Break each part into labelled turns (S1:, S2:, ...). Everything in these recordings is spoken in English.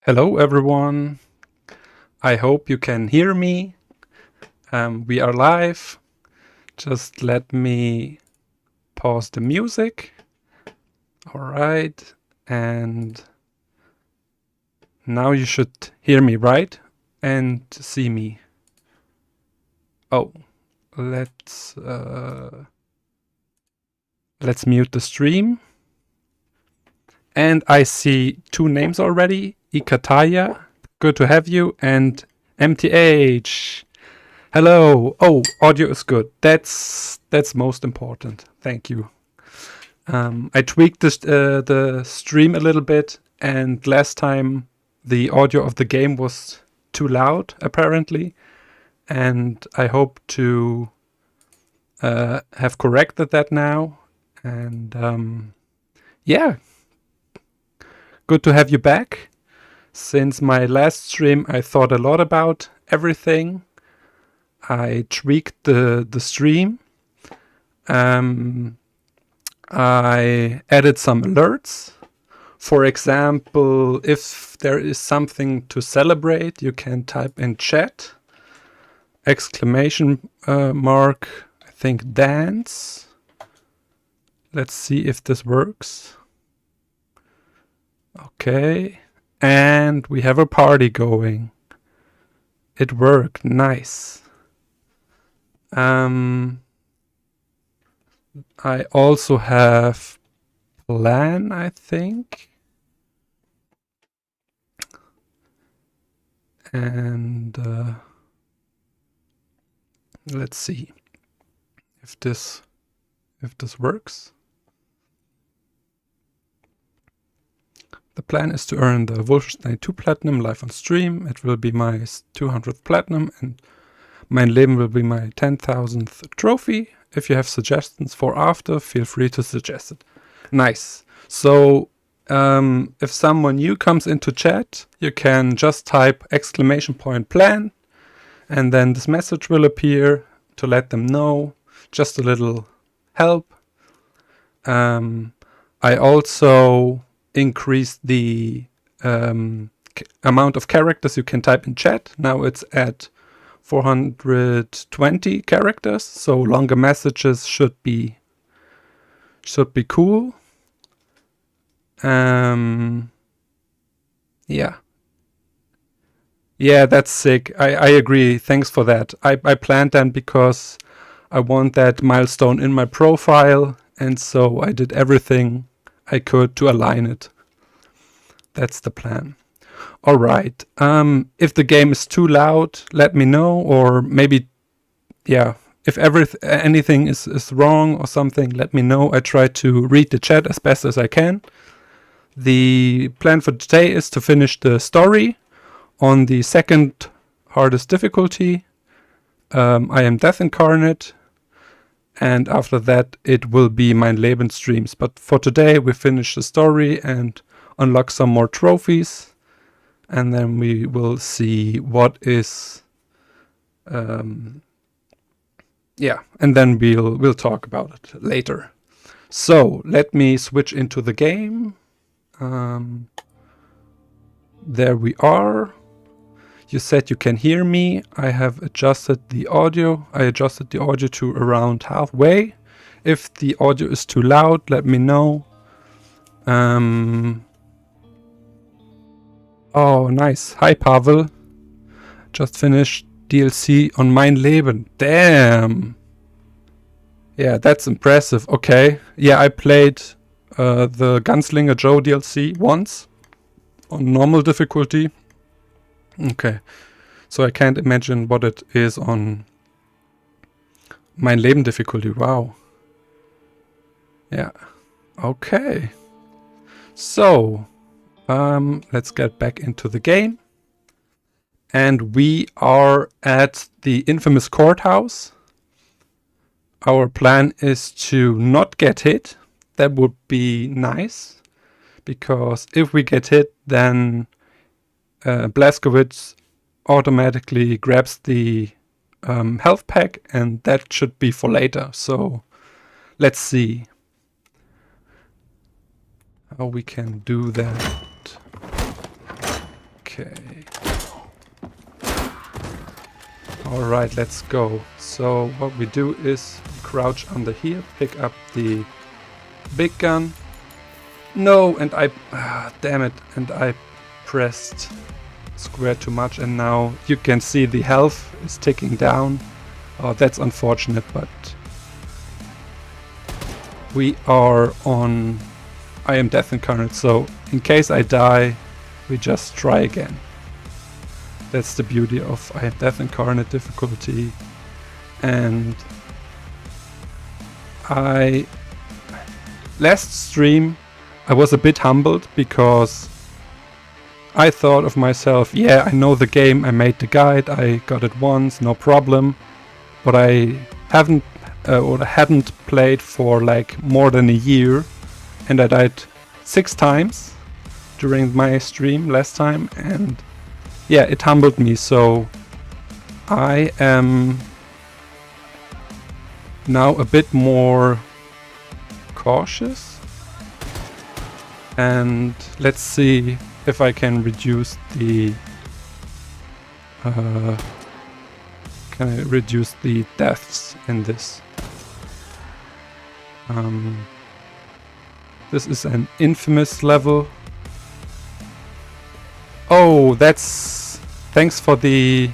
S1: Hello everyone, I hope you can hear me. We are live. Just let me pause the music. Alright, and now you should hear me, right? And see me. Oh, let's mute the stream. And I see two names already, Ikataya, good to have you, and MTH. Hello. Oh, audio is good. That's most important. Thank you. I tweaked the stream a little bit, and last time the audio of the game was too loud, apparently, and I hope to have corrected that now. And yeah, good to have you back. Since my last stream, I thought a lot about everything. I tweaked the stream. I added some alerts. For example, if there is something to celebrate, you can type in chat, exclamation mark, I think dance. Let's see if this works. Okay, and we have a party going. It worked, nice. I also have plan, I think. And let's see if this works. The plan is to earn the Wolfenstein 2 Platinum live on stream. It will be my 200th Platinum, and mein Leben will be my 10,000th trophy. If you have suggestions for after, feel free to suggest it. Nice. So if someone new comes into chat, you can just type exclamation point plan, and then this message will appear to let them know. Just a little help. I also increased the amount of characters you can type in chat. Now it's at 420 characters, so longer messages should be cool. Yeah, that's sick. I agree. Thanks for that. I planned that because I want that milestone in my profile, and so I did everything I could to align it. That's the plan. All right. If the game is too loud, let me know, or maybe, yeah, if anything is wrong or something, let me know. I try to read the chat as best as I can. The plan for today is to finish the story on the second hardest difficulty. I am Death Incarnate, and after that it will be mein Leben streams. But for today we finish the story and unlock some more trophies, and then we will see what is yeah, and then we'll talk about it later. So let me switch into the game. There we are. You said you can hear me. I have adjusted the audio. I adjusted the audio to around halfway. If the audio is too loud, let me know. Oh, nice. Hi, Pavel. Just finished DLC on mein Leben. Damn. Yeah, that's impressive. Okay. Yeah, I played the Gunslinger Joe DLC once on normal difficulty. Okay. So I can't imagine what it is on mein Leben difficulty. Wow. Yeah. Okay. So, let's get back into the game. And we are at the infamous courthouse. Our plan is to not get hit. That would be nice, because if we get hit, then Blazkowicz automatically grabs the health pack, and that should be for later. So let's see how we can do that. Okay. Alright, let's go. So what we do is crouch under here, pick up the big gun. No, and damn it, and I pressed square too much, and now you can see the health is ticking down. Oh, that's unfortunate, but we are on... I am Death Incarnate, so in case I die, we just try again. That's the beauty of I am Death Incarnate difficulty. And last stream I was a bit humbled because I thought of myself, yeah, I know the game, I made the guide, I got it once, no problem, but I hadn't played for like more than a year, and I died 6 times during my stream last time, and yeah, it humbled me, so I am now a bit more cautious, and let's see if I can reduce the deaths in this. This is an infamous level. Oh, that's thanks for the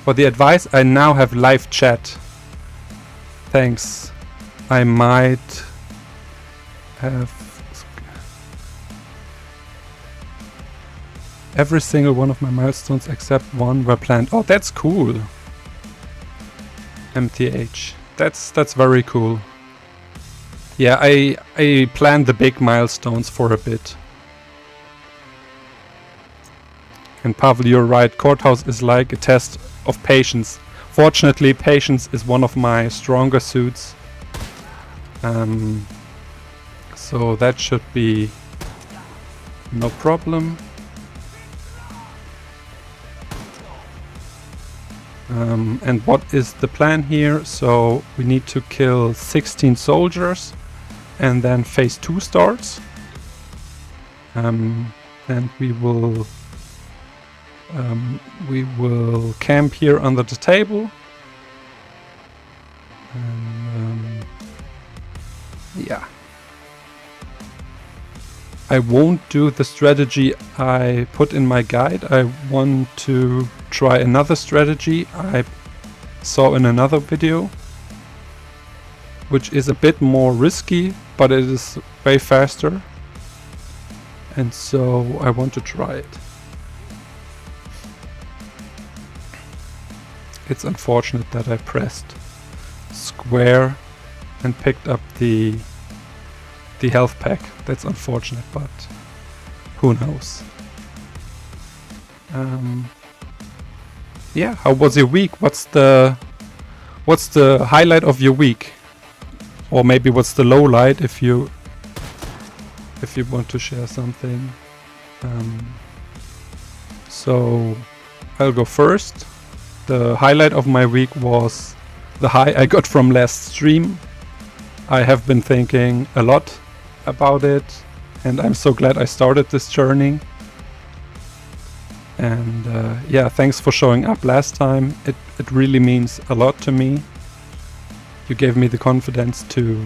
S1: advice. I now have live chat. Thanks. I might have every single one of my milestones except one were planned. Oh, that's cool. MTH. That's very cool. Yeah, I planned the big milestones for a bit. And Pavel, you're right, Courthouse is like a test of patience. Fortunately, patience is one of my stronger suits. So that should be no problem. And what is the plan here? So we need to kill 16 soldiers, and then phase 2 starts. And we will camp here under the table. And yeah. I won't do the strategy I put in my guide. I want to try another strategy I saw in another video, which is a bit more risky, but it is way faster. And so I want to try it. It's unfortunate that I pressed square and picked up the health pack. That's unfortunate, but who knows. Yeah, how was your week? What's the highlight of your week? Or maybe what's the low light if you want to share something. So I'll go first. The highlight of my week was the high I got from last stream. I have been thinking a lot about it, and I'm so glad I started this journey. And yeah, thanks for showing up last time. It really means a lot to me. You gave me the confidence to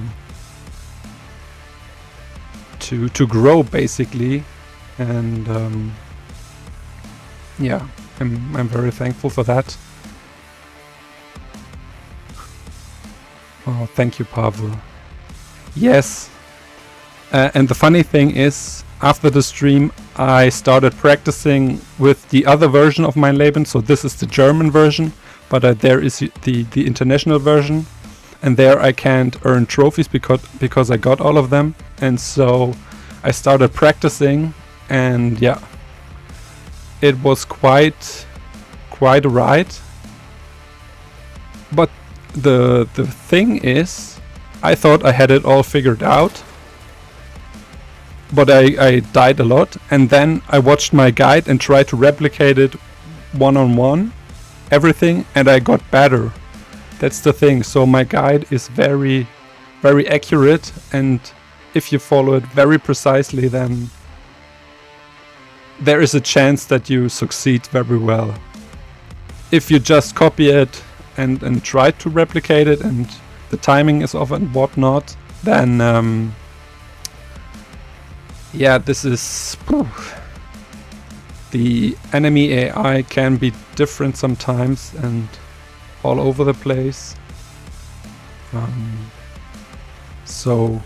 S1: grow, basically, and yeah, I'm very thankful for that. Oh, thank you, Pavel. Yes. And the funny thing is, after the stream, I started practicing with the other version of my Leben. So this is the German version, but there is the international version. And there I can't earn trophies because I got all of them. And so I started practicing, and yeah, it was quite a ride. But the thing is, I thought I had it all figured out, but I died a lot, and then I watched my guide and tried to replicate it one-on-one, everything, and I got better. That's the thing. So my guide is very, very accurate, and if you follow it very precisely, then there is a chance that you succeed very well. If you just copy it and try to replicate it and the timing is off and whatnot, then yeah, this is... The enemy AI can be different sometimes and all over the place. So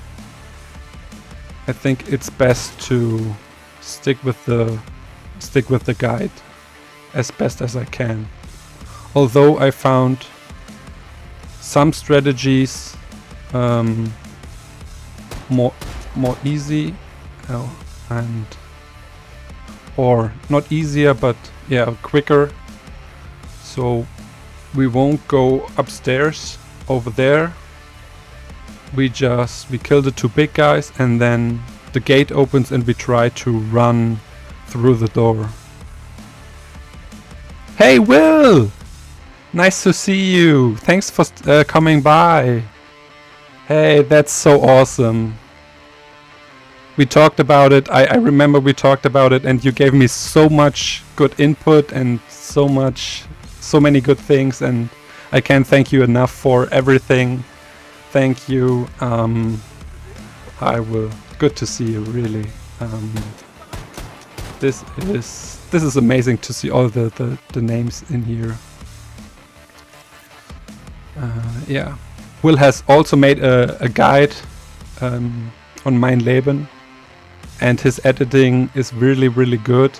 S1: I think it's best to stick with the guide as best as I can. Although I found some strategies more easy, and or not easier, but yeah, quicker. So we won't go upstairs over there. We kill the two big guys and then the gate opens and we try to run through the door. Hey Will! Nice to see you! Thanks for coming by. Hey, that's so awesome. We talked about it, I remember we talked about it and you gave me so much good input and so many good things, and I can't thank you enough for everything. Thank you. I will. Good to see you, really. This is amazing to see all the names in here. Yeah. Will has also made a guide on Mein Leben, and his editing is really good.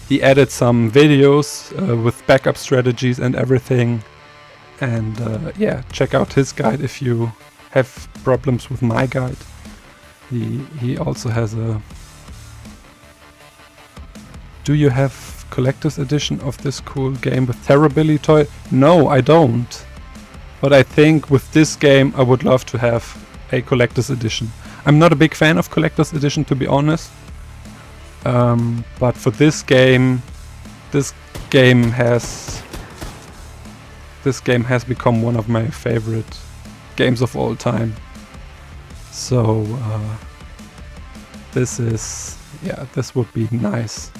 S1: He added some videos with backup strategies and everything. And yeah, check out his guide if you have problems with my guide. He also has a... Do you have collector's edition of this cool game with Terrorbilly toy? No, I don't. But I think with this game I would love to have a collector's edition. I'm not a big fan of collector's edition, to be honest. But for this game has become one of my favorite games of all time. So this would be nice.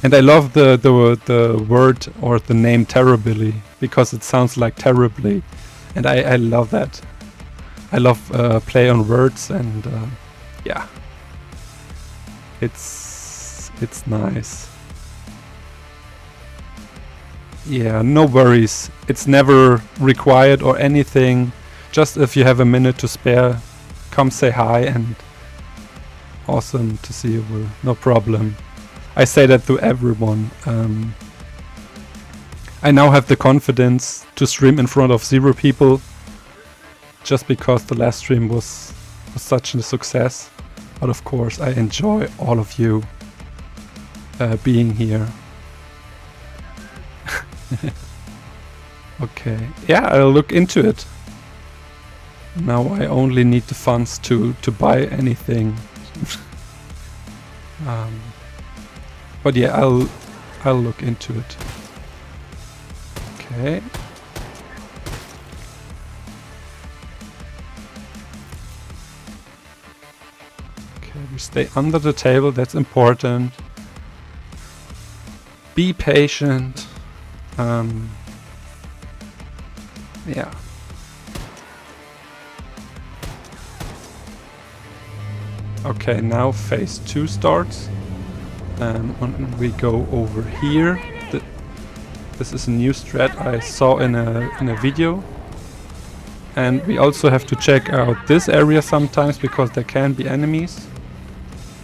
S1: And I love the word or the name Terrorbilly because it sounds like terribly, and I love that. I love play on words, and yeah, it's nice. Yeah, no worries. It's never required or anything. Just if you have a minute to spare, come say hi, and awesome to see you, Will. No problem. I say that to everyone. I now have the confidence to stream in front of 0 people, just because the last stream was such a success. But of course I enjoy all of you being here. Okay, yeah, I'll look into it. Now I only need the funds to buy anything. But yeah, I'll look into it. Okay. Okay, we stay under the table, that's important. Be patient. Yeah. Okay, now phase 2 starts. And we go over here. This is a new strat I saw in a video. And we also have to check out this area sometimes because there can be enemies.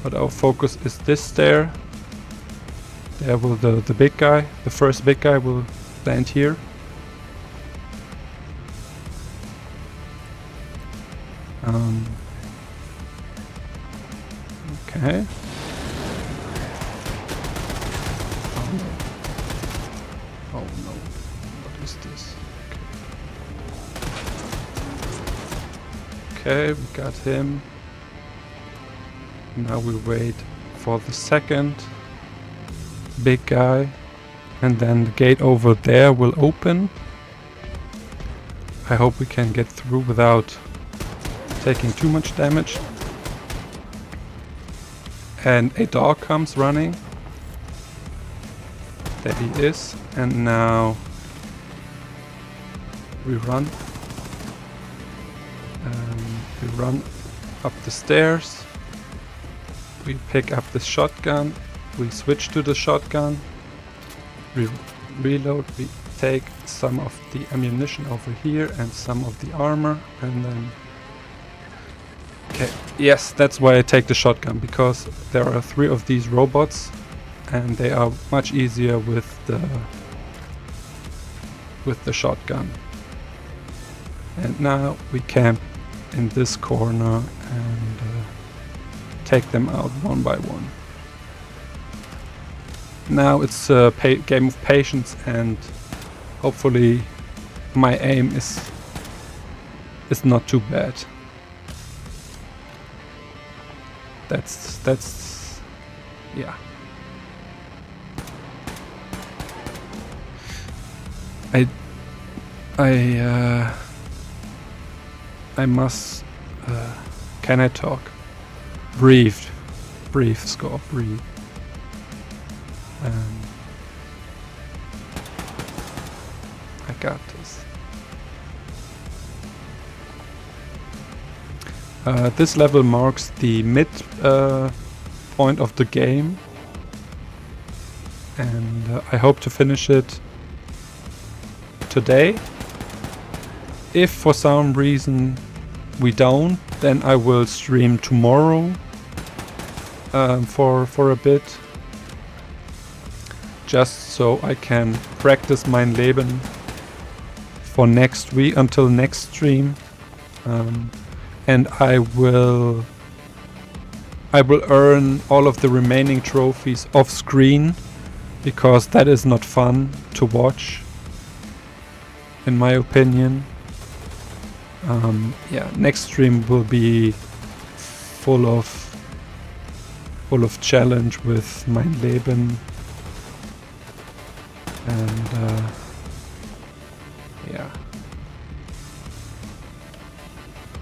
S1: But our focus is this stair. There will the big guy, the first big guy will land here. Okay. Oh no, what is this? Okay, we got him. Now we wait for the second big guy, and then the gate over there will open. I hope we can get through without taking too much damage. And a dog comes running. There he is. And now we run. We run up the stairs. We pick up the shotgun. We switch to the shotgun. We reload. We take some of the ammunition over here and some of the armor, and then... Okay, yes, that's why I take the shotgun, because there are 3 of these robots and they are much easier with the shotgun. And now we camp in this corner and take them out one by one. Now it's a game of patience, and hopefully my aim is not too bad. That's yeah. I must can I talk? Breathe, Score, breathe. I got this. This level marks the mid point of the game, and I hope to finish it today. If for some reason we don't, then I will stream tomorrow for a bit, just so I can practice mein Leben for next week until next stream, and I will earn all of the remaining trophies off screen, because that is not fun to watch, in my opinion. Yeah, next stream will be full of challenge with mein Leben, and yeah.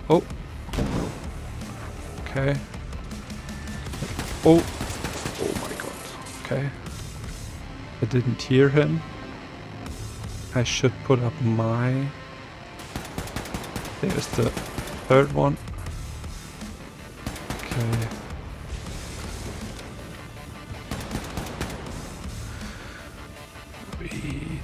S1: Oh, okay. Oh my god. Okay. I didn't hear him. I should put up my... There's the third one. Okay. Breathe.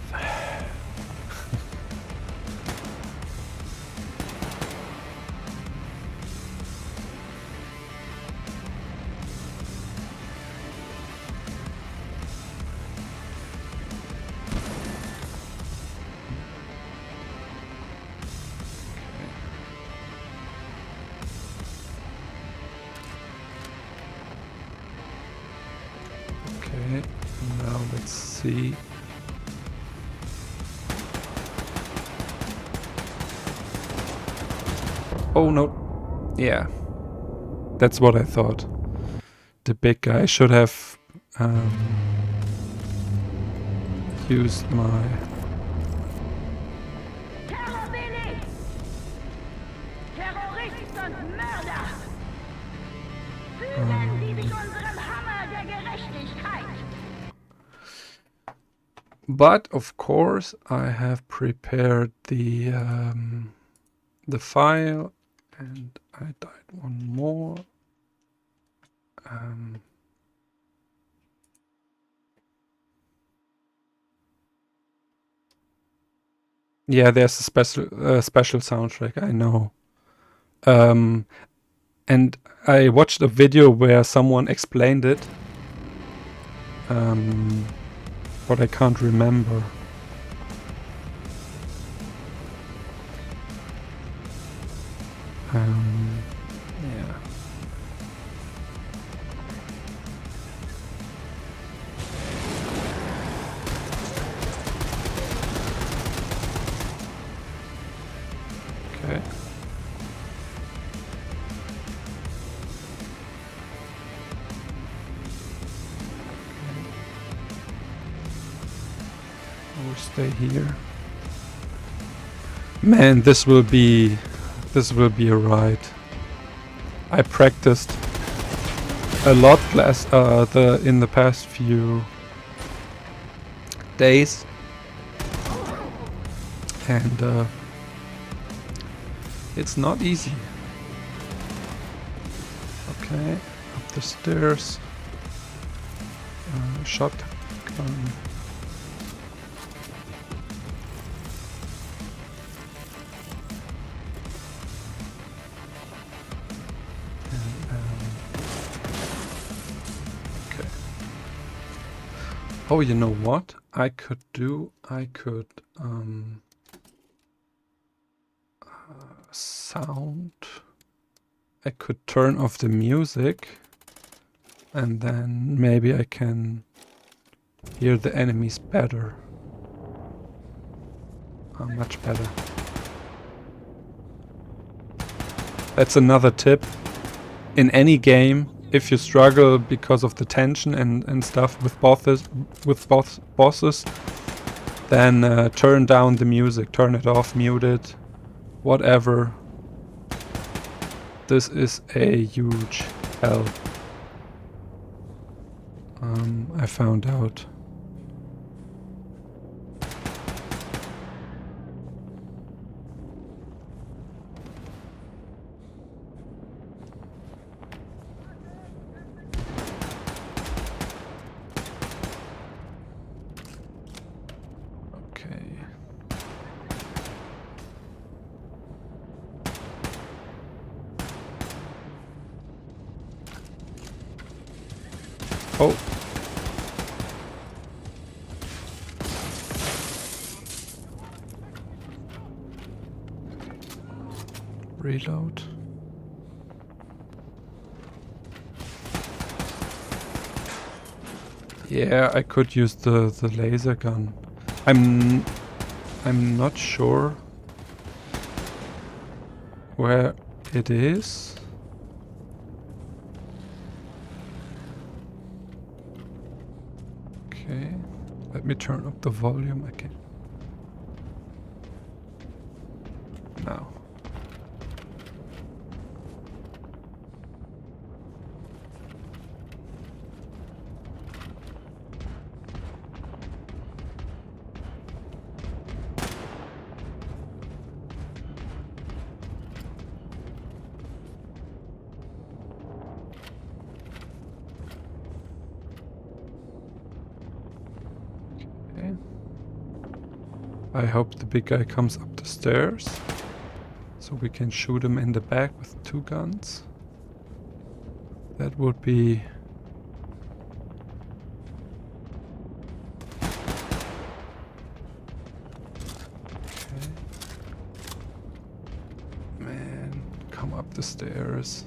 S1: Okay, now let's see. Oh no. Yeah. That's what I thought. The big guy should have used my... But of course I have prepared the file, and I died one more. Yeah, there's a special soundtrack, I know. And I watched a video where someone explained it. But I can't remember. Yeah. Okay. We'll stay here. Man, this will be a ride. I practiced a lot in the past few days. And it's not easy. Okay, up the stairs. Shotgun. Okay. Oh, you know what I could do? I could sound. I could turn off the music, and then maybe I can hear the enemies better. Much better. That's another tip. In any game, if you struggle because of the tension and stuff with bosses, then turn down the music, turn it off, mute it, whatever. This is a huge help. I found out. Okay. Oh. Reload. Yeah, I could use the laser gun. I'm not sure where it is. Okay, let me turn up the volume again. Now. I hope the big guy comes up the stairs, so we can shoot him in the back with 2 guns. That would be... Okay. Man, come up the stairs.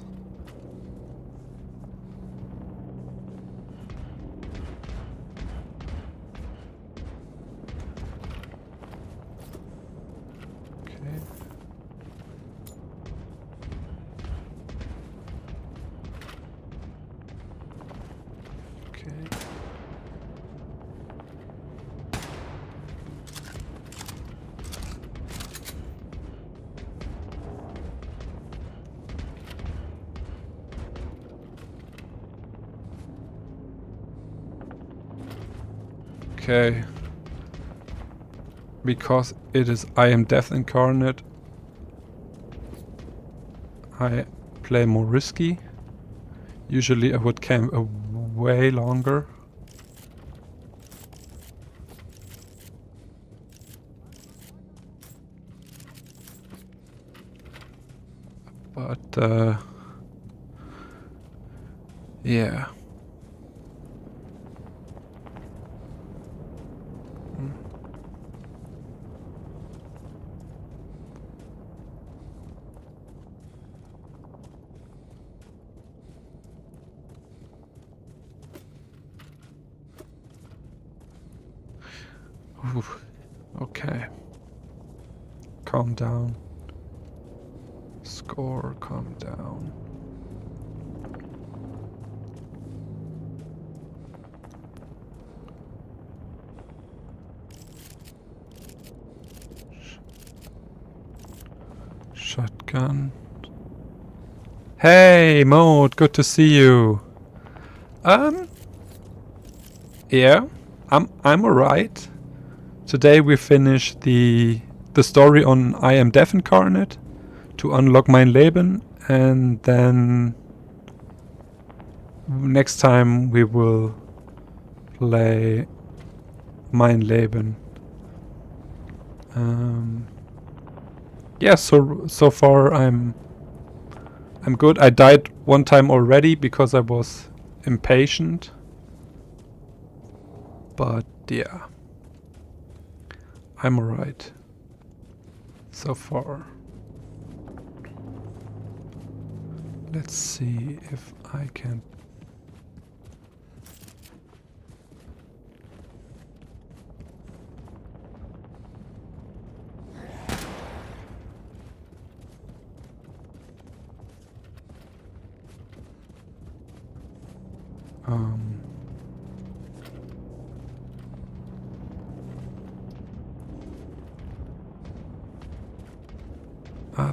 S1: Okay. Because it is I am Death Incarnate, I play more risky. Usually I would camp way longer. But yeah. Ooh, okay. Calm down. Score, calm down. Shotgun. Hey, Mode, good to see you. Yeah, I'm alright. Today we finish the story on I Am Death Incarnate to unlock mein Leben, and then next time we will play mein Leben. Yeah, so far I'm good. I died one time already because I was impatient. But yeah, I'm alright so far. Let's see if I can.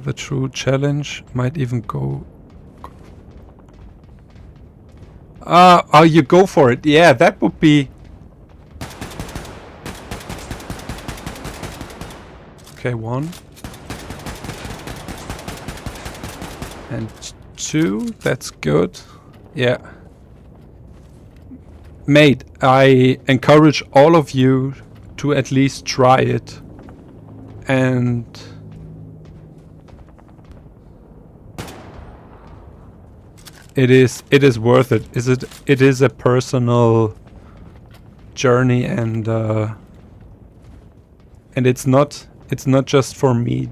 S1: The true challenge might even go. Oh, you go for it. Yeah, that would be. Okay, 1. And 2, that's good. Yeah. Mate, I encourage all of you to at least try it. And it is worth it. It is a personal journey, and it's not just for me.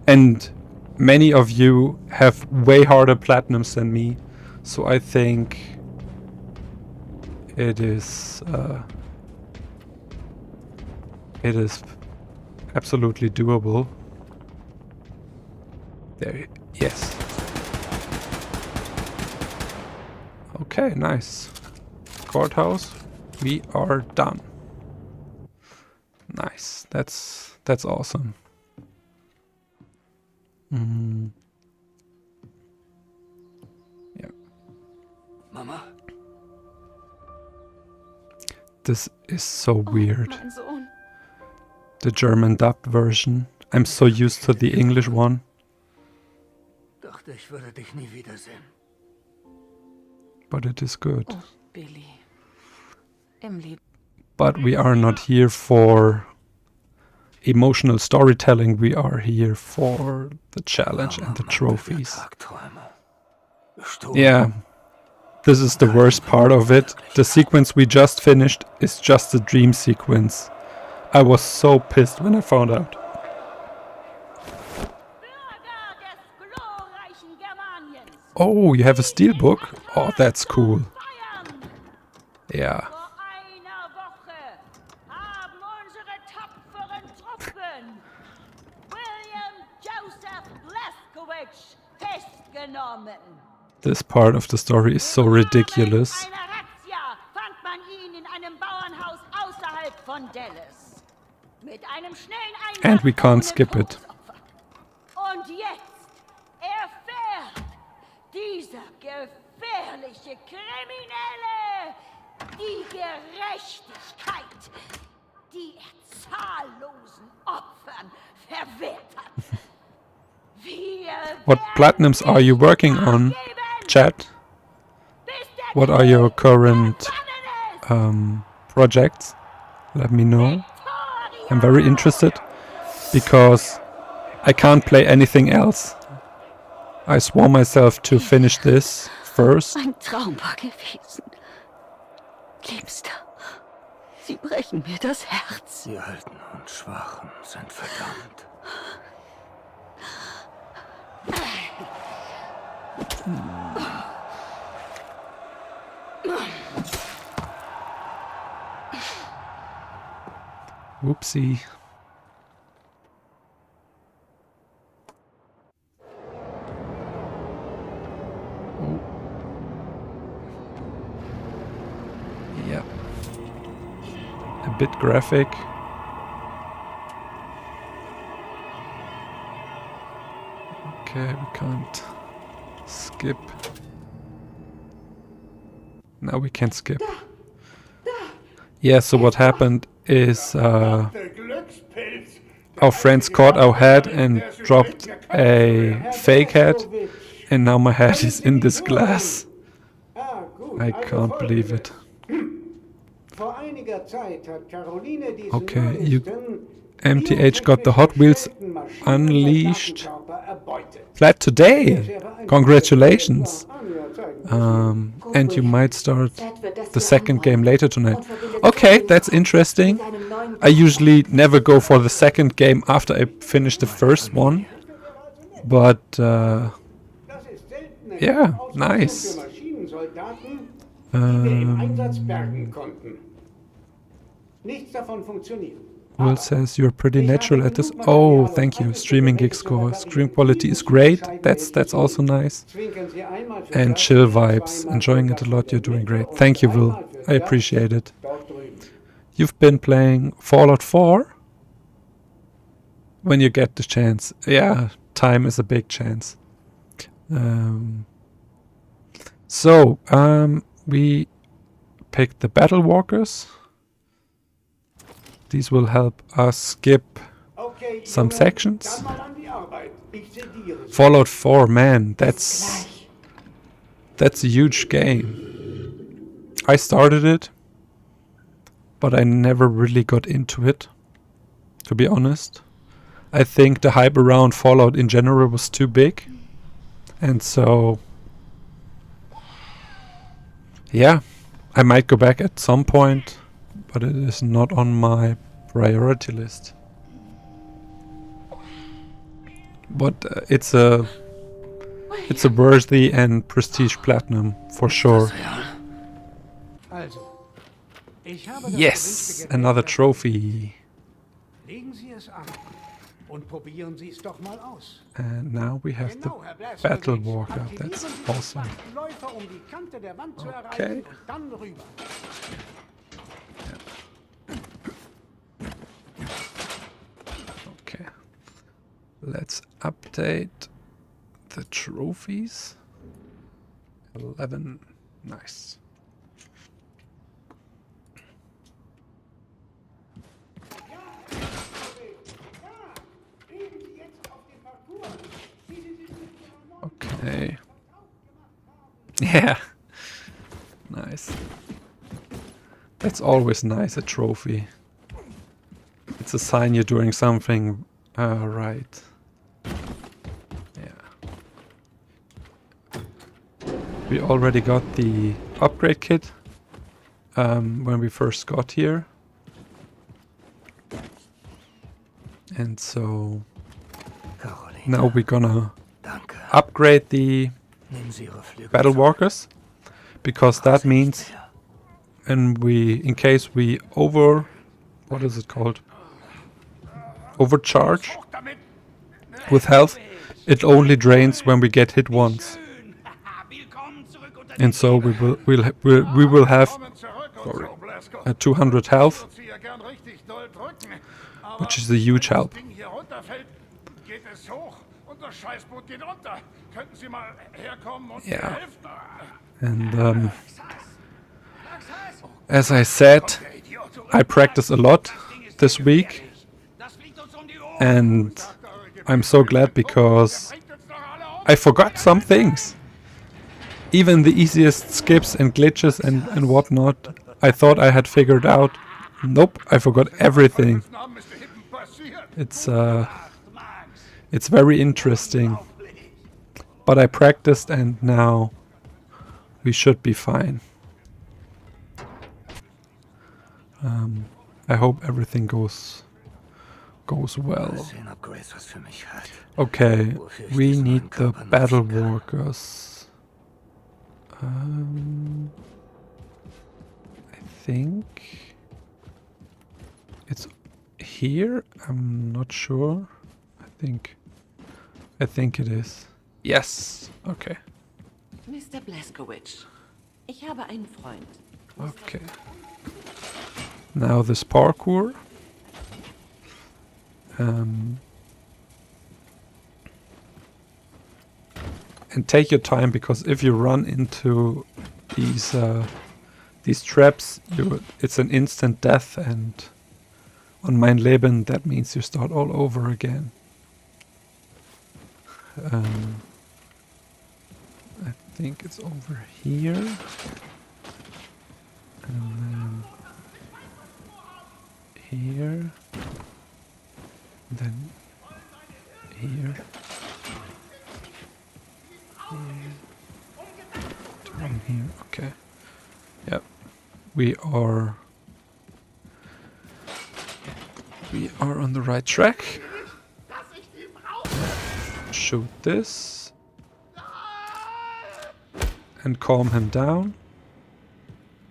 S1: And many of you have way harder platinums than me, so I think it is absolutely doable. There, yes. Okay, nice. Courthouse, we are done. Nice, that's awesome. Yeah.
S2: Mama?
S1: This is so weird.
S3: Mein Sohn.
S1: The German dubbed version. I'm so used to the English one.
S2: Dachte, ich würde dich nie wiedersehen.
S1: But it is good.
S3: Oh, Billy. Im Leben.
S1: But we are not here for emotional storytelling. We are here for the challenge and the trophies. Yeah. This is the worst part of it. The sequence we just finished is just a dream sequence. I was so pissed when I found out. Oh, you have a steelbook? Oh, that's cool. Yeah. This part of the story is so ridiculous. And we can't skip it.
S4: Dieser gefährliche Kriminelle, die Gerechtigkeit, die er zahllosen Opfern verwehrt hat.
S1: What platinums are you working on, chat? What are your current projects? Let me know. I'm very interested because I can't play anything else. I swore myself to finish this first.
S3: Ein Traum war gewesen. Liebster, Sie brechen mir das Herz.
S2: Die Alten und Schwachen sind verdammt.
S1: Whoopsie. Oh. Yeah. A bit graphic. Okay, we can't skip. Now we can skip. Yeah, so what happened is our friends caught our head and dropped a fake head, and now my head is in this glass. I can't believe it. Okay, MTH got the Hot Wheels Unleashed flat today. Congratulations. And you might start the second game later tonight. Okay, that's interesting. I usually never go for the second game after I finish the first one. But yeah, nice. Will says you're pretty natural at this. Oh, thank you. Streaming gig score. Stream quality is great. That's also nice. And chill vibes. Enjoying it a lot. You're doing great. Thank you, Will. I appreciate it. You've been playing Fallout 4? When you get the chance. Yeah, time is a big chance. So, we picked the Battle Walkers. These will help us skip some sections. Fallout 4, man, that's a huge game. I started it, but I never really got into it, to be honest. I think the hype around Fallout in general was too big. And so, yeah, I might go back at some point, but it is not on my priority list. But it's a worthy and prestige platinum for sure. Yes, another trophy. And now we have the Battle Walker. That's awesome. Okay. Okay. Let's update the trophies. 11. Nice. Okay. Yeah. Nice. That's always nice, a trophy. It's a sign you're doing something right. Yeah. We already got the upgrade kit when we first got here. And so now we're gonna upgrade the Battle Walkers, because that means in case we what is it called? Overcharge with health, it only drains when we get hit once. And so we will have 200 health, which is a huge help. Yeah. And as I said, I practice a lot this week, and I'm so glad because I forgot some things. Even the easiest skips and glitches and whatnot, I thought I had figured out. Nope, I forgot everything. It's very interesting. But I practiced and now we should be fine. I hope everything goes well. Okay, we need the Battle Walkers. I think it's here. I'm not sure. I think it is. Yes. Okay.
S3: Mr. Blazkowicz, ich habe einen Freund.
S1: Okay. Now this parkour. And take your time, because if you run into these traps, it's an instant death, and On mein Leben, that means you start all over again. I think it's over here. And then here. Then here. Here. Down here. Okay. Yep. We are on the right track. Shoot this. And calm him down.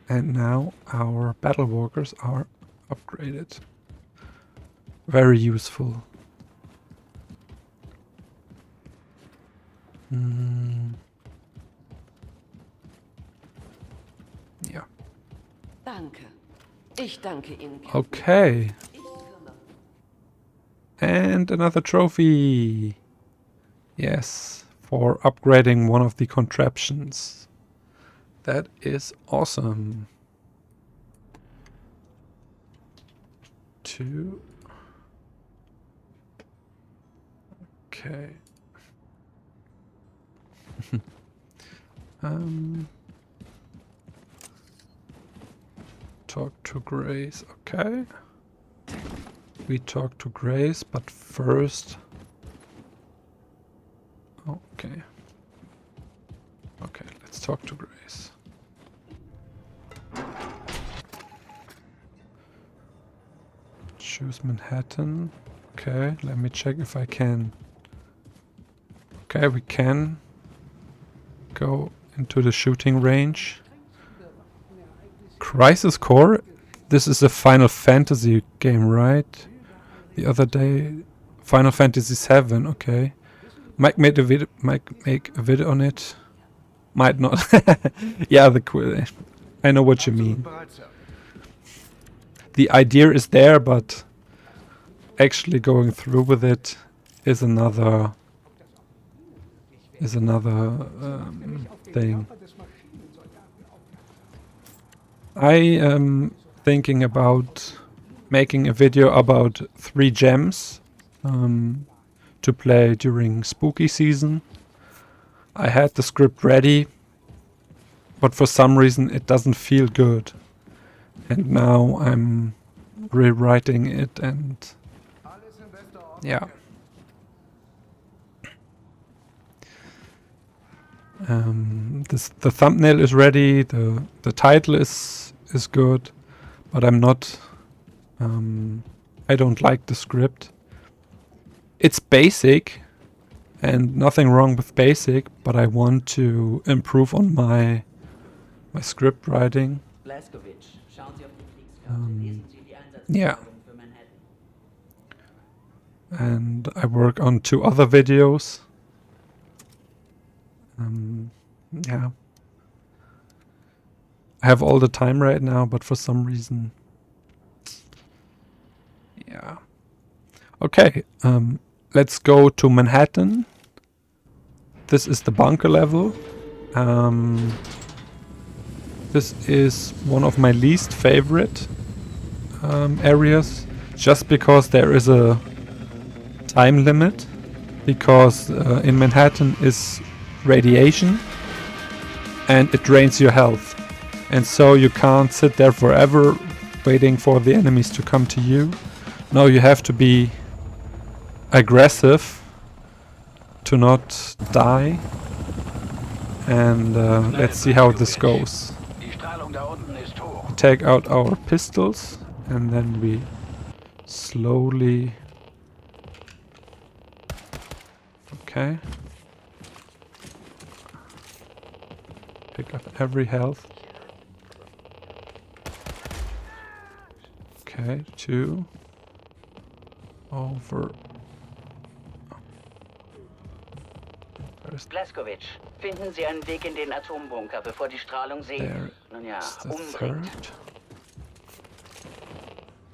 S1: And now our battle walkers are upgraded. Very useful. Yeah.
S5: Danke. Ich danke Ihnen.
S1: Okay. And another trophy. Yes, for upgrading one of the contraptions. That is awesome. 2. Okay. Talk to Grace. Okay. We talk to Grace, but first. Okay. Okay, let's talk to Grace. Choose Manhattan. Okay, let me check if I can. Okay, we can go into the shooting range. Crisis Core? This is a Final Fantasy game, right? The other day, Final Fantasy 7. Okay, might make a video on it. Might not. Yeah, I know what you mean. The idea is there, but actually going through with it is another thing. I am thinking about making a video about 3 gems to play during spooky season. I had the script ready, but for some reason it doesn't feel good. And now I'm rewriting it and yeah. The thumbnail is ready, the title is good, but I'm not I don't like the script. It's basic and nothing wrong with basic, but I want to improve on my script writing. Yeah. And I work on 2 other videos. Yeah. I have all the time right now, but for some reason... Yeah. Okay, let's go to Manhattan. This is the bunker level. This is one of my least favorite areas, just because there is a time limit, because in Manhattan is radiation and it drains your health, and so you can't sit there forever waiting for the enemies to come to you. No, you have to be aggressive to not die, and let's see how this goes. Take out our pistols and then we slowly... Okay. Pick up every health. Okay, 2. Over.
S6: Blaskowitsch, finden Sie einen Weg in den Atombunker, bevor die Strahlung Sie, nun ja, umbringt.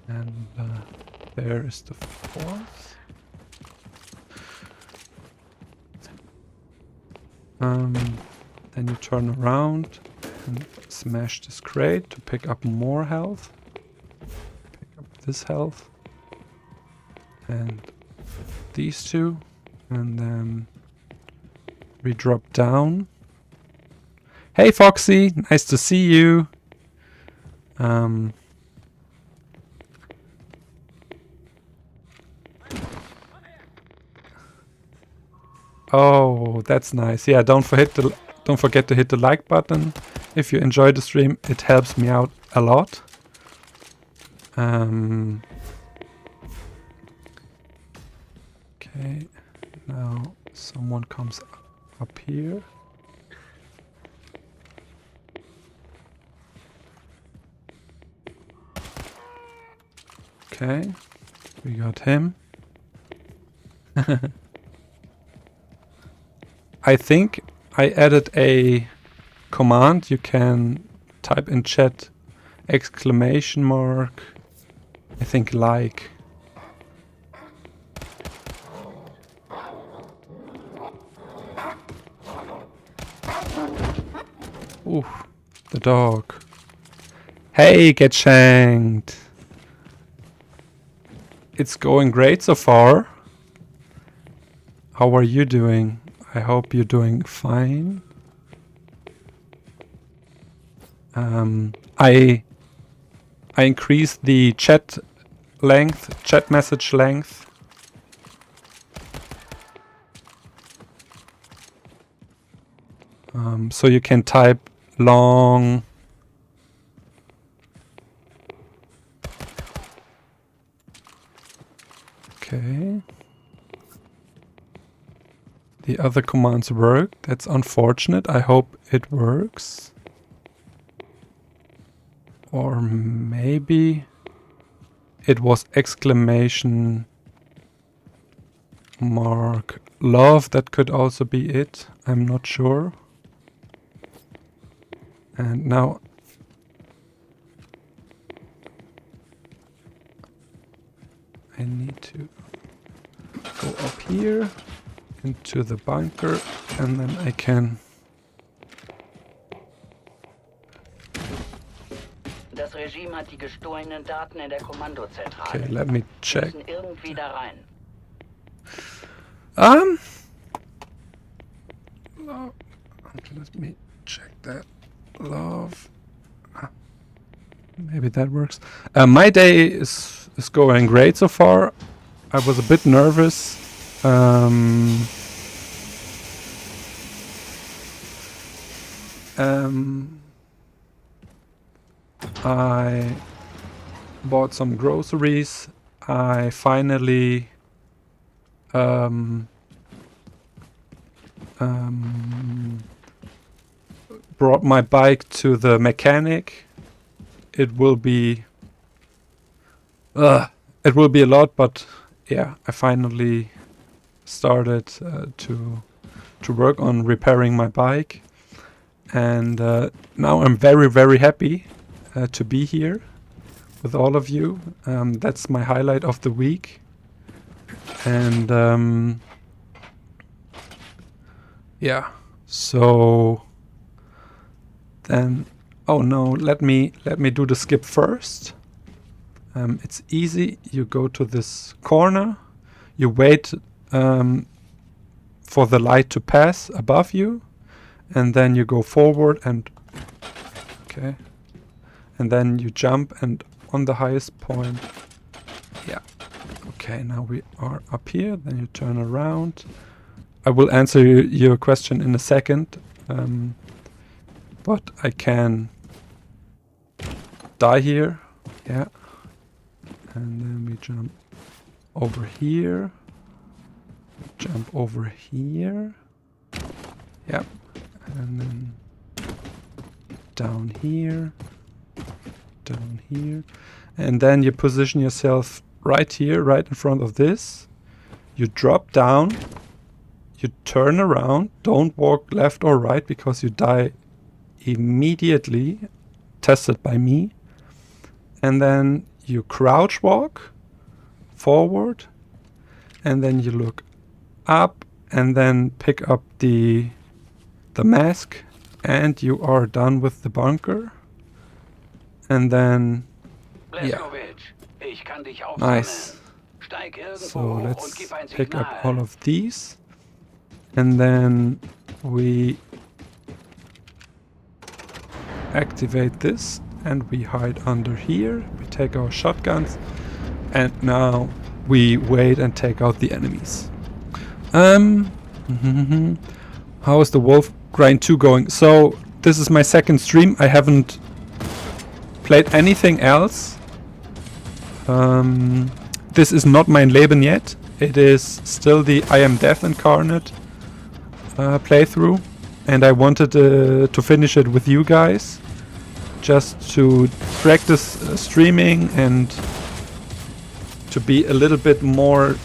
S1: And there is the 4th. Then you turn around and smash this crate to pick up more health. Pick up this health. and these two, and then we drop down. Hey Foxy, nice to see you. Oh, that's nice. Yeah, don't forget to hit the like button if you enjoy the stream. It helps me out a lot. Okay, now someone comes up here. Okay, we got him. I think I added a command. You can type in chat exclamation mark. I think like. Ooh, the dog. Hey, get shanked. It's going great so far. How are you doing? I hope you're doing fine. I increased the chat message length. So you can type long. Okay. The other commands work. That's unfortunate. I hope it works. Or maybe it was exclamation mark love. That could also be it. I'm not sure. And now I need to go up here into the bunker, and then I can.
S6: Das Regime hat die gestohlenen Daten in der Kommandozentrale.
S1: Okay, let me check.
S6: Wir müssen irgendwie da rein.
S1: Let me check that. Love. Maybe that works. My day is going great so far. I was a bit nervous. I bought some groceries. I finally brought my bike to the mechanic. It will be a lot, but yeah, I finally started to work on repairing my bike, and now I'm very happy to be here with all of you. That's my highlight of the week, and yeah, so then, oh no, let me do the skip first. It's easy. You go to this corner, you wait for the light to pass above you, and then you go forward and okay, and then you jump, and on the highest point, yeah, okay, now we are up here. Then you turn around. I will answer your question in a second, but I can die here, yeah. And then we jump over here. Jump over here. Yep. And then down here. Down here. And then you position yourself right here, right in front of this. You drop down. You turn around. Don't walk left or right because you die immediately. Tested by me. And then you crouch walk forward, and then you look up, and then pick up the mask, and you are done with the bunker. And then yeah,
S7: Ich kann dich aufsammeln.
S1: nice. So let's pick up all of these. And then we activate this and we hide under here. We take our shotguns and now we wait and take out the enemies. How is the Wolf Grind 2 going? So this is my second stream. I haven't played anything else. This is not mein Leben yet. It is still the I Am Death Incarnate playthrough, and I wanted to finish it with you guys, just to practice streaming and to be a little bit more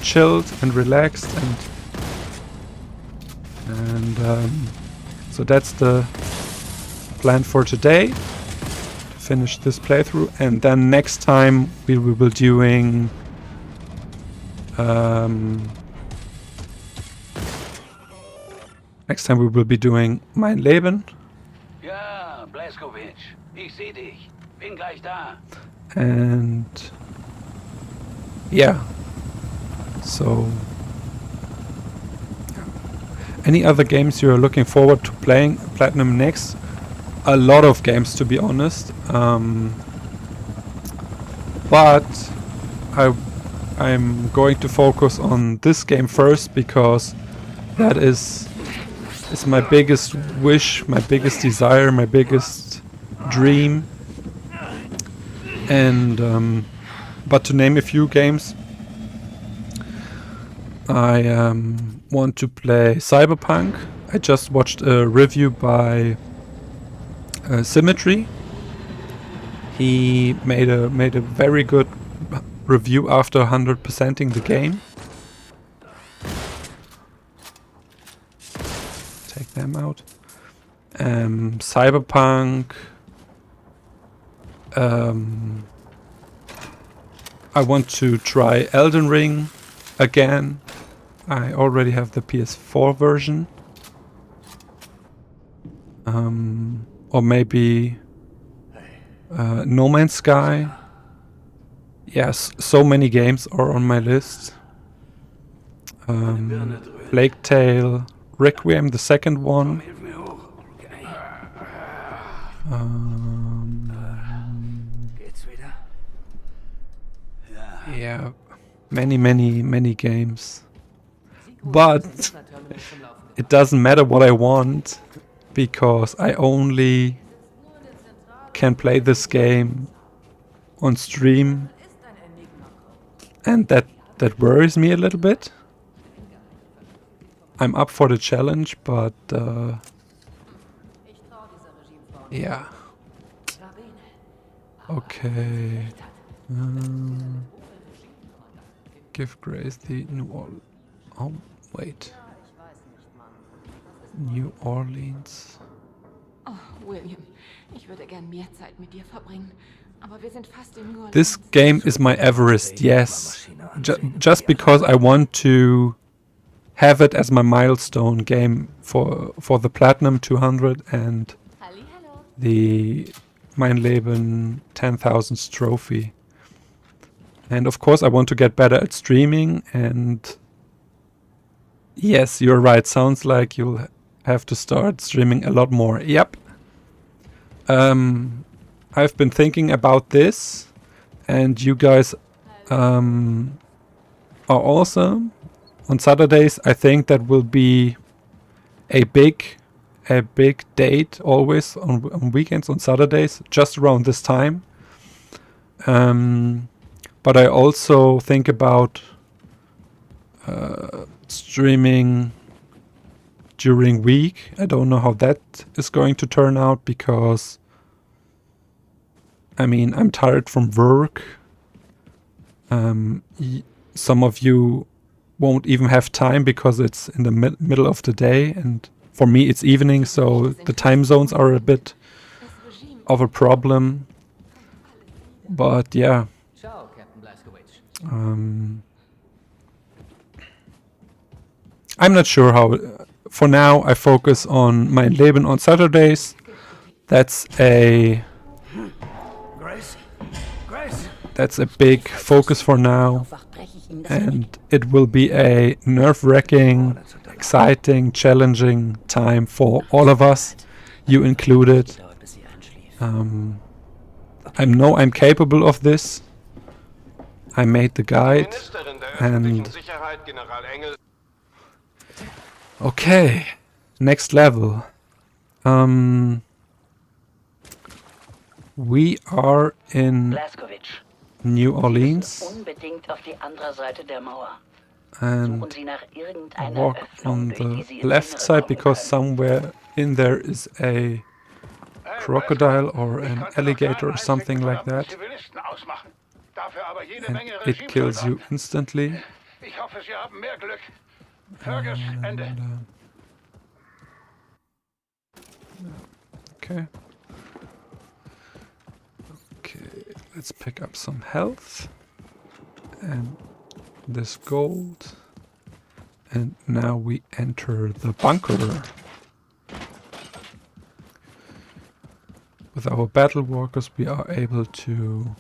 S1: chilled and relaxed, and so that's the plan for today, to finish this playthrough, and then next time we will be doing next time we will be doing Mein Leben.
S7: Ja, Blaskowitsch, ich seh dich. Bin gleich da.
S1: And yeah, so any other games you're looking forward to playing Platinum next? A lot of games, to be honest, but I'm going to focus on this game first, because that is my biggest wish, my biggest desire, my biggest dream. And but to name a few games, I want to play Cyberpunk. I just watched a review by Symmetry. He made a very good review after 100%ing the game. Take them out. Cyberpunk. I want to try Elden Ring again. I already have the PS4 version. Or maybe No Man's Sky. Yes, so many games are on my list. Plague Tale, Requiem, the second one. Yeah, many games. But it doesn't matter what I want, because I only can play this game on stream, and that worries me a little bit. I'm up for the challenge, but yeah. Okay. Give Grace the New Orleans. Oh, wait. New Orleans.
S8: Oh, William, ich würde gern mehr Zeit mit dir verbringen, aber wir sind fast in New Orleans.
S1: This game is my Everest, yes. Just because I want to have it as my milestone game for the Platinum 200 and the Mein Leben 10,000 trophy. And of course I want to get better at streaming, and yes, you're right, sounds like you'll have to start streaming a lot more. Yep. I've been thinking about this, and you guys are awesome. On Saturdays, I think that will be a big date, always on weekends, on Saturdays, just around this time. But I also think about streaming during week. I don't know how that is going to turn out, because I mean, I'm tired from work. Some of you won't even have time because it's in the middle of the day, and for me it's evening, so the time zones are a bit of a problem. But yeah, I'm not sure how. For now, I focus on Mein Leben on Saturdays. That's a big focus for now. and it will be a nerve-wracking, exciting, challenging time for all of us, you included. I know I'm capable of this. I made the guide, and okay, next level. We are in
S6: Blaskowitsch,
S1: New
S6: Sie müssen
S1: Orleans
S6: unbedingt auf die andere Seite der Mauer.
S1: and
S6: Suchen Sie nach irgendeiner
S1: walk
S6: Öffnung,
S1: on
S6: durch die
S1: the
S6: Sie ins
S1: left
S6: Innere
S1: side
S6: kommen
S1: because
S6: können.
S1: somewhere in there is a crocodile or an alligator or something like that,
S7: Zivilisten ausmachen. Dafür aber jede
S1: and
S7: Menge
S1: it kills you
S7: Regimesoldaten.
S1: instantly.
S7: Ich hoffe, Sie haben mehr Glück. Fergus, Ende.
S1: Okay. Okay, let's pick up some health and this gold. And now we enter the bunker. With our battle walkers we are able to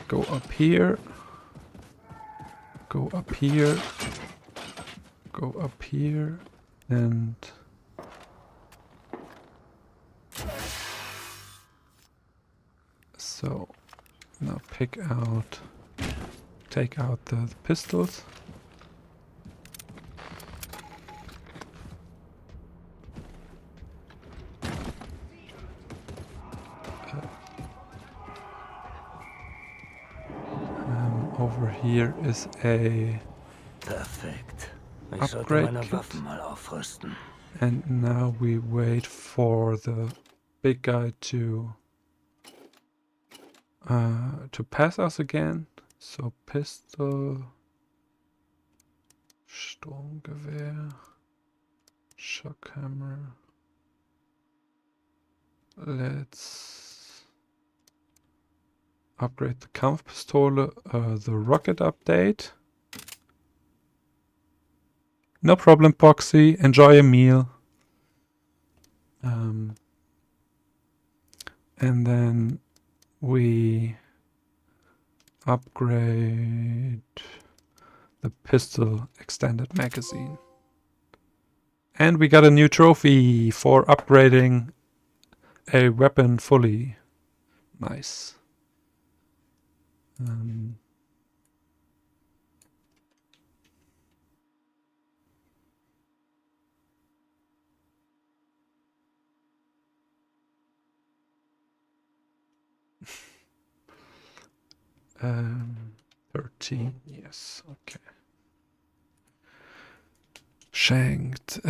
S1: go up here, go up here, go up here, and so now take out the pistols. Over here is a
S2: Perfekt. Ich sollte
S1: upgrade
S2: meine
S1: kit.
S2: Waffen mal aufrüsten.
S1: And now we wait for the big guy to pass us again. So pistol, Sturmgewehr, Shockhammer. Let's upgrade the Kampfpistole, the rocket update. No problem, Poxy. Enjoy a meal. And then we upgrade the pistol extended magazine. And we got a new trophy for upgrading a weapon fully. Nice. Um, 13, yes, okay. Shanked,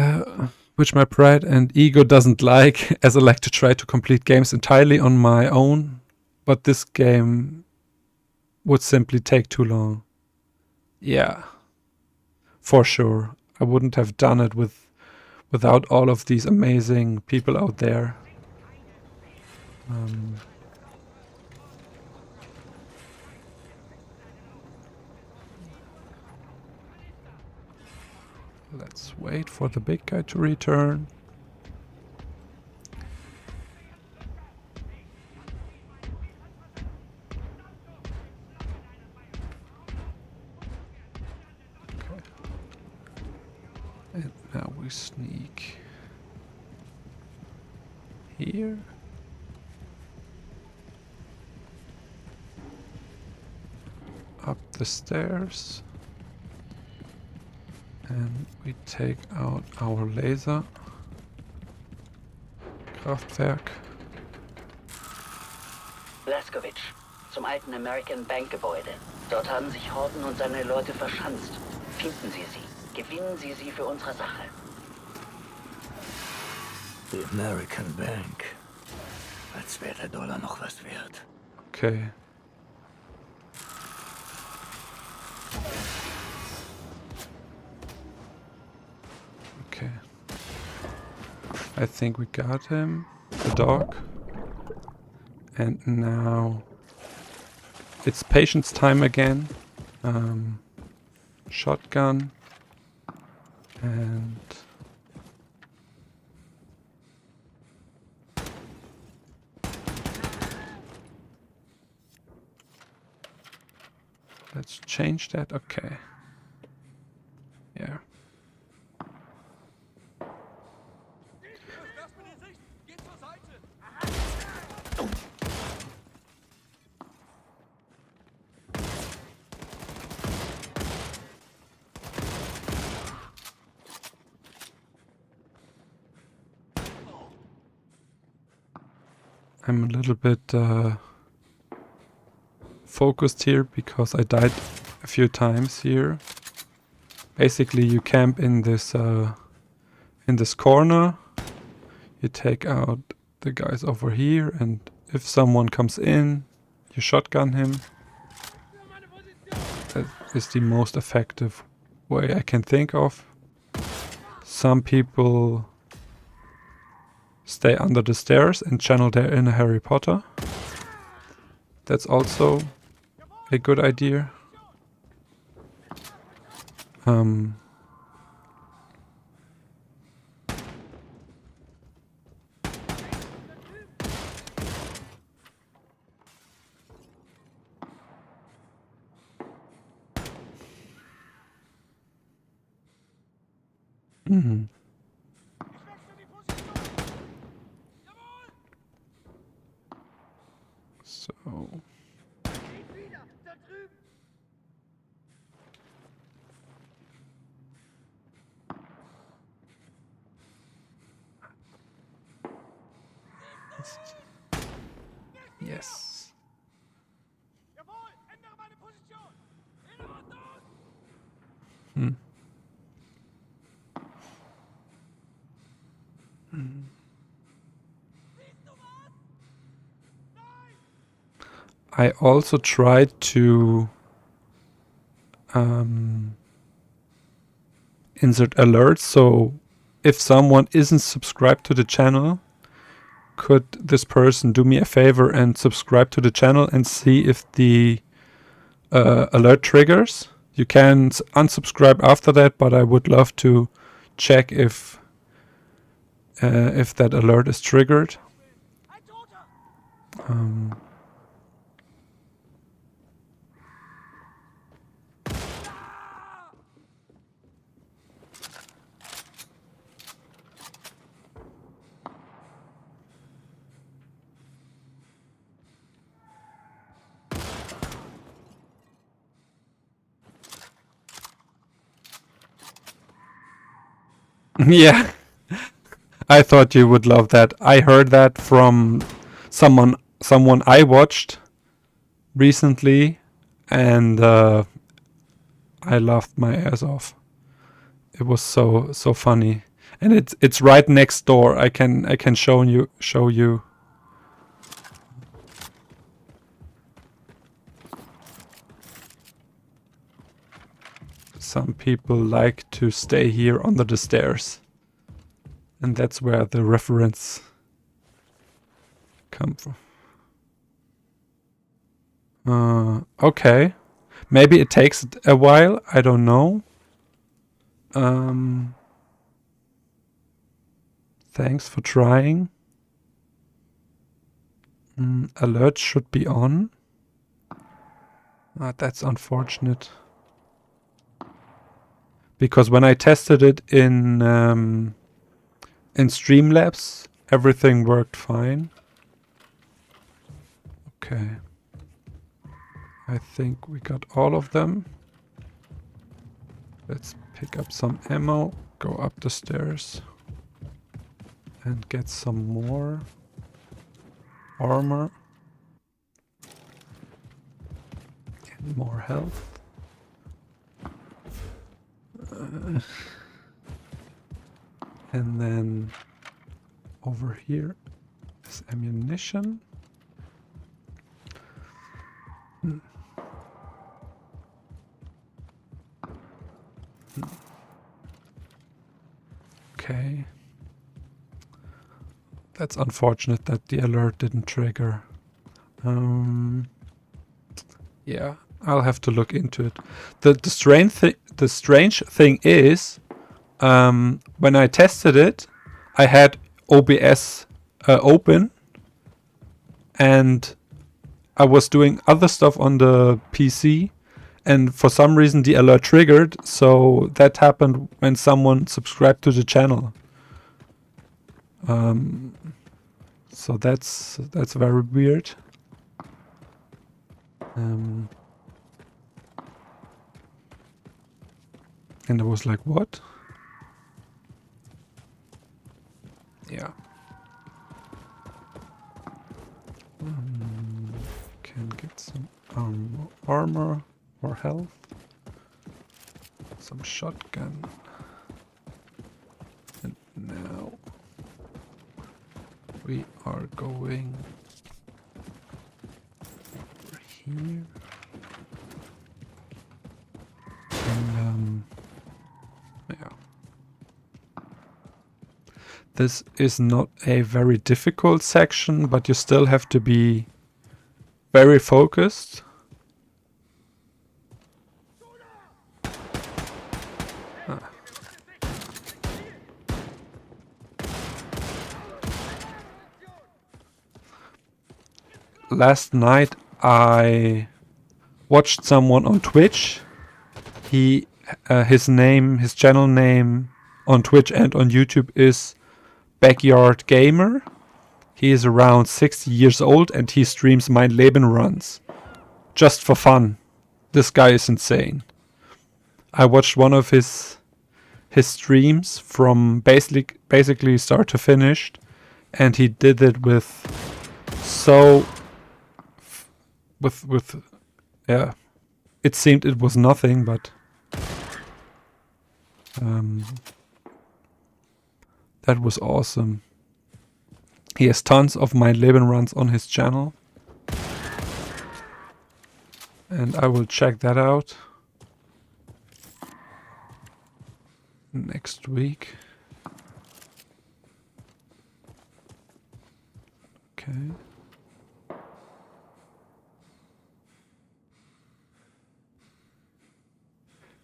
S1: which my pride and ego doesn't like, as I like to try to complete games entirely on my own, but this game would simply take too long. Yeah, for sure. I wouldn't have done it without all of these amazing people out there. Let's wait for the big guy to return. Okay. And now we sneak here. Up the stairs. And we take out our laser. Kraftwerk.
S6: Blaskowitsch, zum alten American Bank Gebäude. Dort haben sich Horton und seine Leute verschanzt. Finden Sie sie. Gewinnen Sie sie für unsere Sache.
S2: Die American Bank. Als wäre der Dollar noch was wert.
S1: Okay. Okay. I think we got him, the dog. And now it's patience time again. Shotgun. And Let's change that. Okay. Yeah. I'm a little bit focused here because I died a few times here. Basically, you camp in this corner. You take out the guys over here, and if someone comes in, you shotgun him. That is the most effective way I can think of. Some people stay under the stairs and channel their inner Harry Potter. That's also a good idea. So yes. I also tried to insert alerts, so if someone isn't subscribed to the channel, could this person do me a favor and subscribe to the channel and see if the alert triggers? You can unsubscribe after that, but I would love to check if that alert is triggered. Yeah, I thought you would love that. I heard that from someone I watched recently, and I laughed my ass off. It was so funny, and it's right next door. I can show you. Some people like to stay here under the stairs, and that's where the reference come from. Okay, maybe it takes a while. I don't know. Thanks for trying. Alert should be on. That's unfortunate. Because when I tested it in Streamlabs, everything worked fine. Okay. I think we got all of them. Let's pick up some ammo, go up the stairs, and get some more armor and more health. And then over here is ammunition. Okay. That's unfortunate that the alert didn't trigger. Yeah, I'll have to look into it. The strange thing is, when I tested it, I had OBS open, and I was doing other stuff on the PC, and for some reason the alert triggered, so that happened when someone subscribed to the channel. So that's very weird. And I was like, what? Yeah. Can get some armor or health. Some shotgun. And now we are going over here. And yeah. This is not a very difficult section, but you still have to be very focused. Last night I watched someone on Twitch. His channel name on Twitch and on YouTube is Backyard Gamer. He is around 60 years old and he streams Leben runs. Just for fun. This guy is insane. I watched one of his streams from basically start to finish, and he did it with yeah, it seemed it was nothing, but that was awesome. He has tons of Leben runs on his channel, and I will check that out next week. Okay.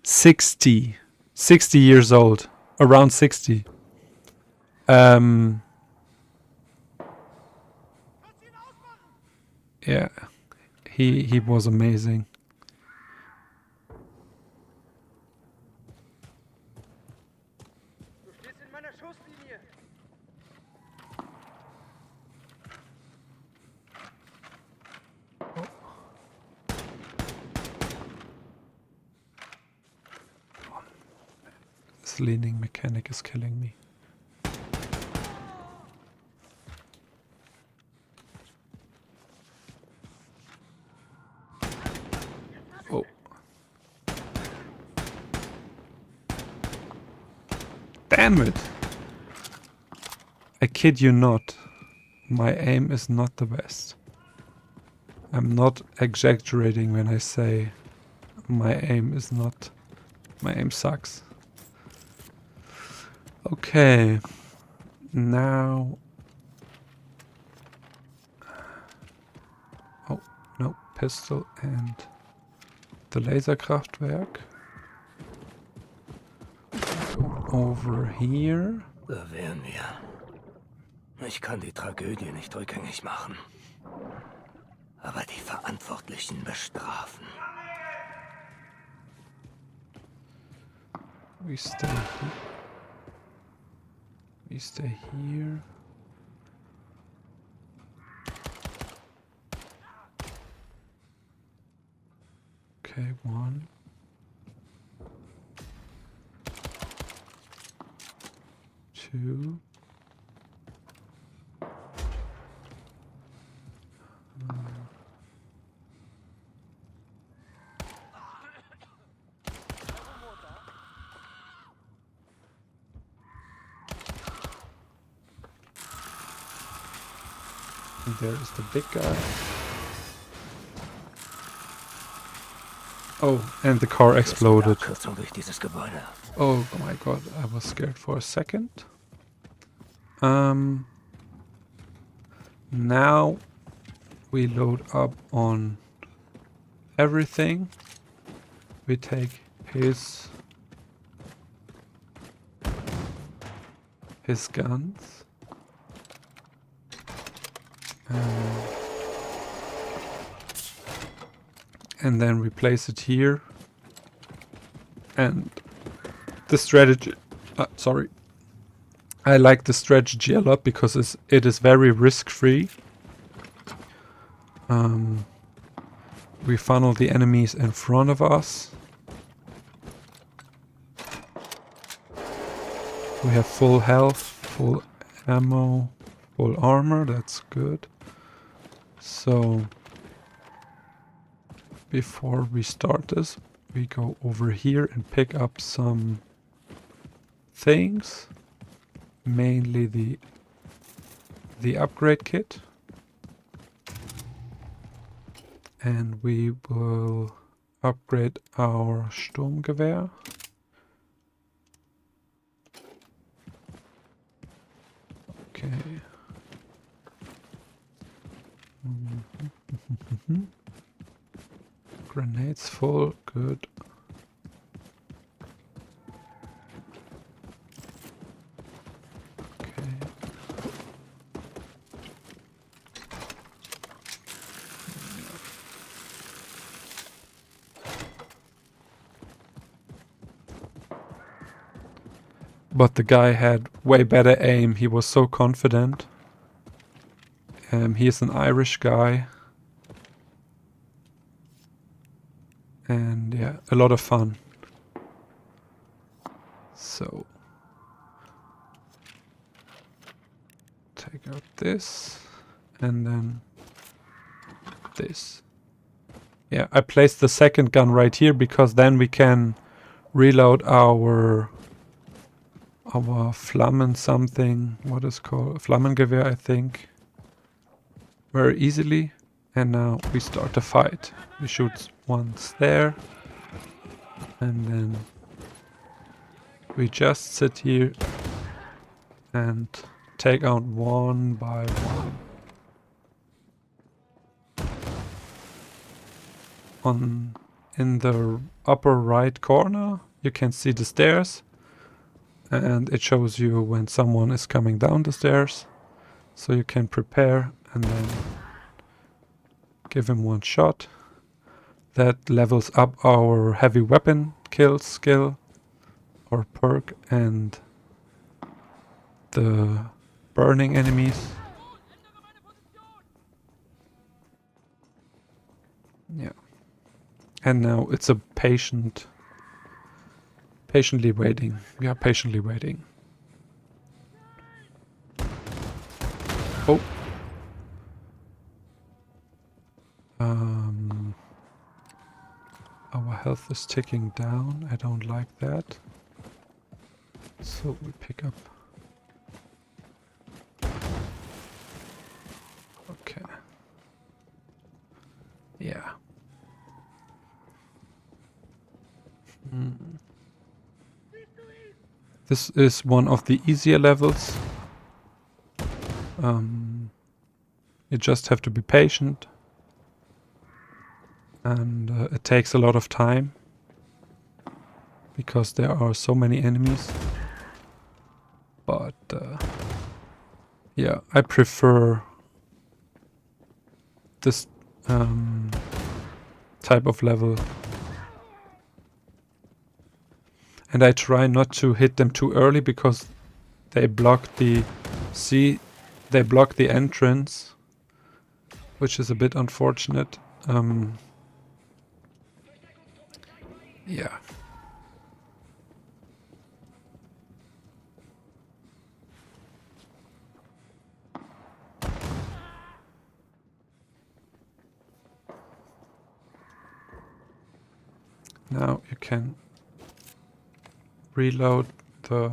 S1: Sixty years old, around 60. Yeah, he was amazing. This leaning mechanic is killing me. Oh. Damn it! I kid you not. My aim is not the best. I'm not exaggerating when I say my aim is not... My aim sucks. Okay. Now... Oh, no. Pistol and the Laserkraftwerk. Go over here.
S2: Da wären wir. Ich kann die Tragödie nicht rückgängig machen. Aber die Verantwortlichen bestrafen.
S1: We stay here. We stay here. Okay, one. Two. And there is the big guy. Oh, and the car exploded. Oh my god, I was scared for a second. Now we load up on everything. We take his guns. And then we place it here. And the strategy... sorry. I like the strategy a lot because it is very risk-free. We funnel the enemies in front of us. We have full health, full ammo, full armor, that's good. So, before we start this, we go over here and pick up some things. Mainly the upgrade kit. And we will upgrade our Sturmgewehr. Okay. Grenades full, good. Okay. But the guy had way better aim, he was so confident. He is an Irish guy. And yeah, a lot of fun. So, take out this, and then this. Yeah, I placed the second gun right here because then we can reload our Flammen something, what is called, Flammengewehr I think, very easily. And now we start the fight. We shoot once there, and then we just sit here and take out one by one. In the upper right corner you can see the stairs, and it shows you when someone is coming down the stairs, so you can prepare and then give him one shot. That levels up our heavy weapon kill skill or perk and the burning enemies. Yeah. And now it's a patiently waiting. We are patiently waiting. Oh. Our health is ticking down. I don't like that. So we pick up. Okay. Yeah. This is one of the easier levels. You just have to be patient. And it takes a lot of time. Because there are so many enemies. But yeah, I prefer this type of level. And I try not to hit them too early because they block the they block the entrance, which is a bit unfortunate. Yeah. Now you can reload the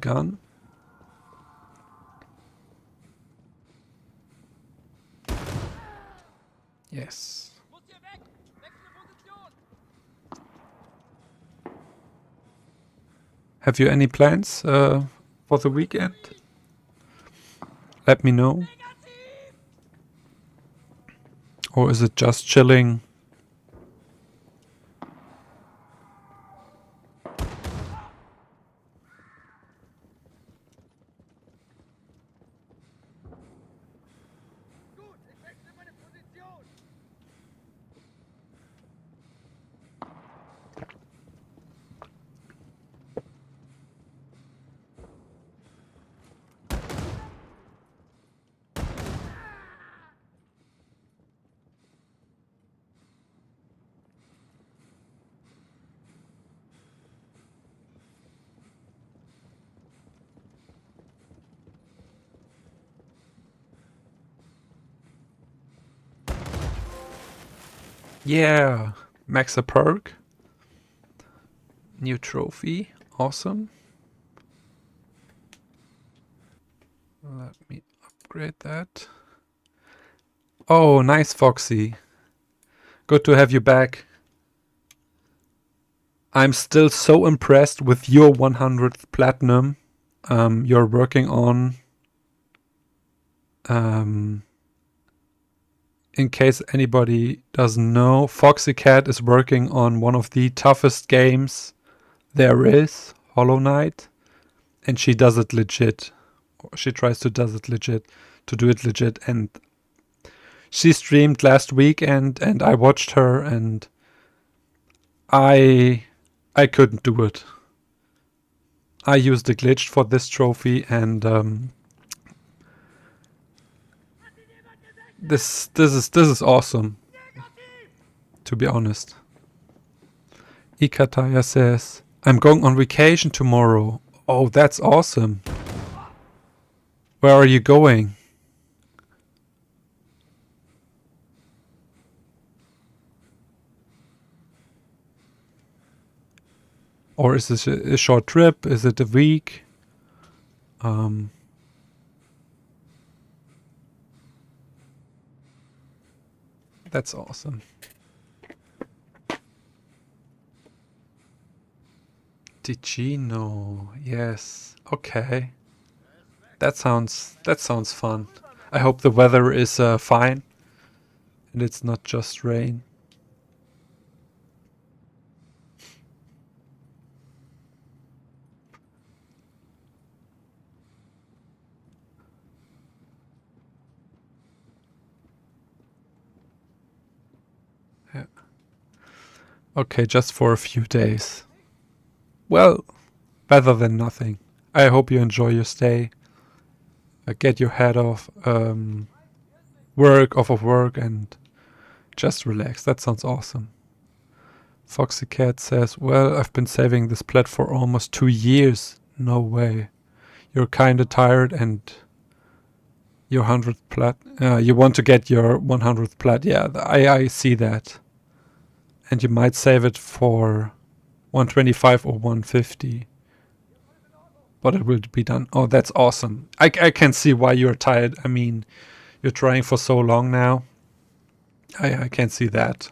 S1: gun. Yes. Have you any plans for the weekend? Let me know. Or is it just chilling? Yeah, max a perk. New trophy. Awesome. Let me upgrade that. Oh, nice, Foxy. Good to have you back. I'm still so impressed with your 100th platinum. You're working on. In case anybody doesn't know, Foxy Cat is working on one of the toughest games there is, Hollow Knight, and she does it legit. She tries to do it legit, and she streamed last week, and I watched her, and I couldn't do it. I used a glitch for this trophy, and this is awesome. To be honest, Ikataya says, "I'm going on vacation tomorrow." Oh, that's awesome. Where are you going? Or is this a short trip? Is it a week? That's awesome. Ticino, yes. Okay. That sounds fun. I hope the weather is fine and it's not just rain. Yeah. Okay, just for a few days. Well, better than nothing. I hope you enjoy your stay. Get your head off of work, and just relax. That sounds awesome. Foxy Cat says, "Well, I've been saving this plat for almost 2 years." No way. You're kinda tired, and your 100th plat. You want to get your 100th plat. Yeah, I see that. And you might save it for 125 or 150. But it will be done. Oh, that's awesome. I can see why you're tired. I mean, you're trying for so long now. I can see that.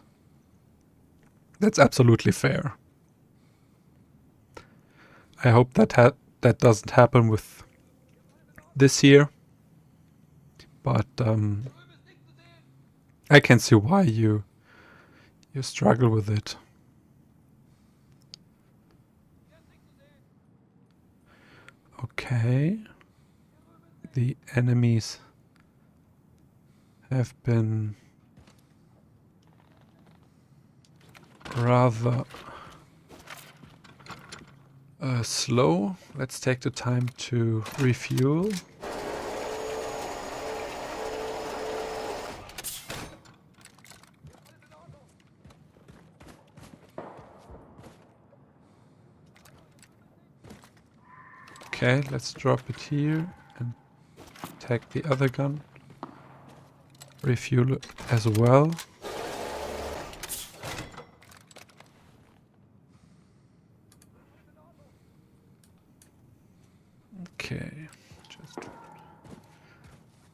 S1: That's absolutely fair. I hope that doesn't happen with this year. But I can see why you struggle with it. Okay. The enemies have been rather slow. Let's take the time to refuel. Okay, let's drop it here and take the other gun. Refuel it as well. Okay,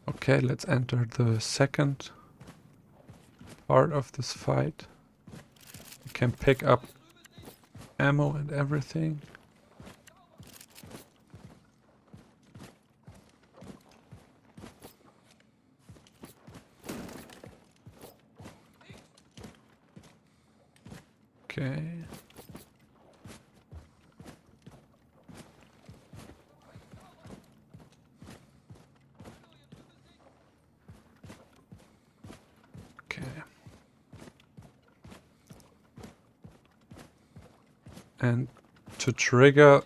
S1: okay, let's enter the second part of this fight. You can pick up ammo and everything. Okay. Okay. And to trigger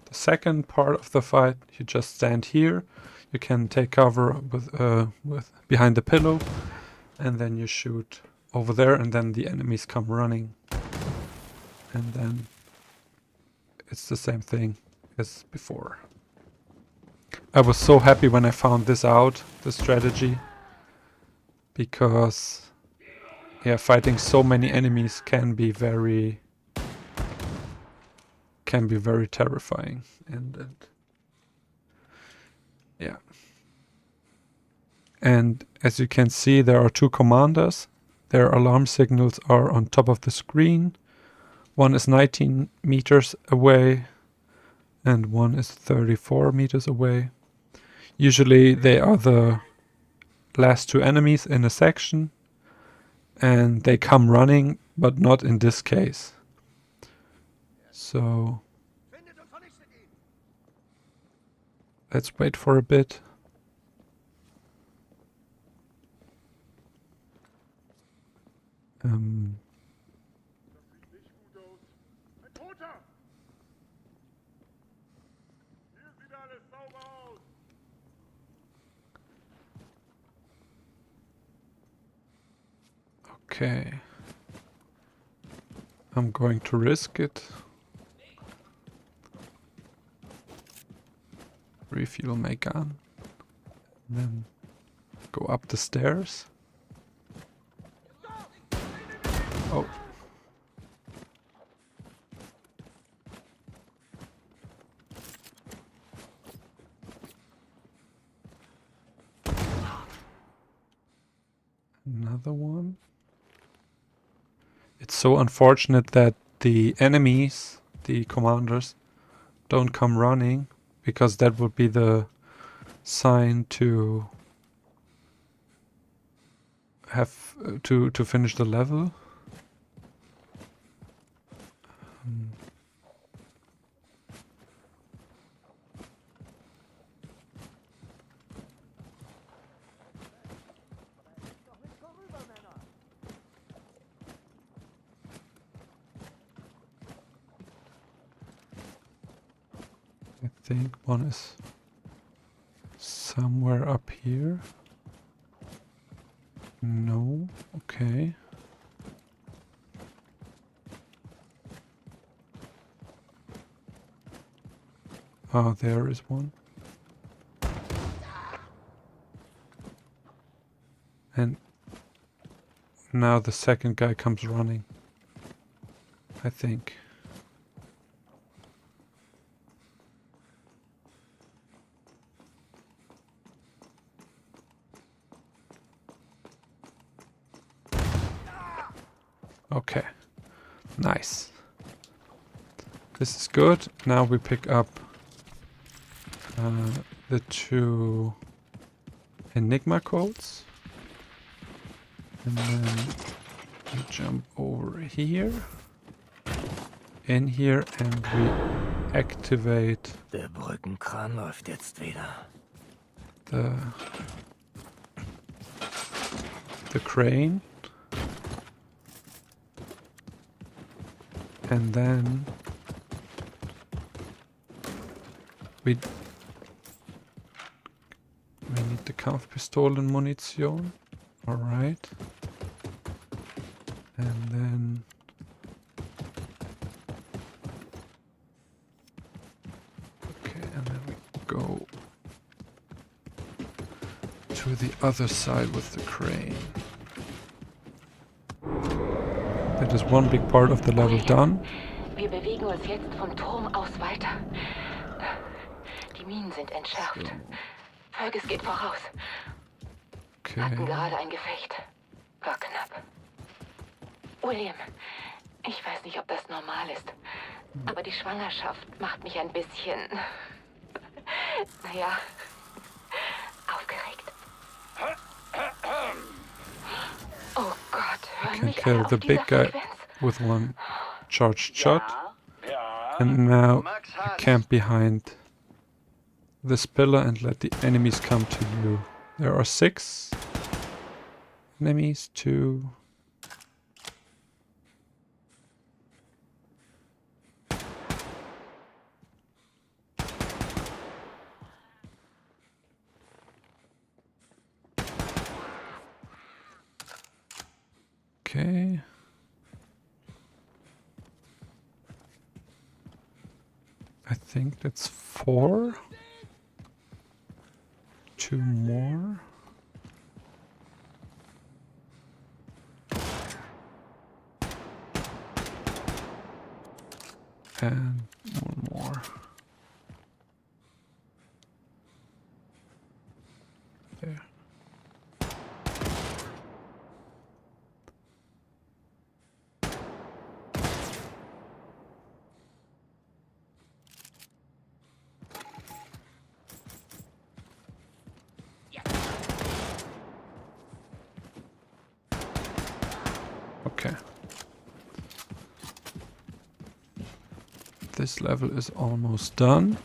S1: the second part of the fight, you just stand here. You can take cover with behind the pillow, and then you shoot over there, and then the enemies come running. And then it's the same thing as before. I was so happy when I found this out, the strategy, because yeah, fighting so many enemies can be very terrifying. And yeah. And as you can see, there are two commanders. Their alarm signals are on top of the screen. One is 19 meters away and one is 34 meters away. Usually they are the last two enemies in a section and they come running, but not in this case. So let's wait for a bit. Okay. I'm going to risk it. Refuel my gun. And then go up the stairs. Oh. Another one. It's so unfortunate that the enemies, the commanders, don't come running, because that would be the sign to have to finish the level. I think one is somewhere up here. No, okay. Oh, there is one. And now the second guy comes running, I think. Okay, nice. This is good. Now we pick up the two Enigma codes. And then we jump over here, in here, and we activate
S2: Der Brückenkran läuft jetzt wieder.
S1: the crane. And then we need the Kampfpistolen-Munition. Alright. And then okay, and then we go to the other side with the crane. That is one big part of the level done.
S5: Wir bewegen uns jetzt vom Turm aus weiter. Die Minen sind entschärft. Fergus geht voraus. Hatten gerade ein Gefecht. War knapp. William, ich weiß nicht, ob das normal ist, aber die Schwangerschaft macht mich ein bisschen, naja, aufgeregt. Oh Gott, hören mich alle auf
S1: the
S5: dieser
S1: big guy
S5: Frequenz?
S1: with one charged shot. And now you camp behind this pillar and let the enemies come to you. There are 6 enemies, 2. Okay. I think that's 4. 2 more. And one more. There. Okay. This level is almost done.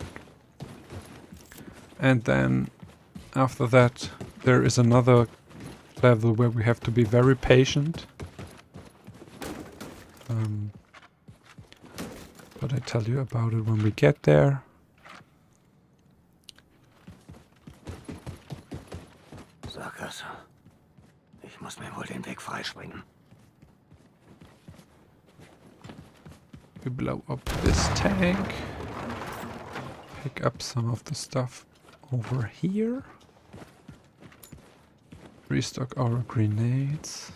S1: And then after that there is another level where we have to be very patient. But I tell you about it when we get there.
S2: Sackgasse. Ich muss mir wohl den Weg freispringen.
S1: We blow up this tank. Pick up some of the stuff over here. Restock our grenades.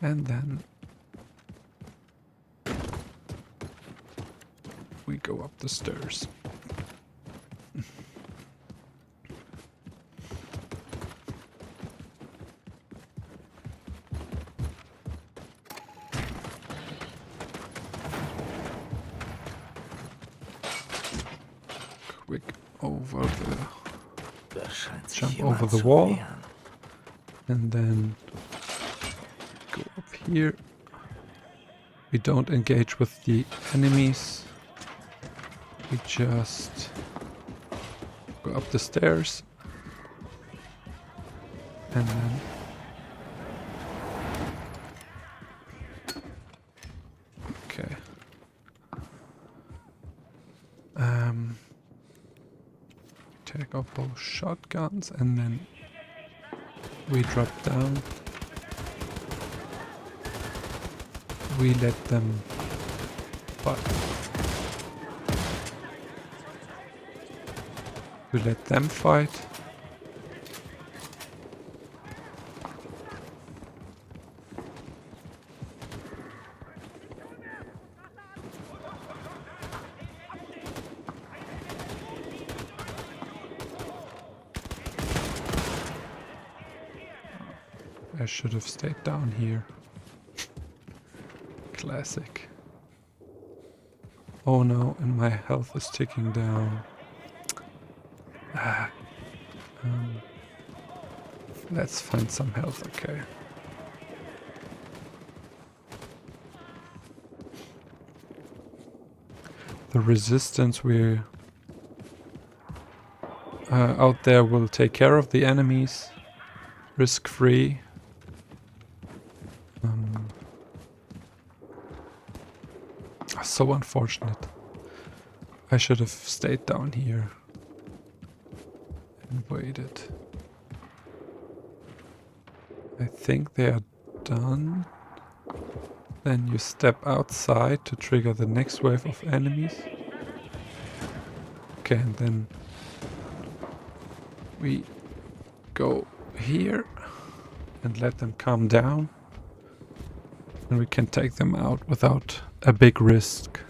S1: And then we go up the stairs. Quick over the
S2: Das scheint sich
S1: jump
S2: jemand
S1: over the
S2: zu
S1: wall.
S2: wehren.
S1: And then go up here. We don't engage with the enemies. We just go up the stairs. And then okay. Take off both shotguns and then we drop down. We let them fight. We let them fight. I should have stayed down here. Classic. Oh no, and my health is ticking down. Let's find some health, okay. The resistance we out there will take care of the enemies, risk-free. So unfortunate. I should have stayed down here and waited. I think they are done. Then you step outside to trigger the next wave of enemies. Okay, and then we go here and let them calm down. And we can take them out without a big risk.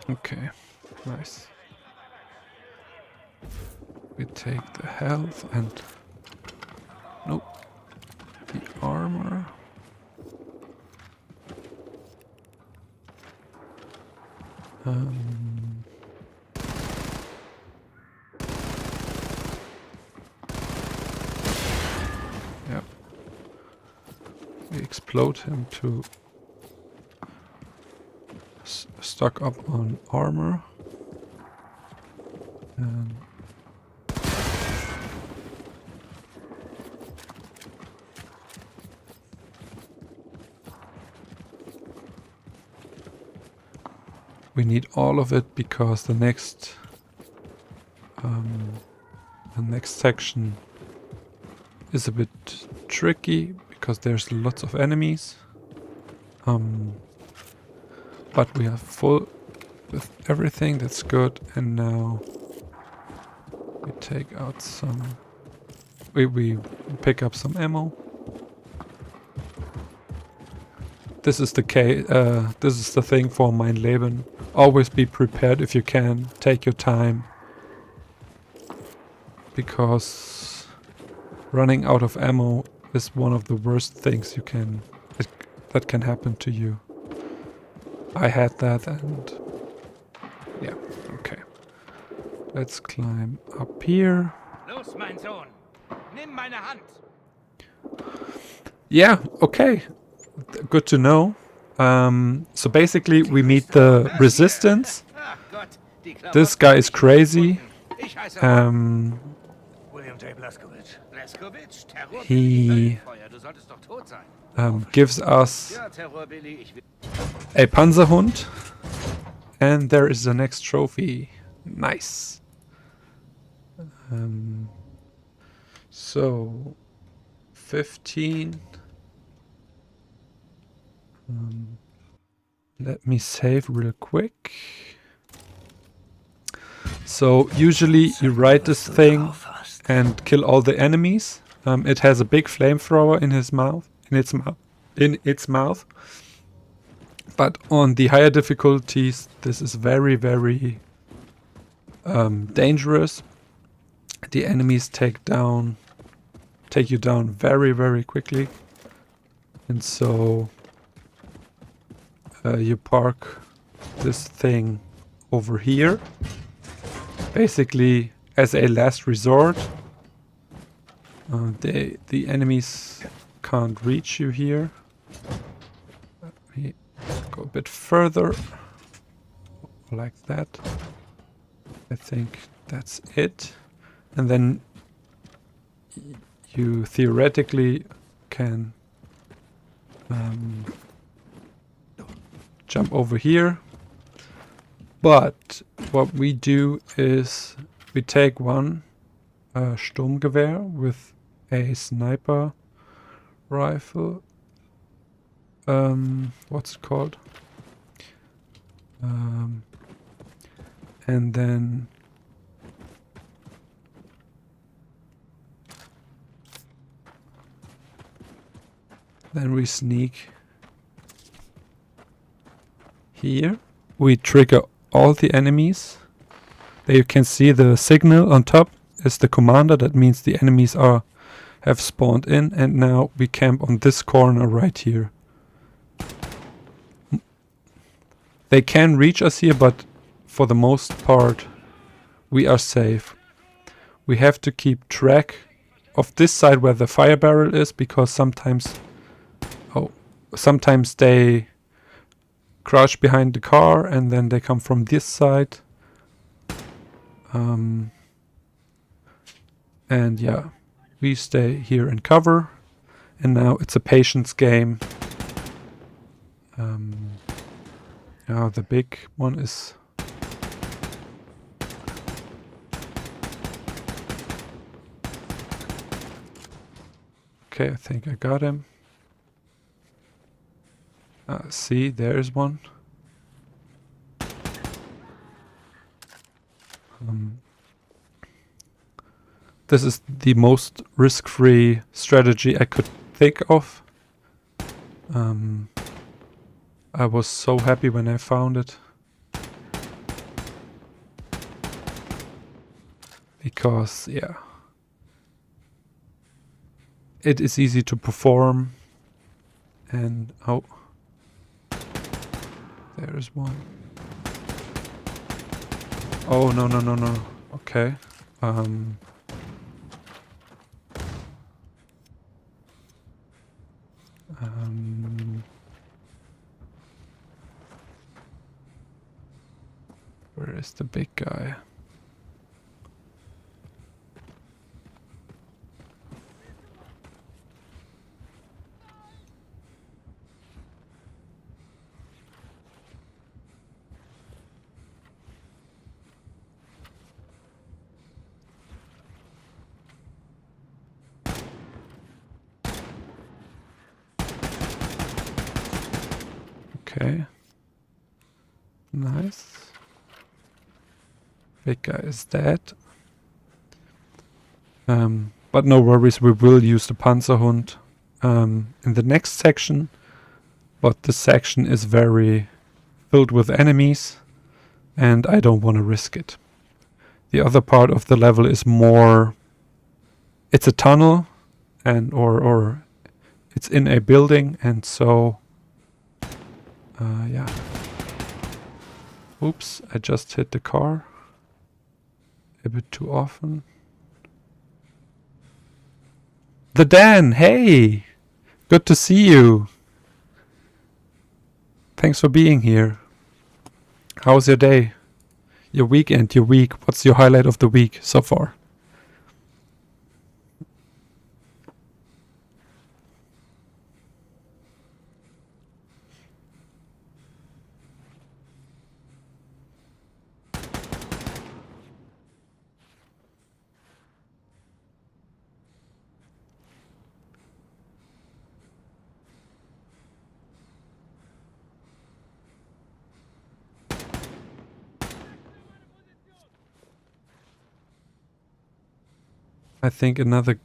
S1: Okay, nice. We take the health and nope, the armor. Yep. We explode him to stock up on armor. And we need all of it because the next section is a bit tricky because there's lots of enemies. But we are full with everything, that's good. And now take out some... We pick up some ammo. This is the this is the thing for mein Leben. Always be prepared if you can. Take your time. Because running out of ammo is one of the worst things you can that can happen to you. I had that and yeah, okay. Let's climb up here.
S7: Los, mein Sohn. Nimm meine Hand.
S1: Yeah, okay. Good to know. So basically we meet the resistance.
S7: Ach Gott, die Klamotten,
S1: This guy is crazy.
S7: Ich heiße
S2: William J. Blazkowicz.
S7: Blazkowicz, Terror.
S1: He
S7: Du solltest doch tot sein.
S1: gives us
S7: Ja, Terror Billy, ich will...
S1: a Panzerhund. And there is the next trophy. Nice. So 15. Let me save real quick. So usually you ride this thing and kill all the enemies. It has a big flamethrower in its mouth. But on the higher difficulties, this is very, very dangerous. The enemies take you down very, very quickly. And so you park this thing over here, basically as a last resort. The enemies can't reach you here. Let me go a bit further, like that. I think that's it. And then you theoretically can jump over here. But what we do is we take one Sturmgewehr with a sniper rifle. What's it called? And then we sneak here. We trigger all the enemies. There you can see the signal on top is the commander. That means the enemies have spawned in, and now we camp on this corner right here. They can reach us here, but for the most part we are safe. We have to keep track of this side where the fire barrel is, because sometimes they crouch behind the car and then they come from this side. And yeah, we stay here in cover, and now it's a patience game. Now the big one is okay. I think I got him. See, there's one. This is the most risk-free strategy I could think of. I was so happy when I found it. Because, yeah, it is easy to perform. And, oh, there's one. Oh, no, no, no, no. Okay. Where is the big guy? Okay. Nice. Big guy is dead. But no worries, we will use the Panzerhund in the next section. But this section is very filled with enemies, and I don't want to risk it. The other part of the level is more... It's a tunnel, and or it's in a building, and so... yeah. Oops, I just hit the car. A bit too often. The Dan, hey! Good to see you. Thanks for being here. How's your day? Your weekend, your week? What's your highlight of the week so far? I think another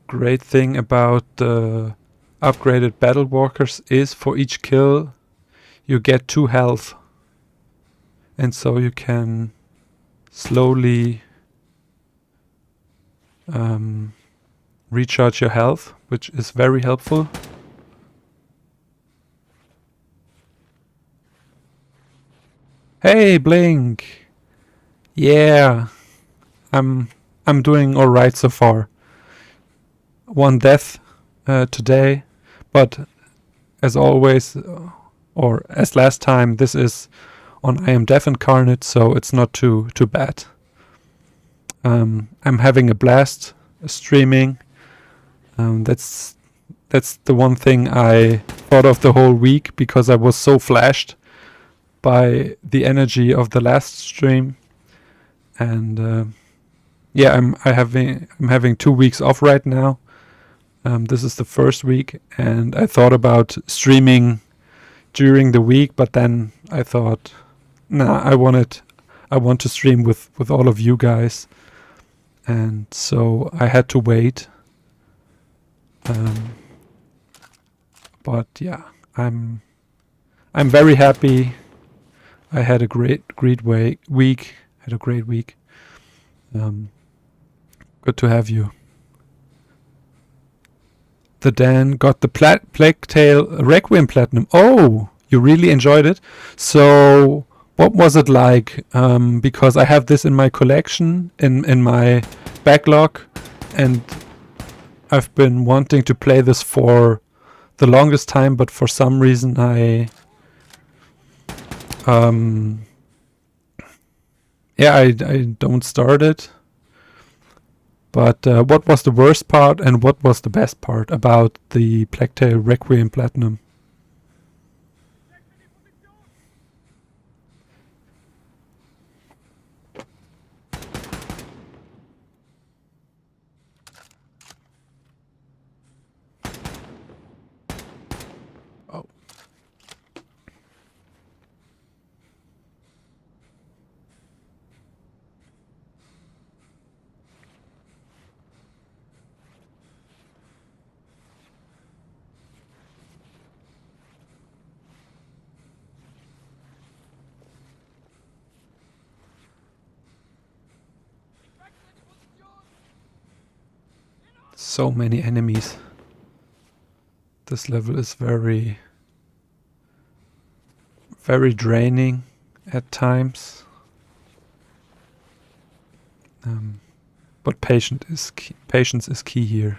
S1: great thing about the upgraded battle walkers is for each kill you get 2 health. And so you can slowly recharge your health, which is very helpful. Hey Blink! Yeah, I'm doing alright so far. 1 death today, but as always, or as last time, this is on I Am Deaf Incarnate, so it's not too bad. I'm having a blast streaming. That's the one thing I thought of the whole week, because I was so flashed by the energy of the last stream. And yeah, I'm having 2 weeks off right now. This is the first week, and I thought about streaming during the week, but then I thought, nah, I want to stream with all of you guys, and so I had to wait. But yeah, I'm very happy. I had a great week. Had a great week. Good to have you. The Dan got the Plague Tale Requiem Platinum. Oh, you really enjoyed it? So what was it like? Because I have this in my collection, in my backlog, and I've been wanting to play this for the longest time, but for some reason I don't start it. But what was the worst part and what was the best part about the Plague Tale Requiem Platinum? Oh. So many enemies. This level is very draining at times. But patience is key here.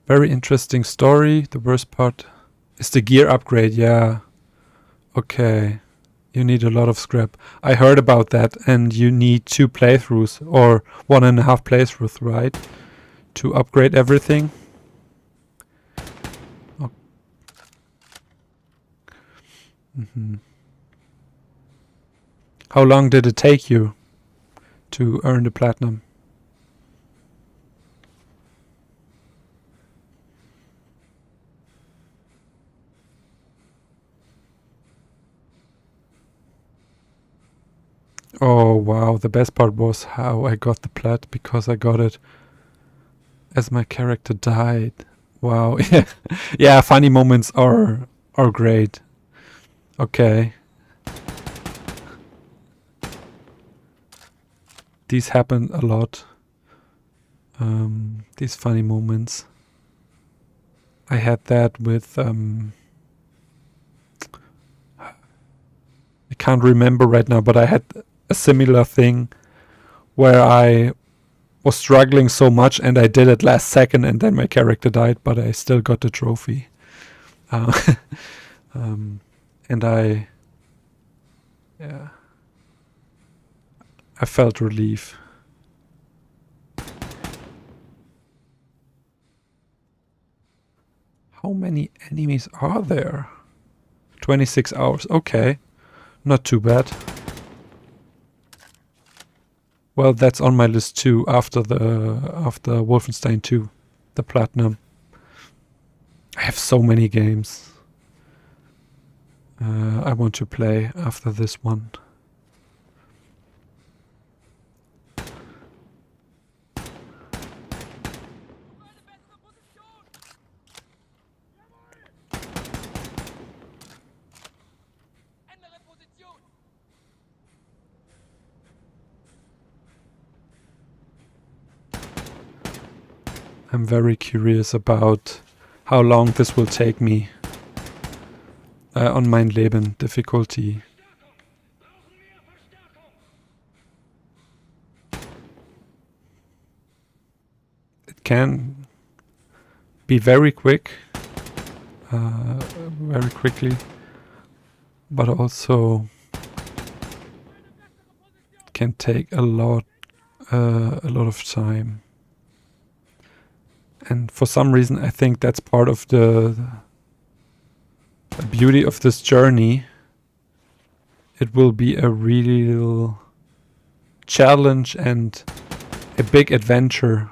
S1: Very interesting story. The worst part is the gear upgrade. Yeah. Okay. You need a lot of scrap. I heard about that, and you need 2 playthroughs or 1.5 playthroughs, right? To upgrade everything. Oh. How long did it take you to earn the platinum? Oh wow, the best part was how I got the plat, because I got it as my character died. Wow. Yeah, funny moments are great. Okay. These happen a lot. These funny moments. I had that with I can't remember right now, but I had a similar thing where I was struggling so much and I did it last second and then my character died, but I still got the trophy. And I felt relief. How many enemies are there? 26 hours, okay. Not too bad. Well, that's on my list too, after Wolfenstein 2, the Platinum. I have so many games I want to play after this one. I'm very curious about how long this will take me on mein Leben difficulty. It can be very quick, very quickly, but also can take a lot of time. And for some reason, I think that's part of the beauty of this journey. It will be a real challenge and a big adventure.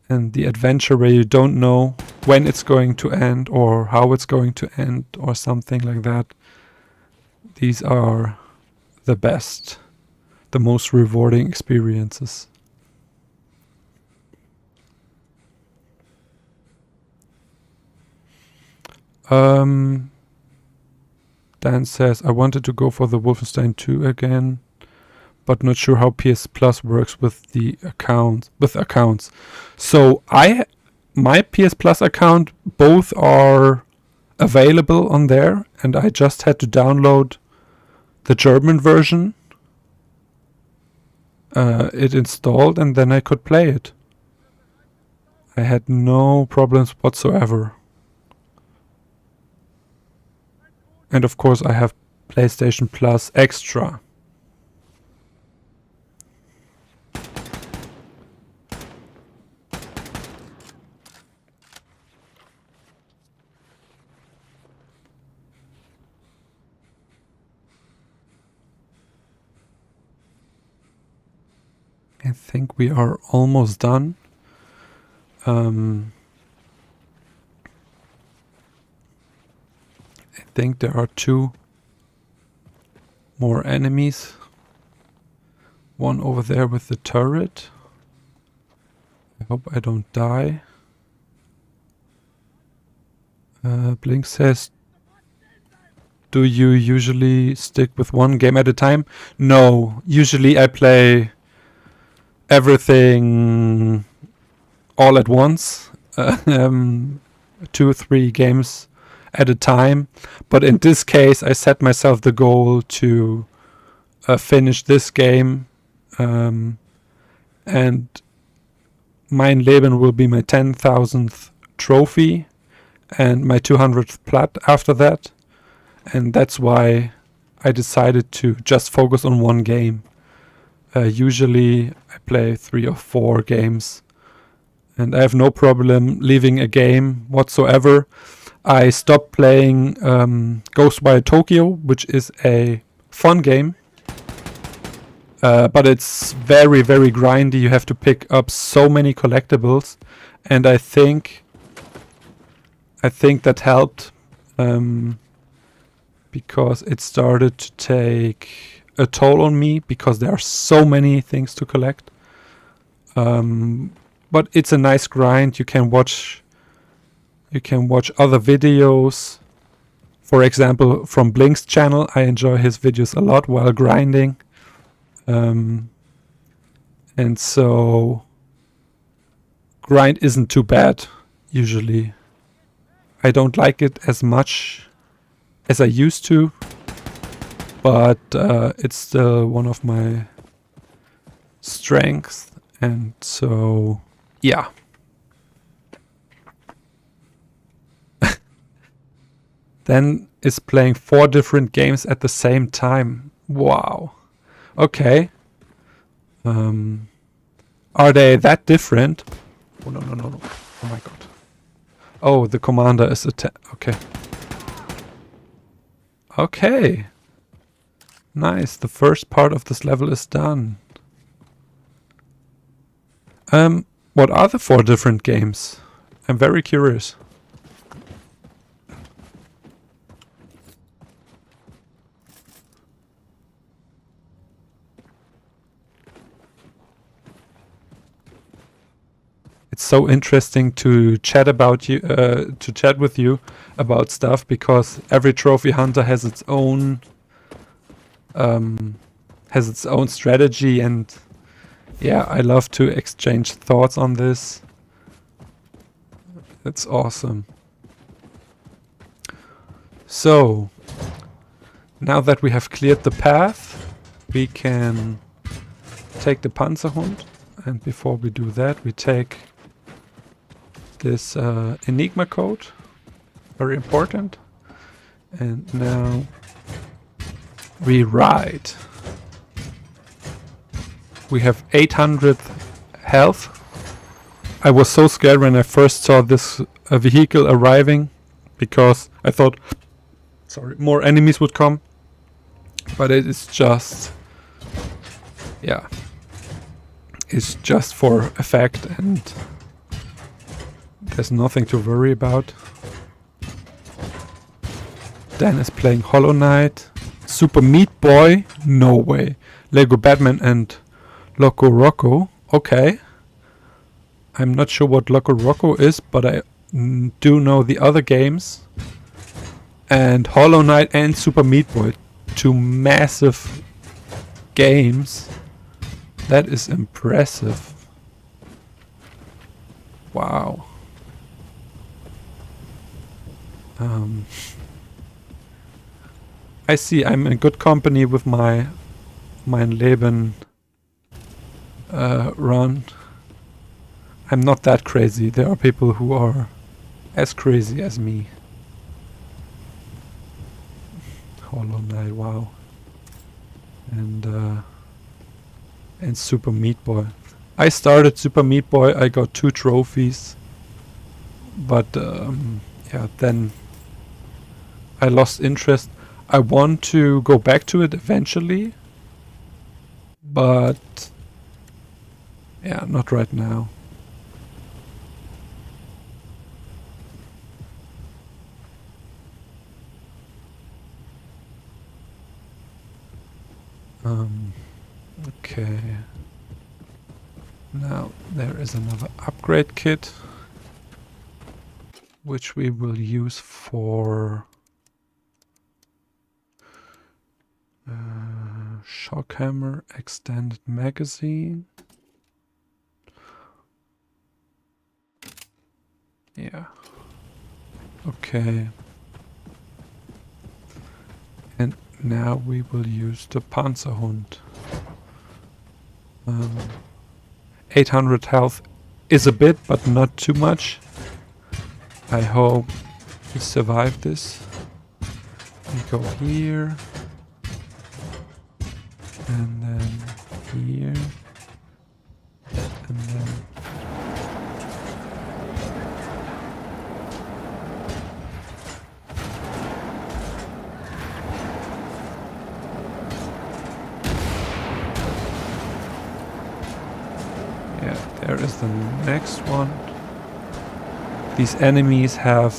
S1: And the adventure where you don't know when it's going to end or how it's going to end or something like that. These are the best, the most rewarding experiences. Dan says, I wanted to go for the Wolfenstein 2 again, but not sure how PS Plus works with the accounts. So my PS Plus account, both are available on there, and I just had to download the German version. It installed, and then I could play it. I had no problems whatsoever. And of course I have PlayStation Plus Extra. I think we are almost done. I think there are 2 more enemies. One over there with the turret. I hope I don't die. Blink says, do you usually stick with one game at a time? No, usually I play everything all at once. 2 or 3 games at a time, but in this case I set myself the goal to finish this game, and mein Leben will be my 10,000th trophy and my 200th plat after that, and that's why I decided to just focus on one game. Usually I play 3 or 4 games and I have no problem leaving a game whatsoever. I stopped playing Ghostwire Tokyo, which is a fun game, but it's very, very grindy. You have to pick up so many collectibles, and I think that helped, because it started to take a toll on me because there are so many things to collect. But it's a nice grind. You can watch other videos. For example, from Blink's channel, I enjoy his videos a lot while grinding. And so grind isn't too bad usually. I don't like it as much as I used to, but it's still one of my strengths, and so yeah. Then is playing 4 different games at the same time. Wow. Okay. Are they that different? Oh no. Oh my god. Oh, the commander is okay. Okay. Nice. The first part of this level is done. What are the 4 different games? I'm very curious. It's so interesting to chat about you, to chat with you about stuff, because every trophy hunter has its own strategy, and yeah, I love to exchange thoughts on this. It's awesome. So now that we have cleared the path, we can take the Panzerhund, and before we do that, we take this Enigma code, very important, and now we ride. We have 800 health. I was so scared when I first saw this vehicle arriving, because I thought, sorry, more enemies would come, but it is just, yeah, it's just for effect, and there's nothing to worry about. Dan is playing Hollow Knight. Super Meat Boy? No way. Lego Batman and Loco Roco. Okay. I'm not sure what Loco Roco is, but I do know the other games. And Hollow Knight and Super Meat Boy. 2 massive games. That is impressive. Wow. I see I'm in good company with my Leben run. I'm not that crazy. There are people who are as crazy as me. Hollow Knight, wow. And Super Meat Boy. I started Super Meat Boy, I got 2 trophies. But yeah, then I lost interest. I want to go back to it eventually, but yeah, not right now. Okay. Now there is another upgrade kit, which we will use for shock hammer, extended magazine. Yeah. Okay. And now we will use the Panzerhund. 800 health is a bit, but not too much. I hope we survive this. We go here. And then here. And then... yeah, there is the next one. These enemies have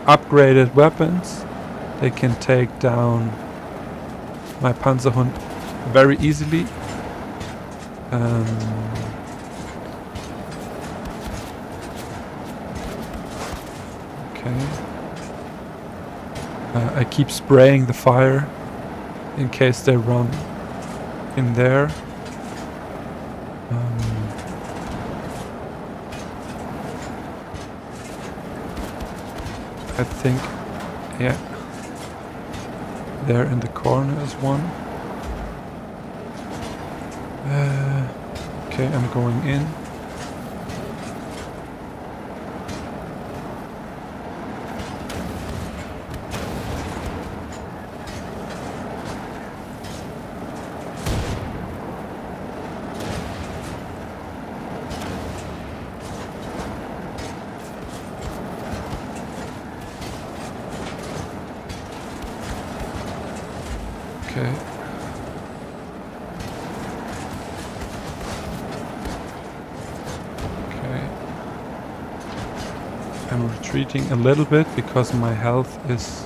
S1: upgraded weapons. They can take down my Panzerhund very easily. Okay. I keep spraying the fire in case they run in there. I think, yeah, there in the corner is one. Okay, I'm going in. Okay. Okay. I'm retreating a little bit because my health is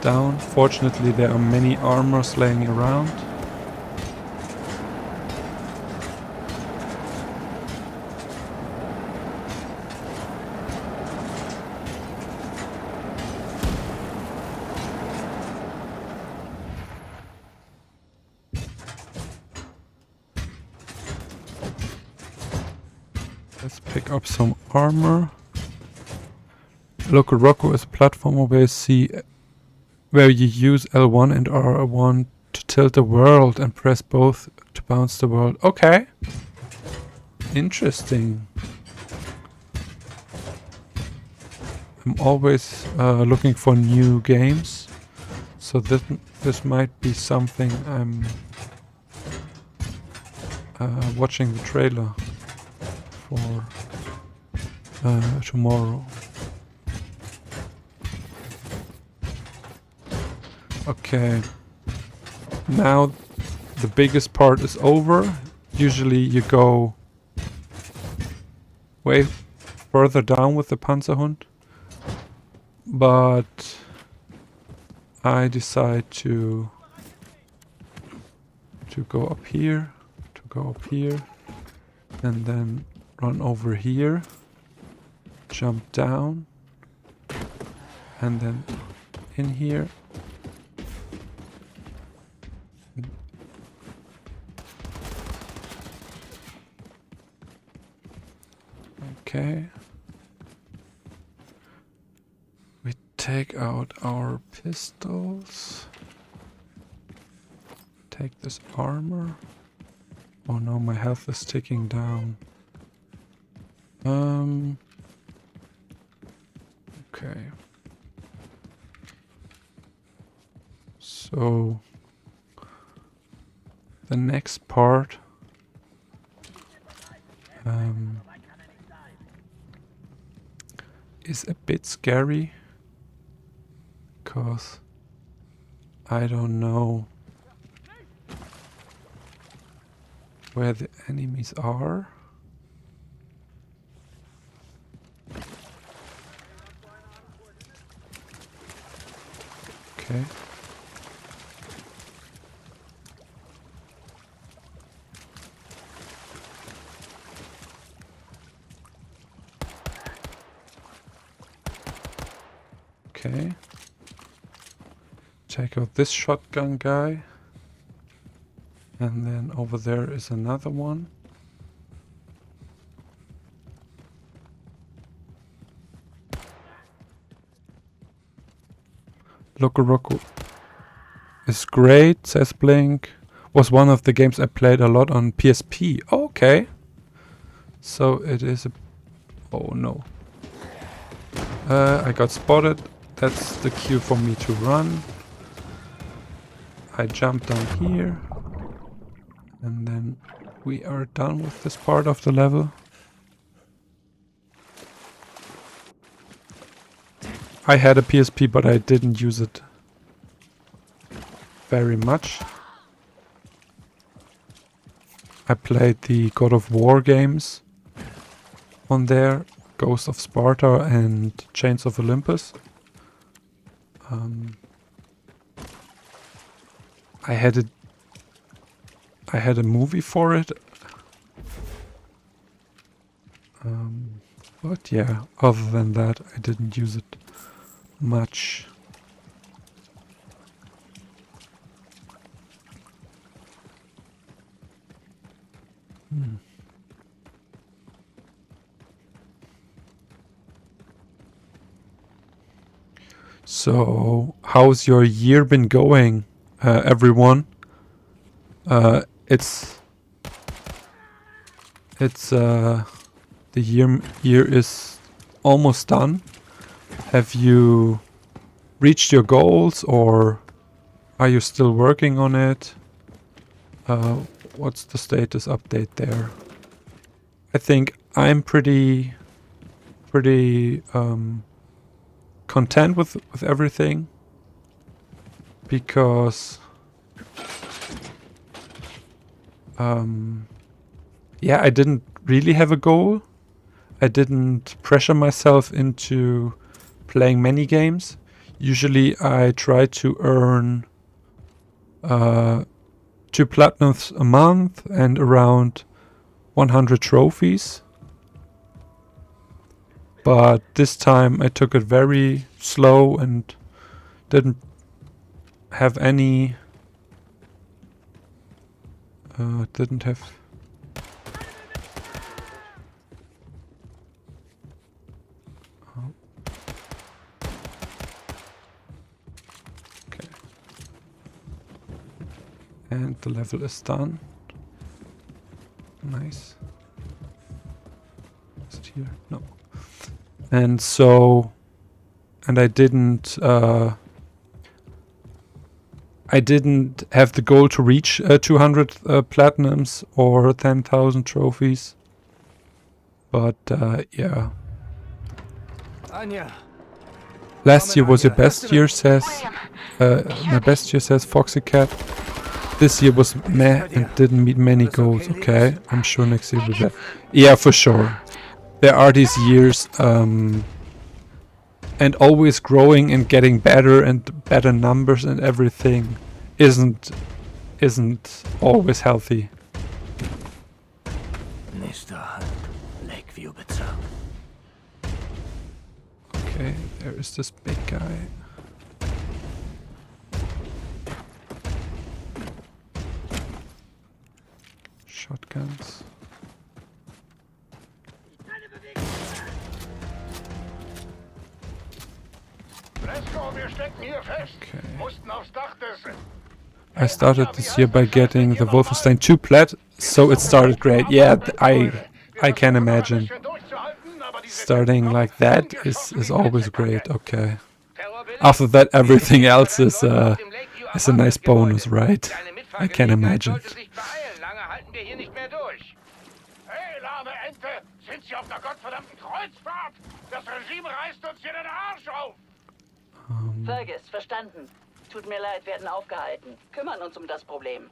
S1: down. Fortunately, there are many armors laying around. Let's pick up some armor. Local Rocco is a platformer where you use L1 and R1 to tilt the world and press both to bounce the world. Okay. Interesting. I'm always looking for new games, so this might be something I'm watching the trailer for tomorrow. Okay, now the biggest part is over. Usually you go way further down with the Panzerhund, but I decide to go up here, and then run over here, jump down, and then in here. Okay. We take out our pistols. Take this armor. Oh no, my health is ticking down. Okay. So the next part is a bit scary because I don't know where the enemies are. Okay. Okay. Take out this shotgun guy. And then over there is another one. Local Rocco is great, says Blink. Was one of the games I played a lot on PSP. Okay. So it is a... Oh no. I got spotted. That's the cue for me to run. I jump down here. And then we are done with this part of the level. I had a PSP, but I didn't use it very much. I played the God of War games on there, Ghost of Sparta and Chains of Olympus. I had a movie for it. But yeah, other than that, I didn't use it much. So, how's your year been going, everyone? It's the year is almost done. Have you reached your goals, or are you still working on it? What's the status update there? I think I'm pretty content with everything, because yeah, I didn't really have a goal. I didn't pressure myself into playing many games. Usually I try to earn 2 platinums a month and around 100 trophies. But this time I took it very slow and didn't have any... didn't have... Oh. Okay. And the level is done. Nice. Is it here? No. And so, and I didn't have the goal to reach 200 platinums or 10,000 trophies. But yeah.
S2: Anja,
S1: Last year was your best year, says my best year, says Foxy Cat. This year was meh and didn't meet many goals. Okay, I'm sure next year will be better. Yeah, for sure. There are these years, and always growing and getting better and better numbers and everything isn't always healthy.
S2: nächster Halt, Lakeview Bezirk.
S1: Okay, there is this big guy. Shotguns. Okay. I started this year by getting the Wolfenstein 2 plat, so it started great. Yeah, I can imagine. Starting like that is always great. Okay. After that, everything else is a nice bonus, right? I can imagine.
S7: Hey, lahme Ente! Sind Sie auf der gottverdammten Kreuzfahrt? Das Regime reißt uns hier den Arsch auf!
S6: Fergus, verstanden. Tut mir leid, werden aufgehalten. Kümmern uns um das Problem.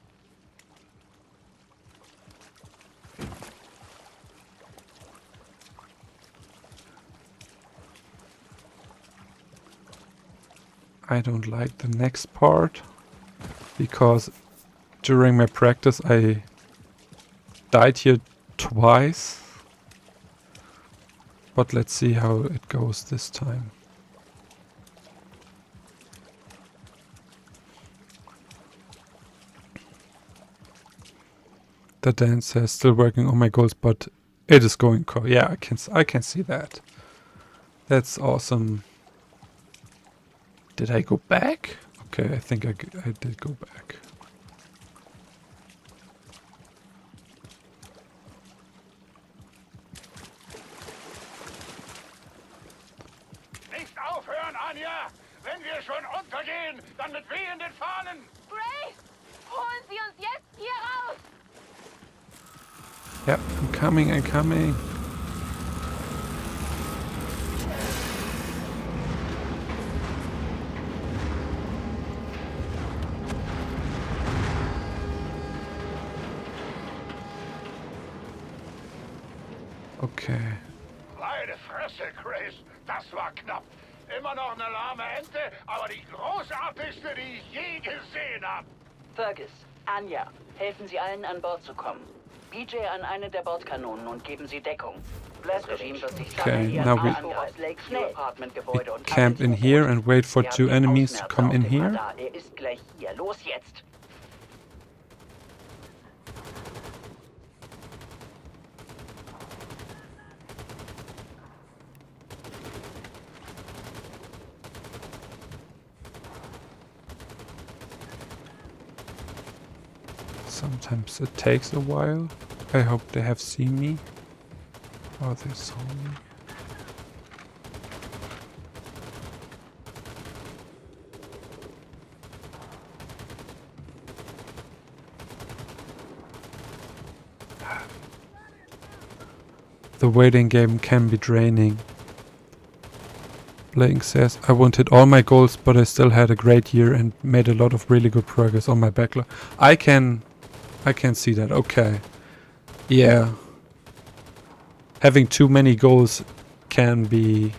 S1: I don't like the next part, because during my practice I died here twice. But let's see how it goes this time. The Dan says still working on my goals, but it is going cool. Yeah, I can see that. That's awesome. Did I go back? Okay, I think I did go back.
S7: Nicht aufhören, Anja! Wenn wir schon untergehen, dann mit wehenden Fahnen!
S8: Grace, holen Sie uns jetzt hier raus!
S1: Yep, I'm coming. Okay.
S7: Meine Fresse, Grace, das war knapp. Immer noch eine lahme Ente, aber die großartigste, die ich je gesehen habe.
S6: Fergus, Anja, helfen Sie allen an Bord zu kommen. BJ an eine der Bordkanonen und geben Sie Deckung. Blast Regime wird sich
S1: Okay, now we
S6: aus Lakeview Apartmentgebäude und
S1: camp in here and wait for 2 enemies to come in here.
S6: Er ist gleich hier. Los jetzt!
S1: Sometimes it takes a while. I hope they have seen me. Or they saw me. The waiting game can be draining. Blake says, I wanted all my goals, but I still had a great year and made a lot of really good progress on my backlog. I can see that. Okay. Yeah. Having too many goals can be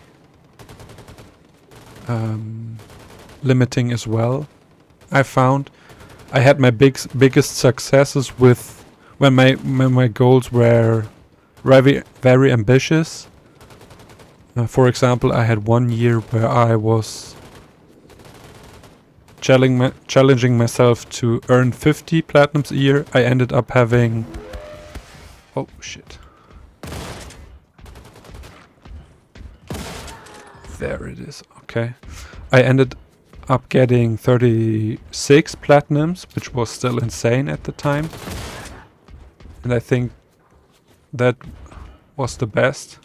S1: limiting as well. I found I had my biggest successes with when my goals were very ambitious. For example, I had one year where I was challenging myself to earn 50 platinums a year. I ended up having... Oh, shit. There it is. Okay. I ended up getting 36 platinums, which was still insane at the time. And I think that was the best.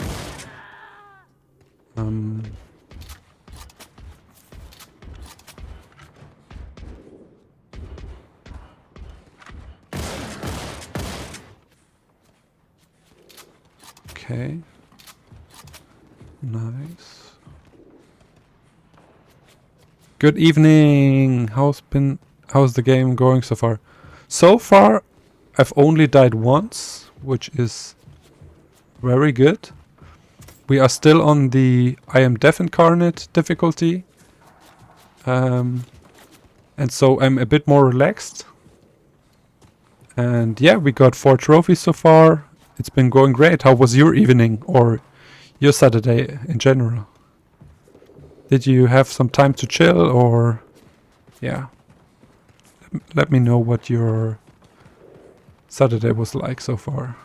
S1: Okay. Nice. Good evening. How's the game going so far? So far, I've only died once, which is very good. We are still on the I am Death Incarnate difficulty. And so I'm a bit more relaxed. And yeah, we got 4 trophies so far. It's been going great. How was your evening or your Saturday in general? Did you have some time to chill or... Yeah. Let me know what your Saturday was like so far.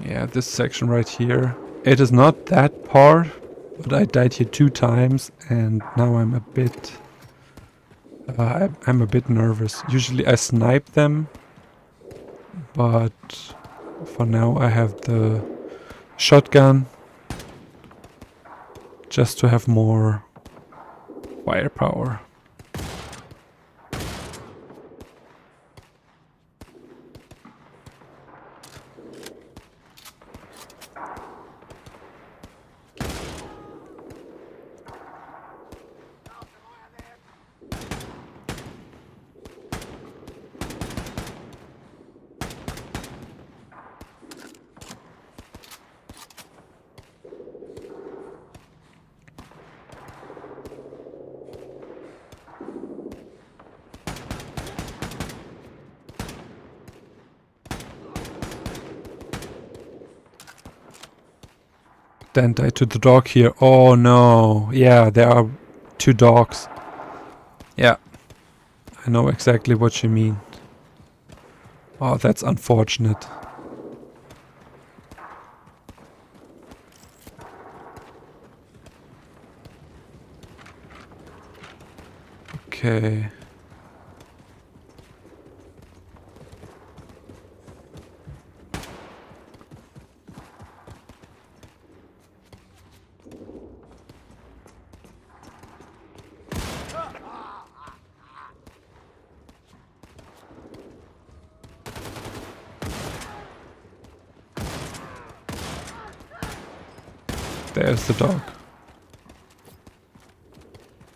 S1: Yeah, this section right here. It is not that part, but I died here 2 times and now I'm a bit... I'm a bit nervous. Usually I snipe them, but for now I have the shotgun just to have more firepower. Then die to the dog here. Oh no. Yeah, there are 2 dogs. Yeah. I know exactly what you mean. Oh, that's unfortunate. Okay. There's the dog.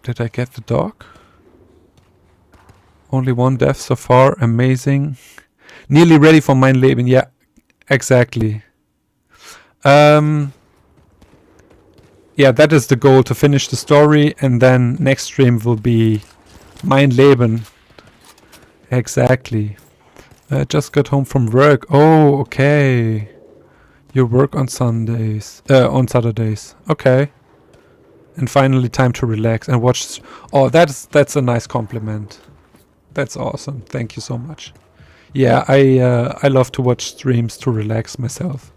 S1: Did I get the dog? Only one death so far. Amazing. Nearly ready for mein Leben. Yeah, exactly. Yeah, that is the goal, to finish the story, and then next stream will be mein Leben. Exactly. Just got home from work. Oh, okay. You work on Sundays, on Saturdays. Okay. And finally time to relax and watch. Oh, that's a nice compliment. That's awesome. Thank you so much. Yeah, I love to watch streams to relax myself.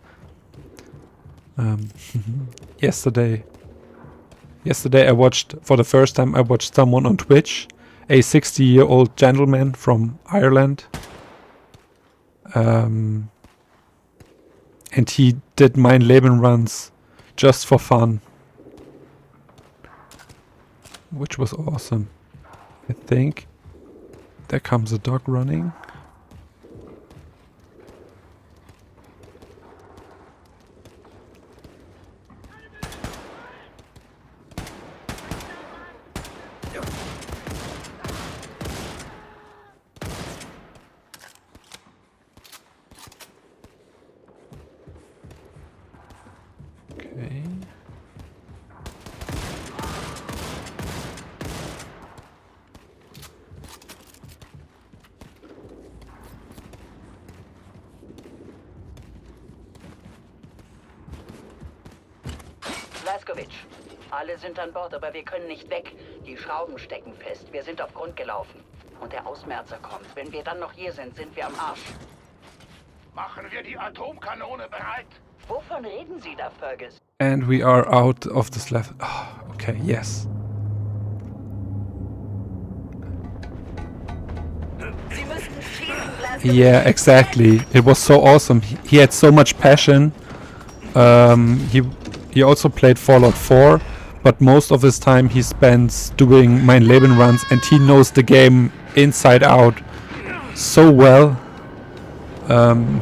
S1: Yesterday I watched, for the first time, I watched someone on Twitch, a 60-year-old gentleman from Ireland. And he did mein Leben runs just for fun. Which was awesome. I think there comes a dog running. Okay.
S6: Blaskowitsch, alle sind an Bord, aber wir können nicht weg. Die Schrauben stecken fest. Wir sind auf Grund gelaufen. Und der Ausmerzer kommt. Wenn wir dann noch hier sind, sind wir am Arsch.
S7: Machen wir die Atomkanone bereit.
S6: Wovon reden Sie da, Fergus?
S1: And we are out of this level. Oh, okay, yes.
S6: Sie müssen schießen, Blaskowitsch.
S1: Yeah, exactly. It was so awesome. He had so much passion. He also played Fallout 4, but most of his time he spends doing mein Leben runs, and he knows the game inside out so well.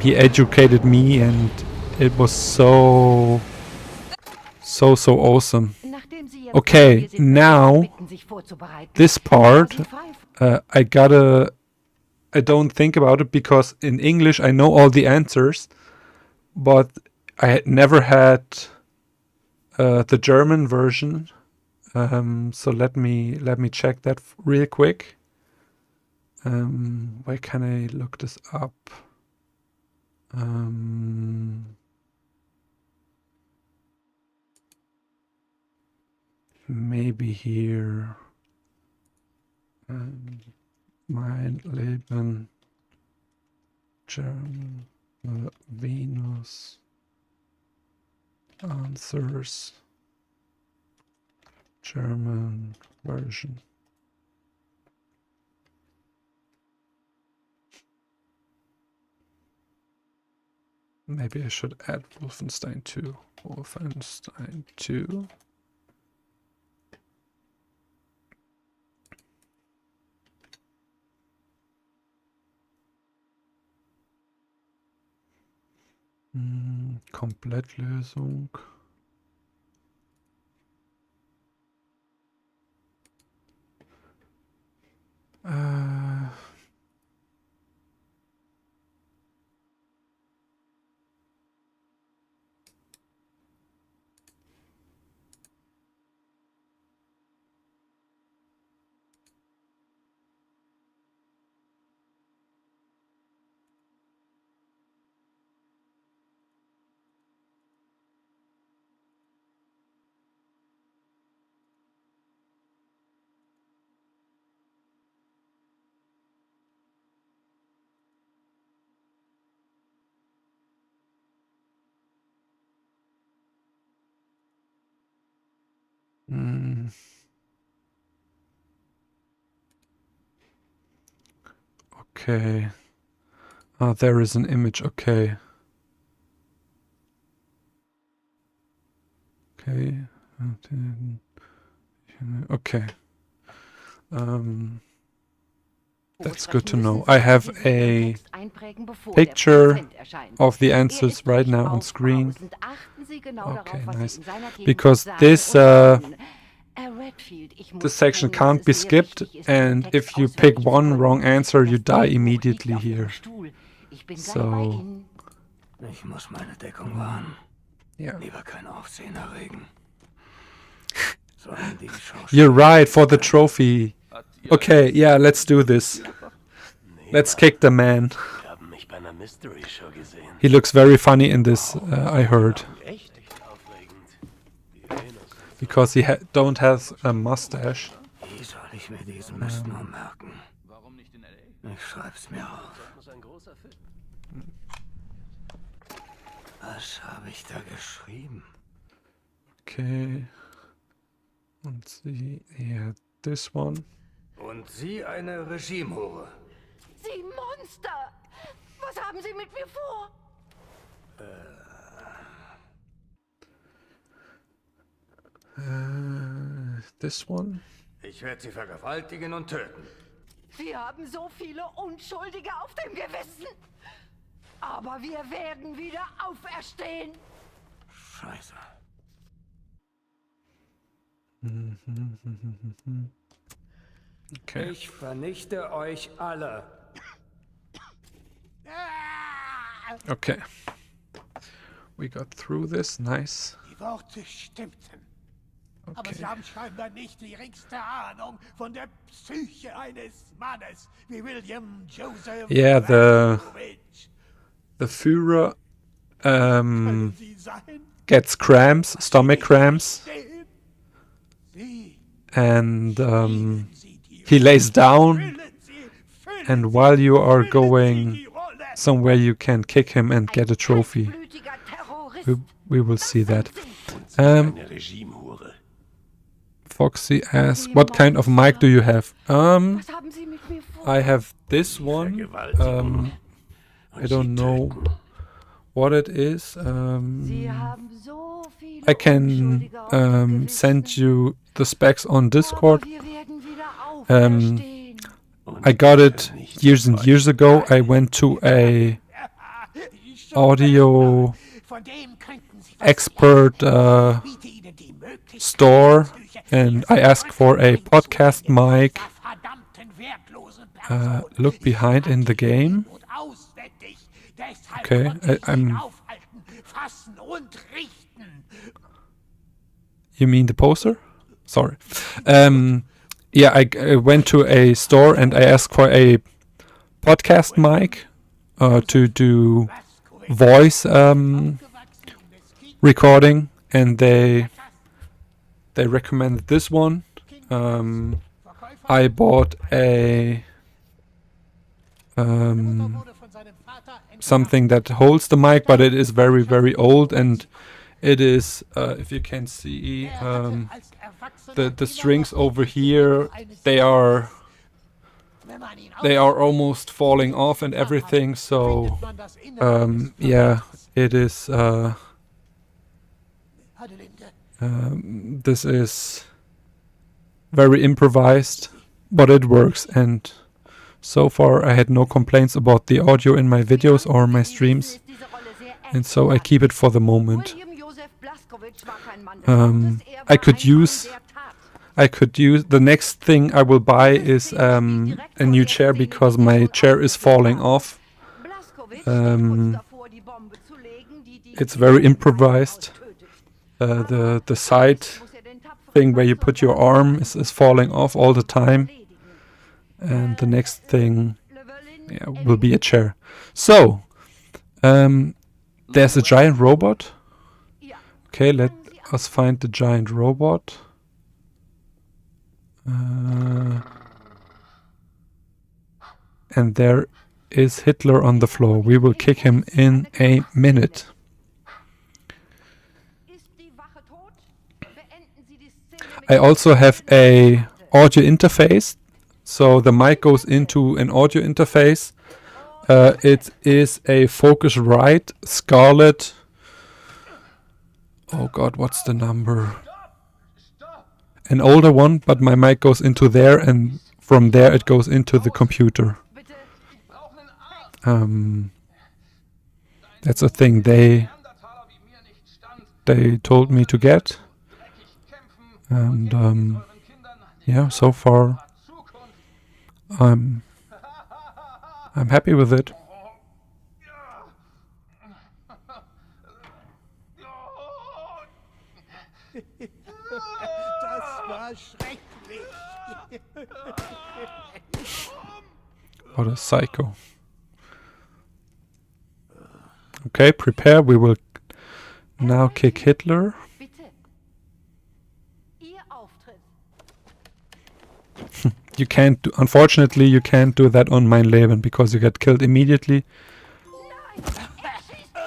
S1: He educated me, and it was so awesome. Okay, now this part I don't think about it because in English I know all the answers, but I had never had the German version. So let me check that real quick. Where can I look this up? Maybe here. Mein Leben, German, Venus, answers, German version. Maybe I should add Wolfenstein 2. Wolfenstein 2. Komplettlösung. Okay. Ah, there is an image. Okay. Okay. Okay. That's good to know. I have a picture of the answers right now on screen. Okay, nice. Because this this section can't be skipped, and if you pick one wrong answer, you die immediately here. So,
S2: Ich muss meine Deckung wahren.
S1: yeah.
S2: Lieber kein Aufsehen erregen. Sollen die
S1: You're right, for the trophy. Okay, yeah, let's do this. Let's kick the man.
S2: Die haben mich bei einer Mystery Show gesehen.
S1: He looks very funny in this, I heard.
S2: Echt aufregend. Die Venus.
S1: Because he don't have a mustache.
S2: Wie soll ich mir diesen Mist nur merken? Ich schreib's mir auf. Was habe ich da geschrieben?
S1: Okay. Let's see. Yeah, this one.
S2: Und Sie eine Regimehure.
S4: Sie Monster! Was haben Sie mit mir vor?
S1: This one.
S2: Ich werde Sie vergewaltigen und töten.
S4: Wir haben so viele Unschuldige auf dem Gewissen. Aber wir werden wieder auferstehen.
S2: Scheiße.
S1: Okay.
S2: Ich vernichte euch alle.
S1: Okay. We got through this. Nice.
S7: Die Worte stimmten. Aber
S1: Okay.
S7: Sie haben scheinbar nicht die geringste Ahnung von der Psyche eines Mannes wie William Joseph.
S1: Yeah,
S7: Rankovich.
S1: the Führer
S7: Können Sie sein?
S1: gets cramps, stomach cramps,
S7: Stehen? Sie
S1: and
S7: lieben Sie die
S1: he lays down.
S7: Füllen Sie, füllen
S1: And
S7: Sie,
S1: while you are
S7: füllen Sie
S1: going
S7: die Rolle.
S1: somewhere, you can kick him and get a trophy.
S4: Blütiger Terrorist.
S1: We will see that.
S2: eine Regimehure.
S1: Foxy asks, what kind of mic do you have?
S4: Was haben Sie mit mir vor?
S1: I have this one. I don't know what it is.
S4: Sie haben so viele
S1: I can
S4: Unschuldige auf dem Gewissen.
S1: send you the specs on Discord.
S4: Aber wir werden wieder auferstehen.
S1: I got it years and years ago. I went to a audio
S7: Von dem könnten Sie
S1: expert
S7: biete Ihnen die Möglichkeit,
S1: store, and I asked for a podcast mic.
S7: verdammten wertlosen
S1: Look behind in the game.
S7: und auswendig. Deshalb
S1: Okay,
S7: konnte ich
S1: I'm-
S7: ihn aufhalten, fassen und richten.
S1: You mean the poster? Sorry. Yeah, I went to a store and I asked for a podcast mic to do voice recording, and they recommended this one. I bought a something that holds the mic, but it is very, very old, and it is, if you can see, the strings over here, they are almost falling off and everything. So yeah, it is. This is very improvised, but it works, and so far I had no complaints about the audio in my videos or my streams, and so I keep it for the moment. I could use the next thing I will buy is a new chair, because my chair is falling off. It's very improvised. The side thing where you put your arm is falling off all the time, and the next thing, yeah, will be a chair. So there's a giant robot. Okay, let us find the giant robot. And there is Hitler on the floor. We will kick him in a minute. I also have a audio interface, so the mic goes into an audio interface. It is a Focusrite Scarlett. Oh God, what's the number? An older one, but my mic goes into there, and from there it goes into the computer. That's a thing. they told me to get. And yeah, so far I'm happy with it.
S9: Das war schrecklich.
S1: What a psycho. Okay, prepare. We will now kick Hitler.
S4: Bitte. Ihr Auftritt.
S1: You can't do, unfortunately, you can't do that on Mein Leben because you get killed immediately.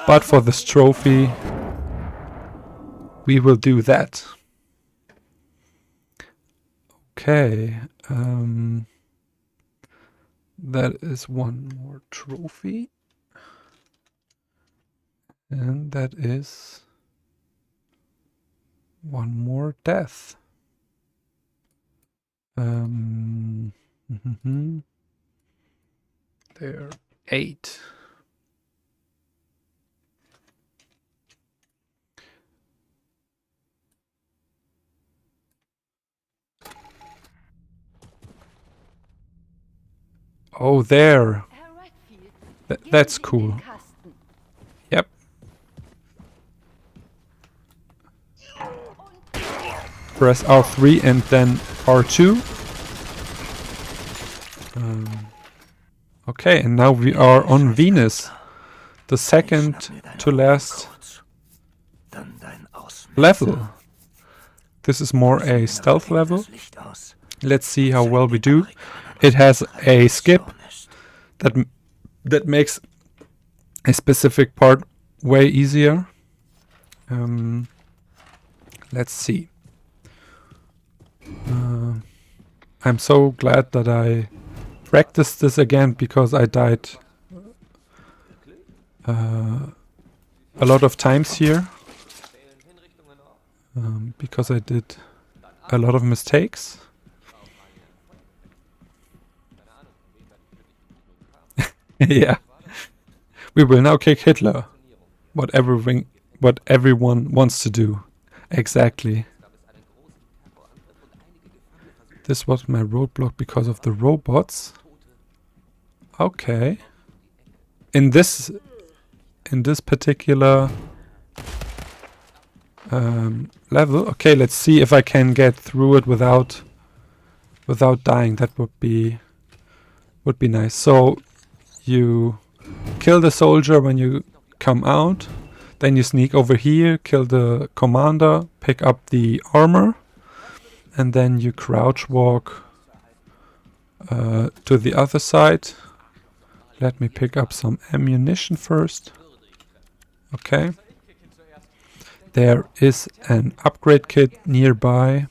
S1: But for this trophy, we will do that. Okay. That is one more trophy. And that is one more death. There are 8. Oh, there.
S4: Herr Redfield,
S1: That's
S4: geben Sie
S1: cool.
S4: den Kasten.
S1: Yep. Press R3 and then R2. Okay, and now we are on Venus. The second to last
S2: Dann dein Ausmesser.
S1: level. This is more a stealth level.
S2: Das Licht aus.
S1: Let's see how well we do. It has a skip that makes a specific part way easier. Let's see. I'm so glad that I practiced this again because I died a lot of times here because I did a lot of mistakes. Yeah. We will now kick Hitler. What everyone wants to do. Exactly. This was my roadblock because of the robots. Okay. In this particular level. Okay, let's see if I can get through it without dying. That would be nice. So you kill the soldier when you come out, then you sneak over here, kill the commander, pick up the armor, and then you crouch walk to the other side. Let me pick up some ammunition first. Okay. There is an upgrade kit nearby.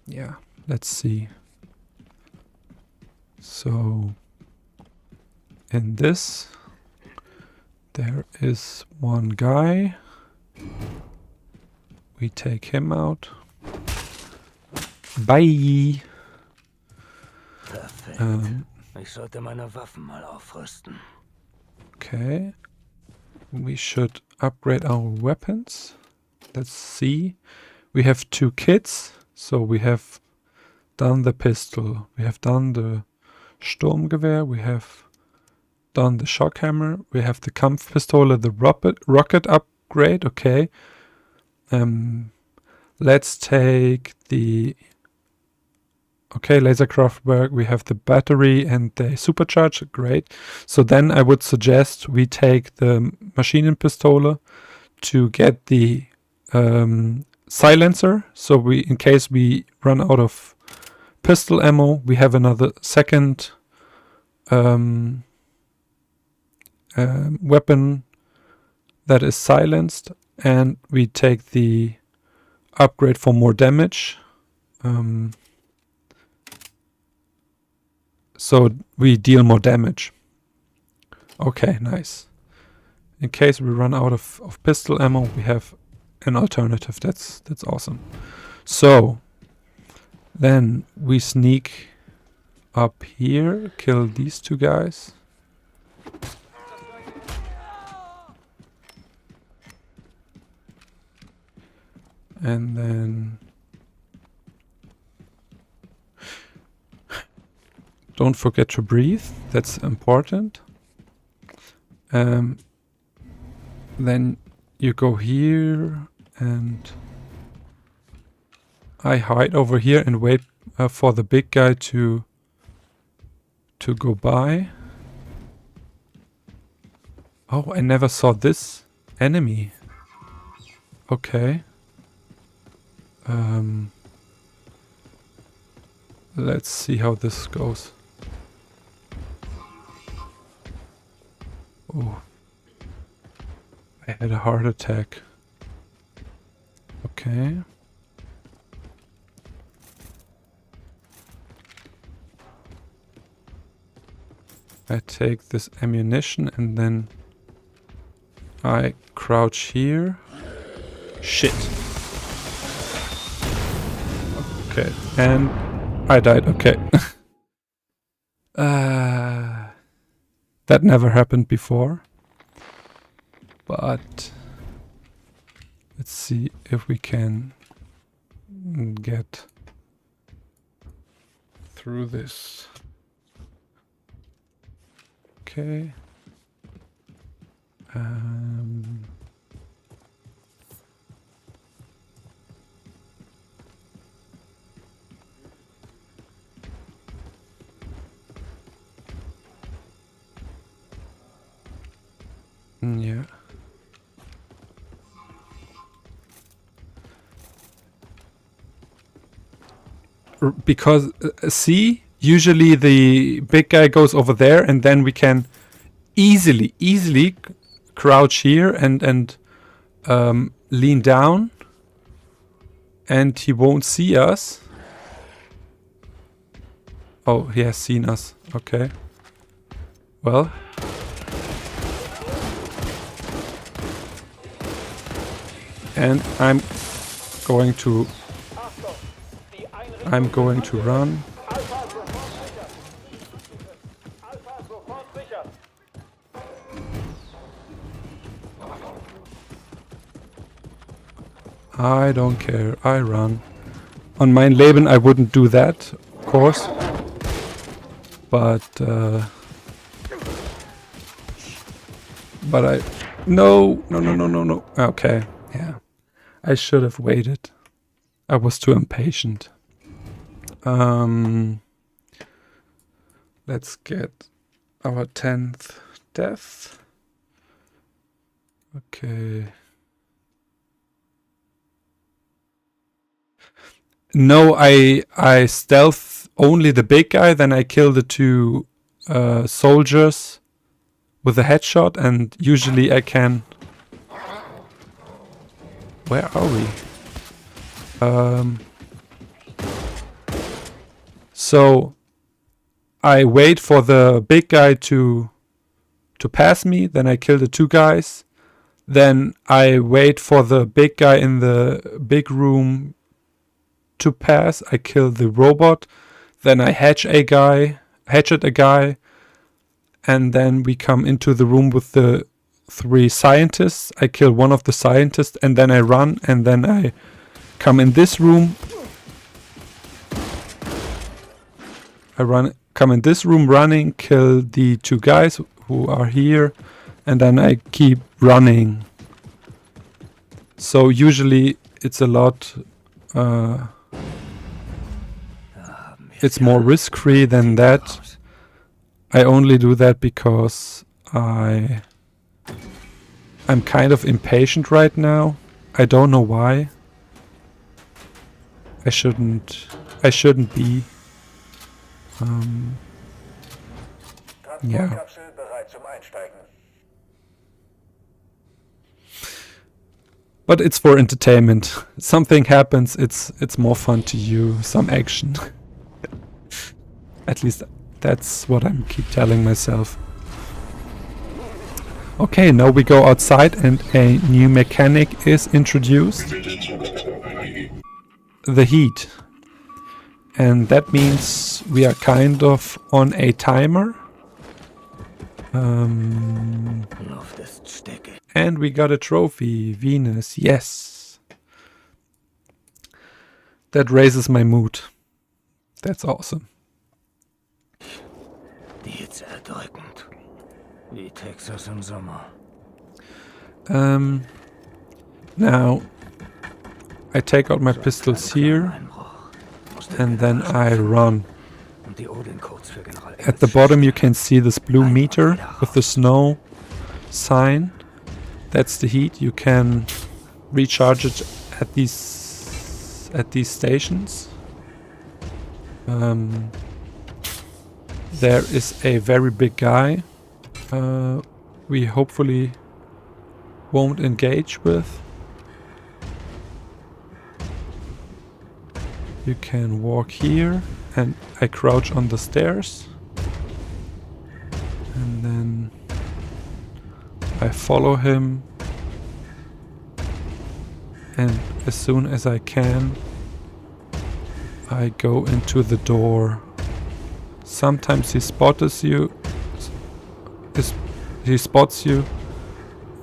S1: Yeah, let's see. So in this there is one guy. We take him out. Bye.
S2: Perfekt. Ich sollte meine Waffen mal aufrüsten.
S1: Okay. We should upgrade our weapons. Let's see. We have 2 kits. So we have done the pistol. We have done the Sturmgewehr. We have done the shock hammer. We have the Kampfpistole, the rocket upgrade. Okay. Let's take the... Okay, Laserkraftwerk. We have the battery and the supercharge. Great. So then I would suggest we take the Maschinenpistole to get the silencer. So we, in case we run out of pistol ammo, we have another second weapon that is silenced, and we take the upgrade for more damage. So we deal more damage. Okay, nice. In case we run out of pistol ammo, we have an alternative. That's awesome. So then we sneak up here, kill these 2 guys. And then don't forget to breathe. That's important. Then you go here, and I hide over here and wait for the big guy to go by. Oh, I never saw this enemy. Okay. Let's see how this goes. Oh. I had a heart attack. Okay. I take this ammunition and then I crouch here. Shit. Okay, and I died. Okay. That never happened before. But let's see if we can get through this. Okay. Yeah. Because see, usually the big guy goes over there, and then we can easily crouch here and lean down, and he won't see us. Oh, he has seen us. Okay. Well. And I'm going to run. I don't care. I run. On mein Leben I wouldn't do that, of course. But I... No. Okay, yeah. I should have waited. I was too impatient. Let's get our 10th death. Okay. No, I stealth only the big guy, then I kill the two soldiers with a headshot, and usually I can... Where are we? So I wait for the big guy to pass me, then I kill the two guys. Then I wait for the big guy in the big room to pass. I kill the robot. Then I hatchet a guy, and then we come into the room with the 3 scientists. I kill one of the scientists, and then I run, and then I come in this room. Come in this room running, kill the 2 guys who are here, and then I keep running. So usually it's a lot... it's more risk-free than that. I only do that because I'm kind of impatient right now. I don't know why. I shouldn't be. Yeah. But it's for entertainment. Something happens, it's more fun to you, some action. At least that's what I keep telling myself. Okay, now we go outside and a new mechanic is introduced. The heat. And that means we are kind of on a timer. And we got a trophy, Venus, yes. That raises my mood. That's awesome.
S2: Die Hitze erdrückend. Wie Texas im Sommer.
S1: Now I take out my pistols here and then I run. At the bottom you can see this blue meter with the snow sign. That's the heat. You can recharge it at these stations. There is a very big guy we hopefully won't engage with. You can walk here and I crouch on the stairs and then I follow him, and as soon as I can I go into the door. Sometimes he spots you,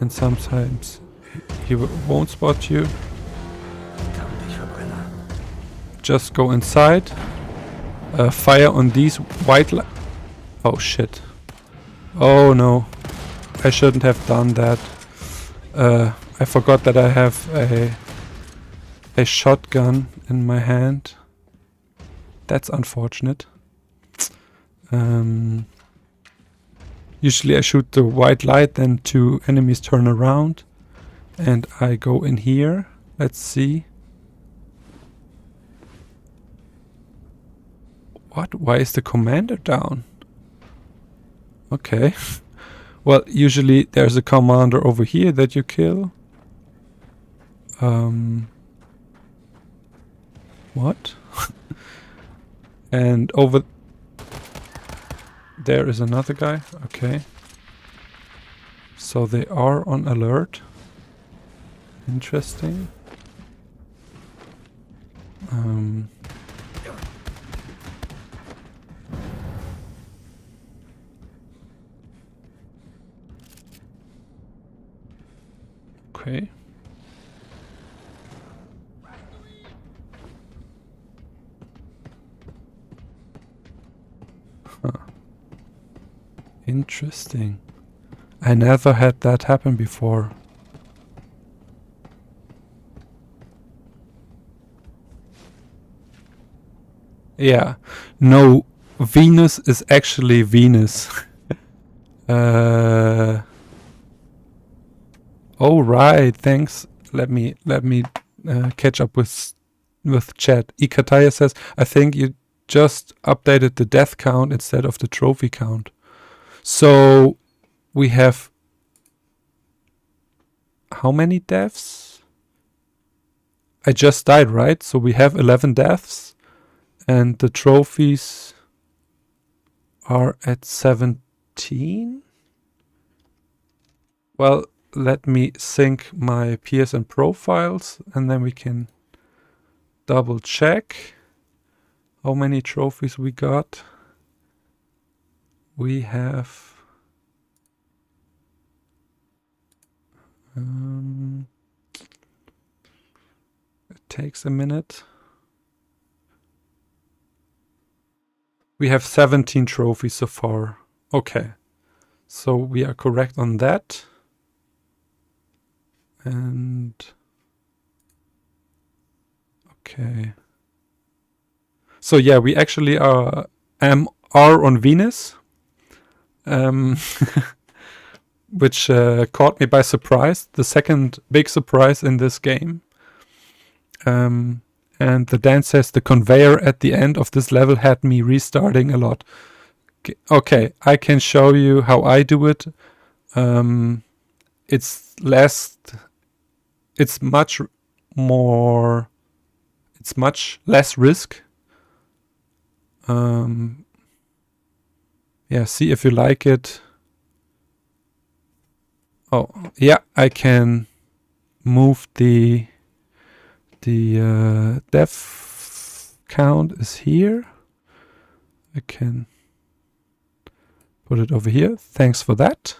S1: and sometimes he won't spot you. Just go inside, fire on these white oh shit. Oh no, I shouldn't have done that. I forgot that I have a shotgun in my hand. That's unfortunate. Usually I shoot the white light, then two enemies turn around and I go in here. Let's see. What? Why is the commander down? Okay. Well, usually there's a commander over here that you kill. What? And over there is another guy. Okay. So they are on alert. Interesting. Okay. Huh. Interesting. I never had that happen before. Yeah. No, Venus is actually Venus. Oh right, thanks. Let me catch up with chat. Ikataya says, I think you just updated the death count instead of the trophy count. So we have how many deaths? I just died, right? So we have 11 deaths and the trophies are at 17. Well, let me sync my PSN profiles and then we can double check how many trophies we got. We have it takes a minute. We have 17 trophies so far. Okay, so we are correct on that. And okay, so yeah, we actually are on Venus, which caught me by surprise. The second big surprise in this game. And the Dan says the conveyor at the end of this level had me restarting a lot. Okay, I can show you how I do it. It's much less risk. Yeah, see if you like it. Oh, yeah, I can move the death count is here. I can put it over here. Thanks for that.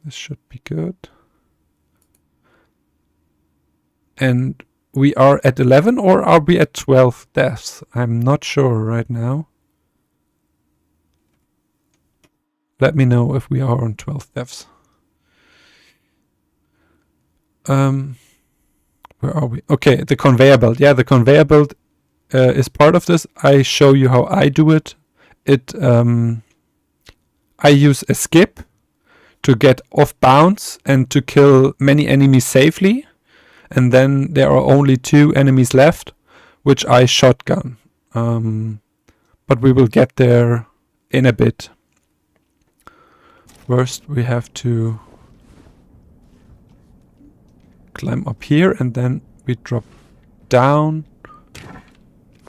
S1: This should be good. And we are at 11 or are we at 12 deaths? I'm not sure right now. Let me know if we are on 12 deaths. Where are we? Okay, the conveyor belt. Yeah, the conveyor belt is part of this. I show you how I do it. I use a skip to get off bounds and to kill many enemies safely. And then there are only 2 enemies left, which I shotgun. But we will get there in a bit. First we have to climb up here and then we drop down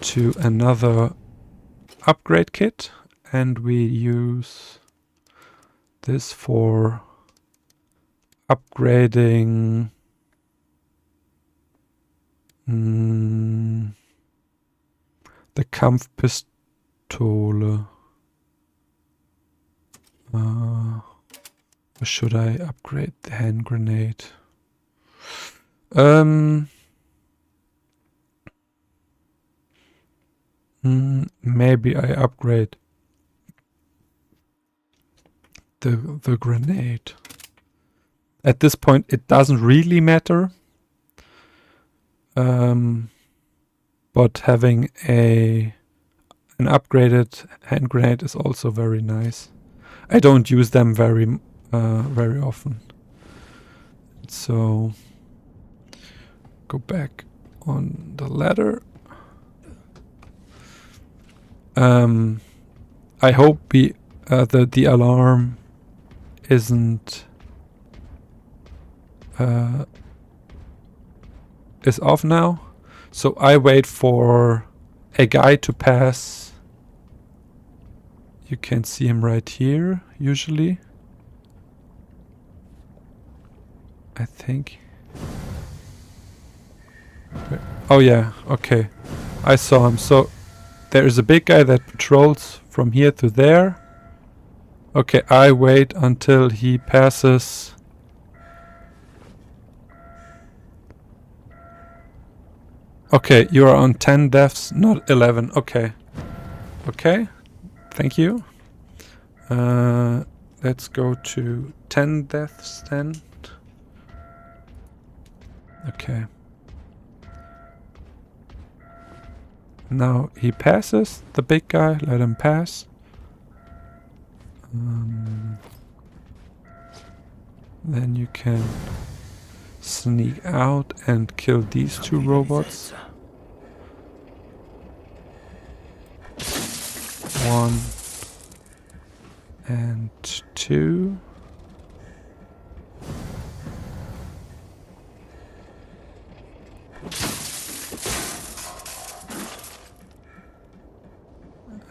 S1: to another upgrade kit and we use this for upgrading the Kampfpistole. Or should I upgrade the hand grenade? Maybe I upgrade the grenade. At this point it doesn't really matter. But having an upgraded hand grenade is also very nice. I don't use them very often. So go back on the ladder. I hope the alarm isn't is off now. So I wait for a guy to pass. You can see him right here, usually. I think. Oh yeah, okay. I saw him. So there is a big guy that patrols from here to there. Okay, I wait until he passes. Okay, you are on 10 deaths, not 11. Okay. Okay, thank you. Let's go to 10 deaths then. Okay. Now he passes, the big guy, let him pass. Then you can sneak out and kill these 2 robots. 1 and 2.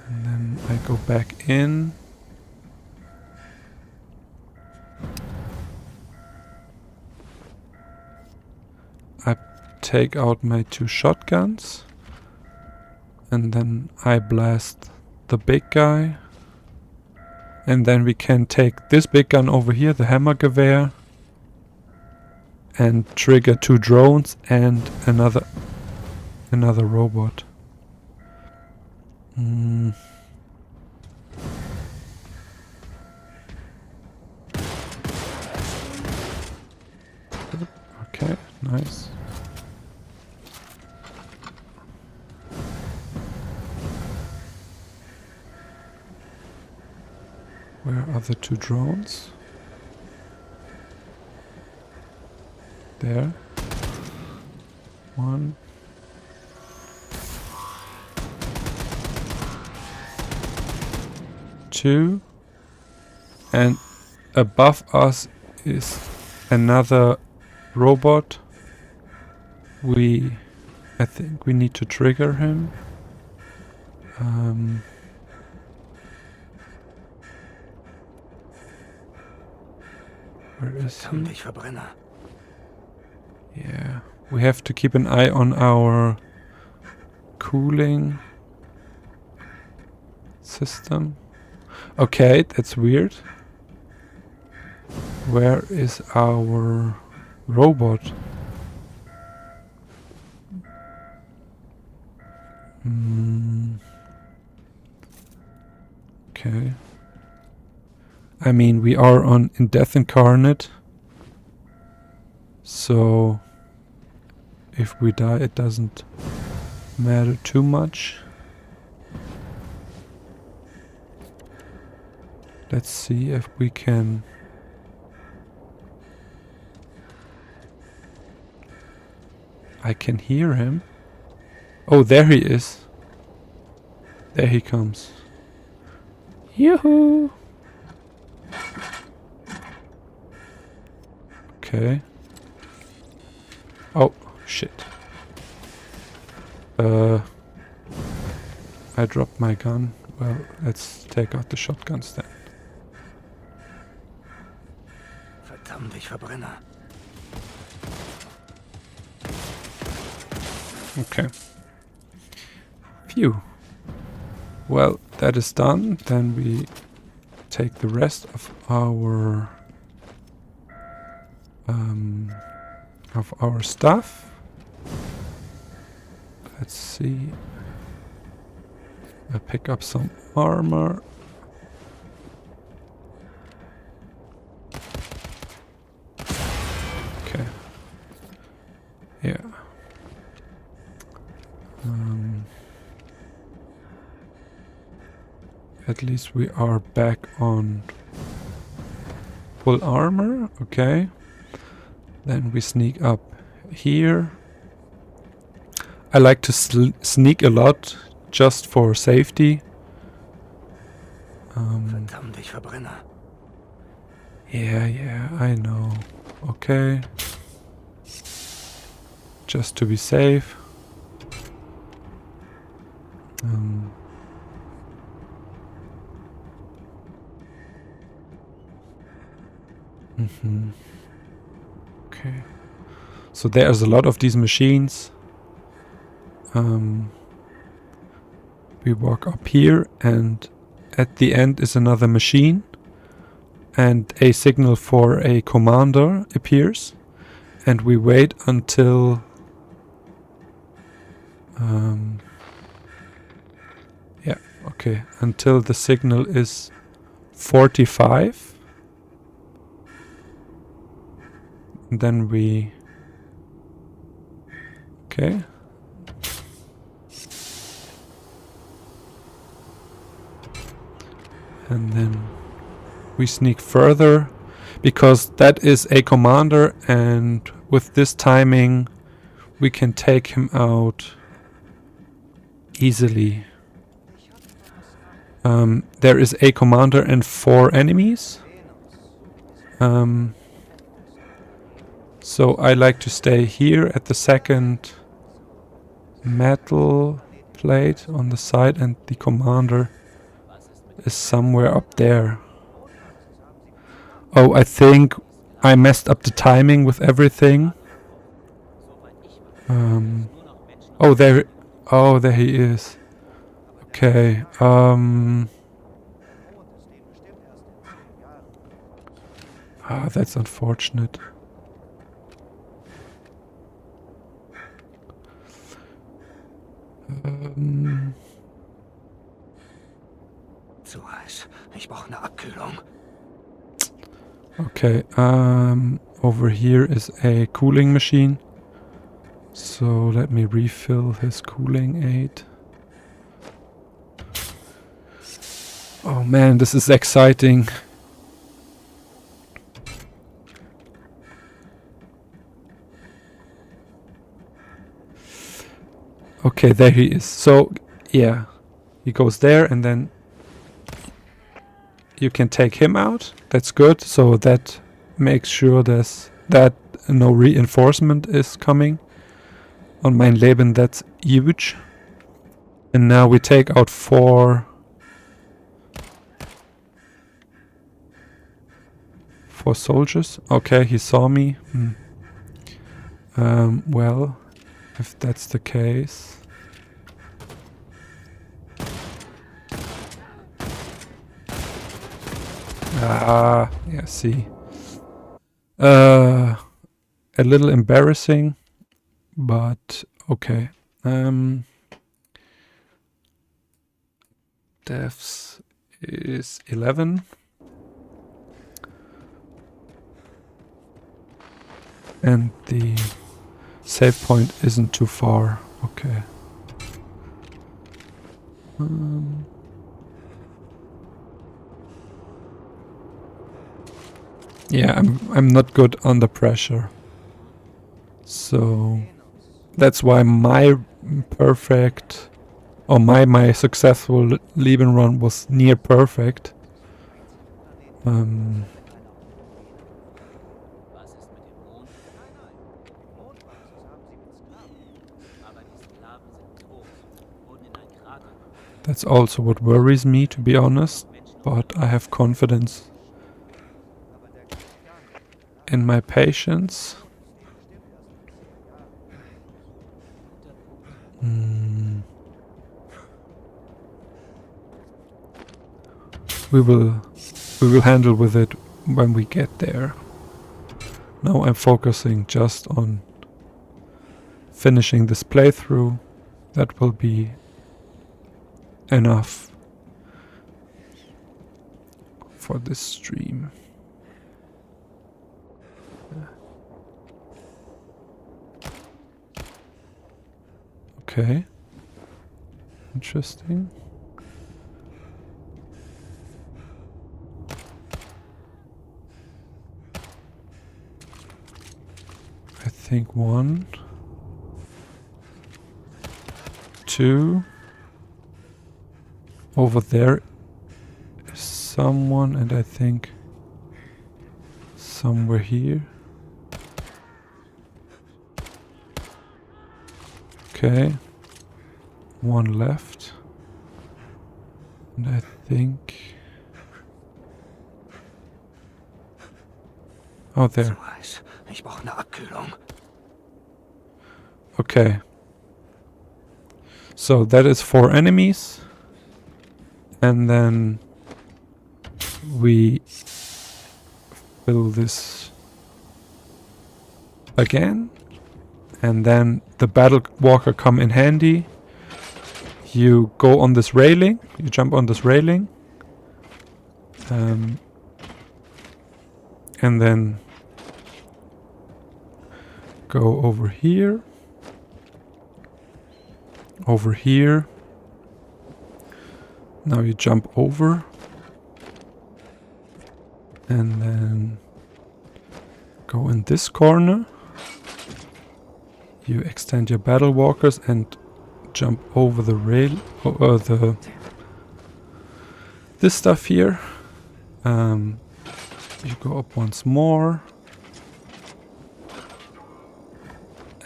S1: And then I go back in. I take out my 2 shotguns. And then I blast the big guy. And then we can take this big gun over here, the Hammergewehr. And trigger 2 drones and another robot. Okay, nice. Where are the 2 drones? There. 1. Two. And above us is another robot. I think we need to trigger him. Where is he? Yeah, we have to keep an eye on our cooling system. Okay, that's weird. Where is our robot? Okay. I mean, we are in Death Incarnate. So if we die, it doesn't matter too much. Let's see if we can... I can hear him. Oh, there he is. There he comes. Yoo-hoo! Okay. Oh, shit. I dropped my gun. Well, let's take out the shotguns then.
S2: Verdammt, ich verbrenne.
S1: Okay. Phew. Well, that is done. Then we take the rest of our stuff. Let's see. I pick up some armor. Okay. Yeah. At least we are back on full armor. Okay. Then we sneak up here. I like to sneak a lot just for safety.
S2: Verdammt, ich verbrenne.
S1: Yeah, I know. Okay. Just to be safe. Okay. So there's a lot of these machines. We walk up here and at the end is another machine and a signal for a commander appears and we wait until until the signal is 45. And then we and then we sneak further because that is a commander and with this timing we can take him out easily. There is a commander and 4 enemies. So I like to stay here at the second metal plate on the side and the commander is somewhere up there. Oh, I think I messed up the timing with everything. There he is. Okay, that's unfortunate.
S2: 2’s. Ich brauche eine Abkühlung.
S1: Okay, over here is a cooling machine. So let me refill his cooling aid. Oh man, this is exciting. Okay, there he is. So, yeah, he goes there and then you can take him out. That's good. So that makes sure that no reinforcement is coming. On mein Leben, that's huge. And now we take out 4 soldiers. Okay, he saw me. Well, if that's the case. Yeah, see. A little embarrassing, but okay. Deaths is 11. And the save point isn't too far. Okay. Yeah, I'm not good under pressure. So that's why my perfect or my successful Leben run was near perfect. That's also what worries me, to be honest, but I have confidence in my patience. We will handle with it when we get there. Now I'm focusing just on finishing this playthrough. That will be enough for this stream. Okay. Interesting. I think 1, 2. Over there is someone, and I think somewhere here. Okay. 1 left. And I think... Oh, there.
S2: Zu heiß. Ich brauche eine Abkühlung.
S1: Okay. So that is 4 enemies. And then we fill this again. And then the battle walker come in handy. You go on this railing. You jump on this railing. And then go over here. Over here. Now you jump over. And then go in this corner. You extend your battle walkers and jump over the rail, this stuff here. You go up once more,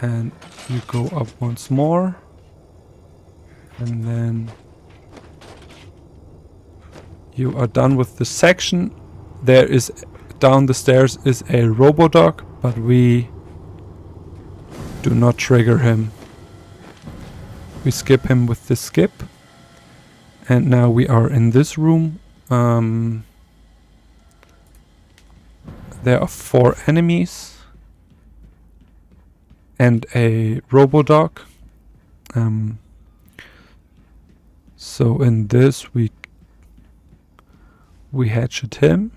S1: and you go up once more, and then you are done with this section. There is down the stairs is a Robodog, but we do not trigger him. We skip him with this skip. And now we are in this room. There are 4 enemies and a Robodog. So in this we hatchet him,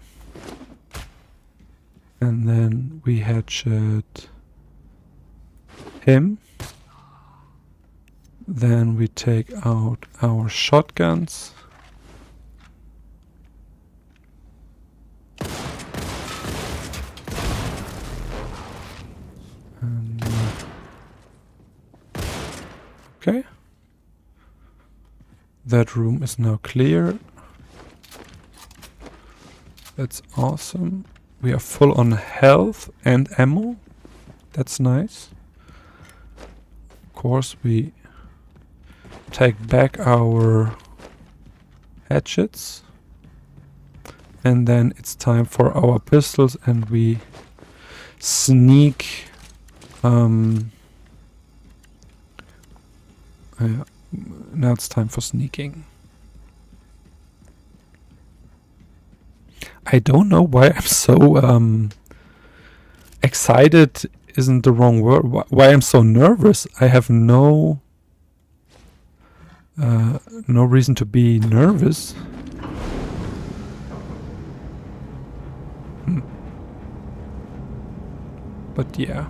S1: and then we hatchet him. Then we take out our shotguns. And, okay. That room is now clear. That's awesome. We are full on health and ammo. That's nice. Of course, we take back our hatchets. And then it's time for our pistols, and we sneak. Now it's time for sneaking. I don't know why I'm so excited isn't the wrong word. Why I'm so nervous. I have no No reason to be nervous. But yeah.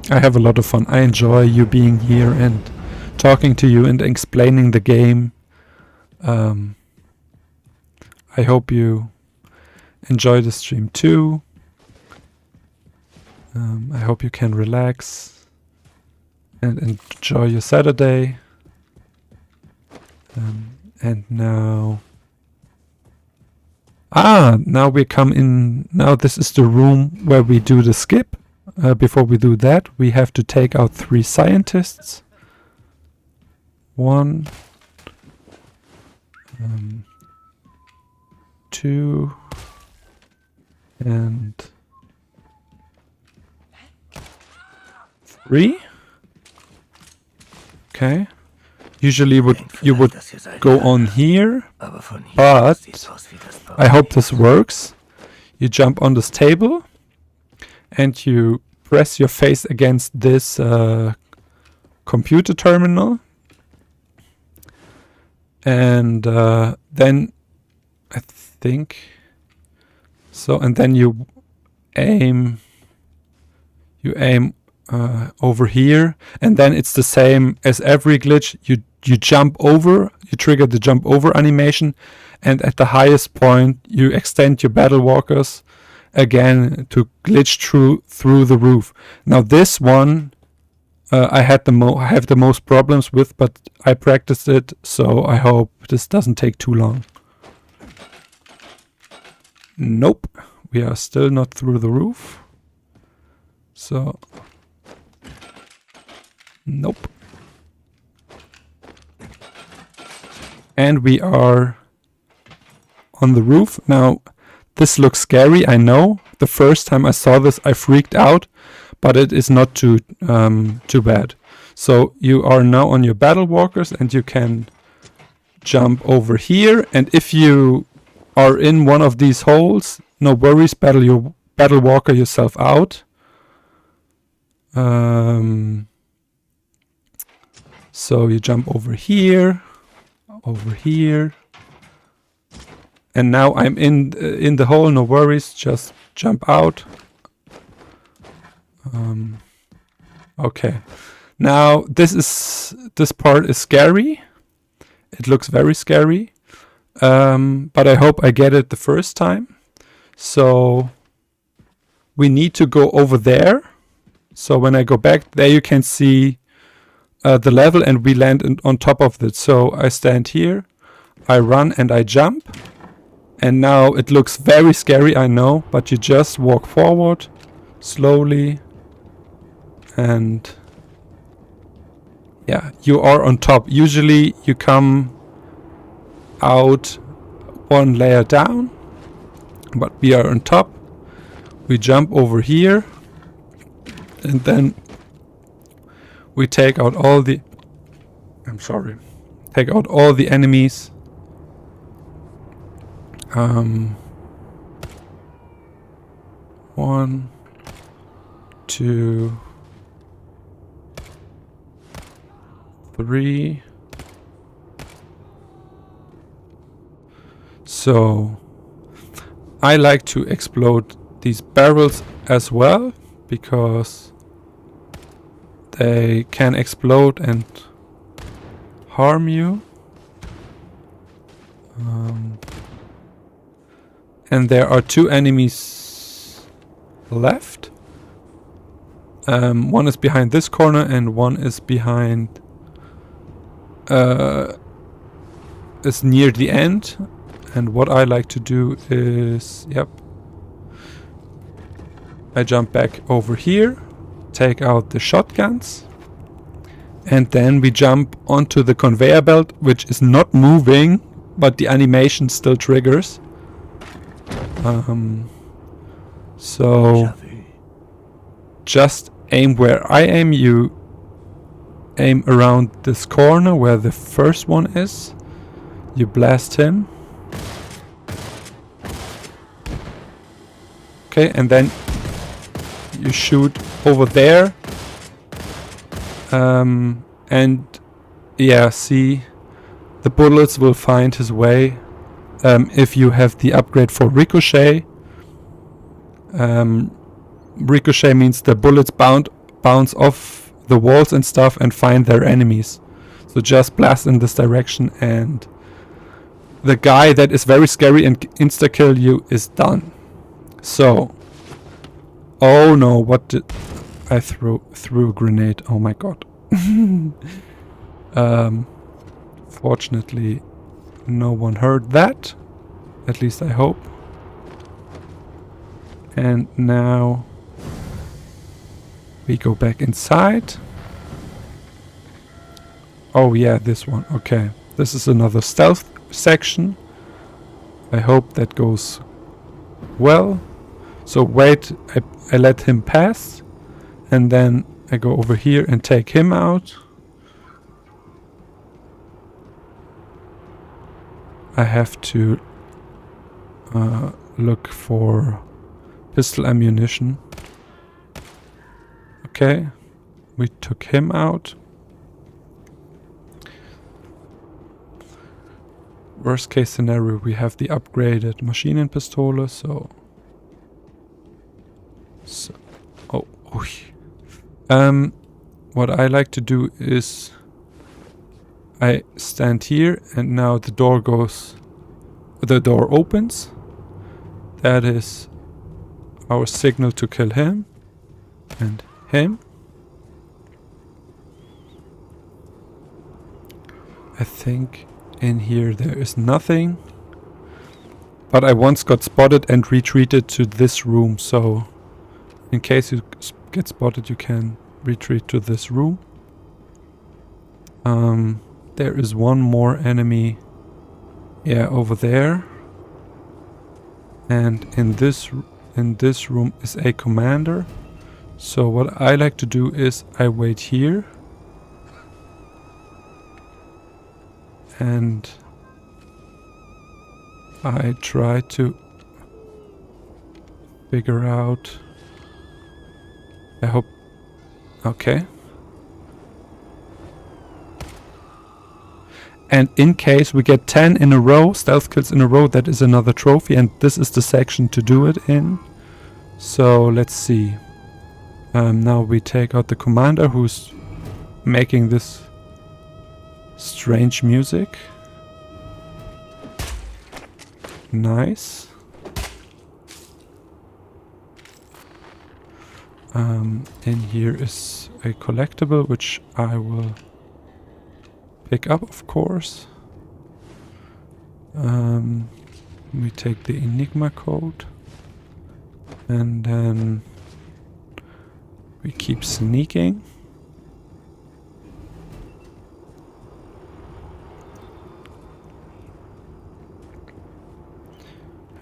S1: I have a lot of fun. I enjoy you being here and talking to you and explaining the game. I hope you enjoy the stream too. I hope you can relax and enjoy your Saturday. And now... now we come in... Now this is the room where we do the skip. Before we do that, we have to take out 3 scientists. 1... 2... and 3. Okay. Usually you would go on here, but I hope this works. You jump on this table and you press your face against this computer terminal, and then I think so, and then you aim over here, and then it's the same as every glitch. You jump over, you trigger the jump over animation, and at the highest point you extend your battle walkers again to glitch through the roof. Now this one I have the most problems with, but I practiced it, so I hope this doesn't take too long. Nope, we are still not through the roof. So nope. And we are on the roof. Now, this looks scary, I know. The first time I saw this, I freaked out, but it is not too bad. So you are now on your battle walkers and you can jump over here. And if you are in one of these holes, no worries, battle walker yourself out. So you jump over here, and now I'm in the hole. No worries, just jump out. Okay, now this part is scary. It looks very scary, but I hope I get it the first time. So we need to go over there. So when I go back there, you can see the level, and we land on top of it. So I stand here, I run and I jump, and now it looks very scary, I know, but you just walk forward slowly, and yeah, you are on top. Usually you come out one layer down, but we are on top. We jump over here, and then we take out all the... take out all the enemies. 1, 2, 3. So I like to explode these barrels as well, because they can explode and harm you. And there are 2 enemies left. One is behind this corner and one is behind... is near the end. And what I like to do is... Yep. I jump back over here, take out the shotguns, and then we jump onto the conveyor belt, which is not moving, but the animation still triggers. So just aim where I aim. You aim around this corner where the first one is. You blast him. Okay, and then you shoot over there. And yeah, see, the bullets will find his way. If you have the upgrade for ricochet. Ricochet means the bullets bounce off the walls and stuff and find their enemies. So just blast in this direction and the guy that is very scary and insta-kill you is done. So, oh no, what did I threw a grenade? Oh my god. Fortunately, no one heard that. At least I hope. And now we go back inside. Oh yeah, this one. Okay. This is another stealth section. I hope that goes well. So wait, I let him pass. And then I go over here and take him out. I have to look for pistol ammunition. Okay, we took him out. Worst case scenario, we have the upgraded Maschinenpistole, so oh, what I like to do is I stand here and now the door opens. That is our signal to kill him and him. I think in here there is nothing, but I once got spotted and retreated to this room, so in case you get spotted you can retreat to this room. There is one more enemy, yeah, over there, and in this room is a commander. So what I like to do is I wait here and I try to figure out. I hope. Okay. And in case we get 10 in a row, stealth kills in a row, that is another trophy, and this is the section to do it in. So let's see. Now we take out the commander who's making this strange music. Nice. In here is a collectible which I will pick up, of course. We take the Enigma code and then we keep sneaking.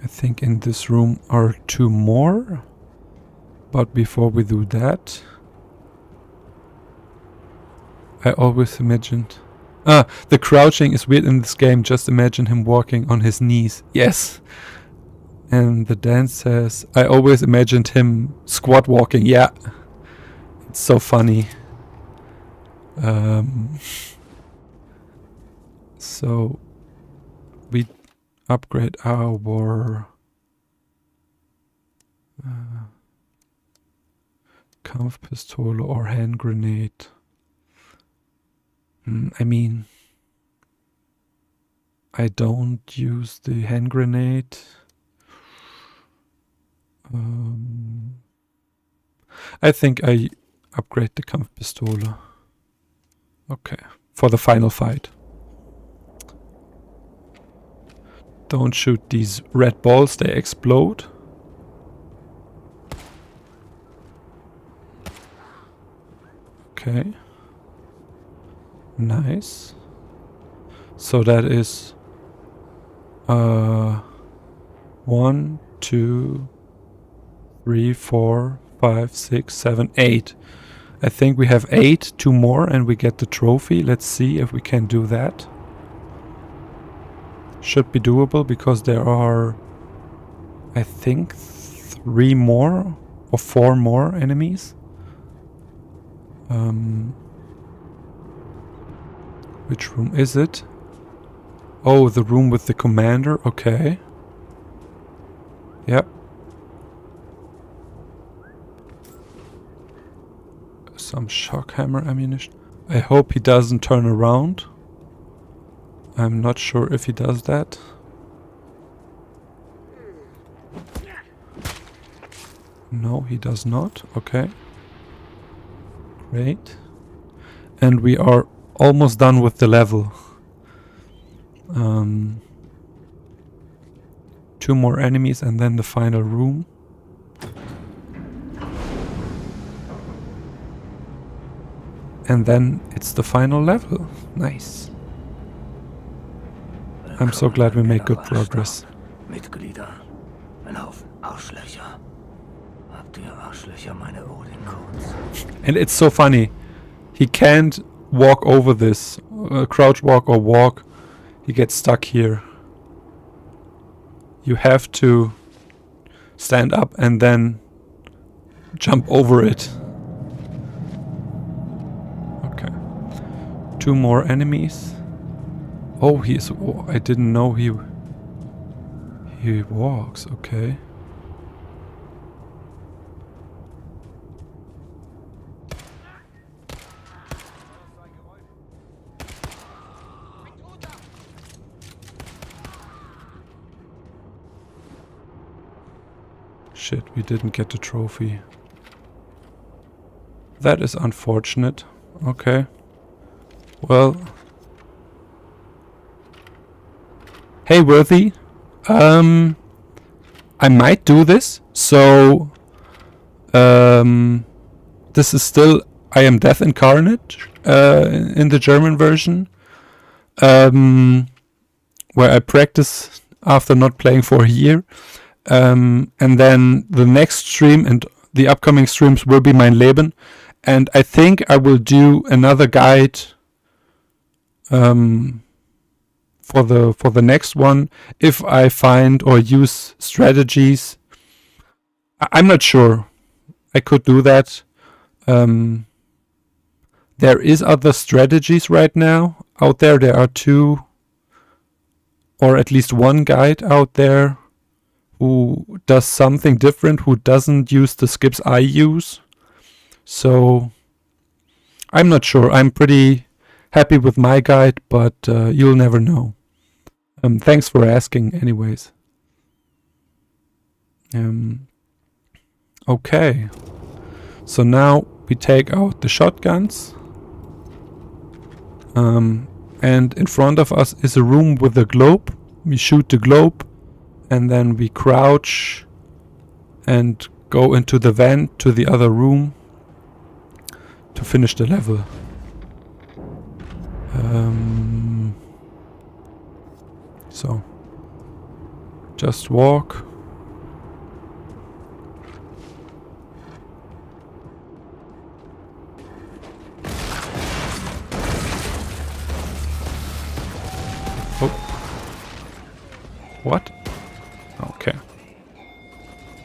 S1: I think in this room are 2 more, but before we do that, I always imagined... the crouching is weird in this game, just imagine him walking on his knees. Yes! And the dance says, I always imagined him squat walking, yeah. It's so funny. So we upgrade our Kampfpistole or hand grenade. I mean, I don't use the hand grenade. I think I upgrade the Kampfpistole. Okay, for the final fight. Don't shoot these red balls, they explode. Okay. Nice. So that is 1, 2, 3, 4, 5, 6, 7, 8. I think we have 8, 2 more, and we get the trophy. Let's see if we can do that. Should be doable because there are, I think, 3 more or 4 more enemies. Which room is it? Oh, the room with the commander. Okay. Yep. Some shock hammer ammunition. I hope he doesn't turn around. I'm not sure if he does that. No, he does not. Okay. Great. And we are almost done with the level. 2 more enemies and then the final room. And then it's the final level. Nice. I'm so glad we make good progress.
S2: Mitglieder. Ein Haufen Arschlöcher. Habt ihr Arschlöcher meine Odin-Codes?
S1: And it's so funny. He can't walk over this. Crouch walk or walk. He gets stuck here. You have to stand up and then jump over it. Okay. 2 more enemies. Oh, he's... Oh, I didn't know he walks. Okay. Shit, we didn't get the trophy. That is unfortunate. Okay. Well. Hey, Worthy. I might do this. So, this is still I Am Death Incarnate in the German version. Where I practice after not playing for a year. And then the next stream and the upcoming streams will be mein Leben. And I think I will do another guide for the next one if I find or use strategies. I'm not sure. I could do that. There is other strategies right now out there. There are 2 or at least 1 guide out there who does something different, who doesn't use the skips I use. So I'm not sure. I'm pretty happy with my guide, but you'll never know. Thanks for asking anyways. Okay. So now we take out the shotguns. And in front of us is a room with a globe. We shoot the globe. And then we crouch and go into the vent to the other room to finish the level. So, just walk. Oh. What? Okay.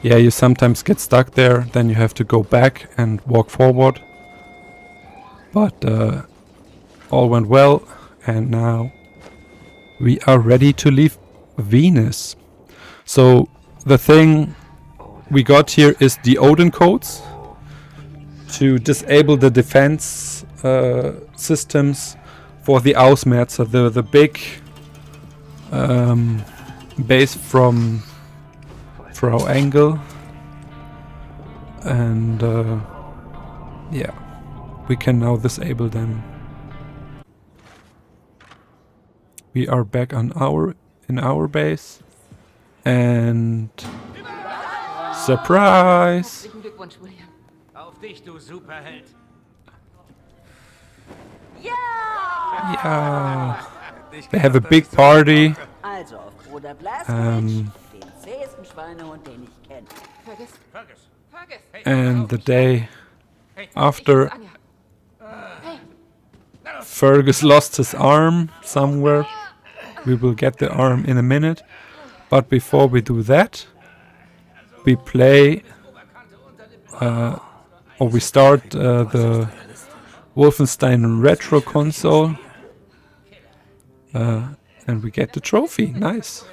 S1: Yeah, you sometimes get stuck there, then you have to go back and walk forward. But all went well, and now we are ready to leave Venus. So the thing we got here is the Odin codes to disable the defense systems for the Ausmerzer, the big base from Frau Engel. And yeah, we can now disable them. We are back on in our base, and surprise!
S8: Herzlichen Glückwunsch, William.
S7: Auf dich, du Superheld.
S1: Yeah, they have a big party.
S6: Also auf Bruder Blazkowicz, den zähesten Schweinehund, den ich kenne.
S8: Fergus.
S1: And the day after
S8: Anja. Hey,
S1: Fergus lost his arm somewhere. We will get the arm in a minute. But before we do that, we play or we start the Wolfenstein Retro console and we get the trophy. Nice.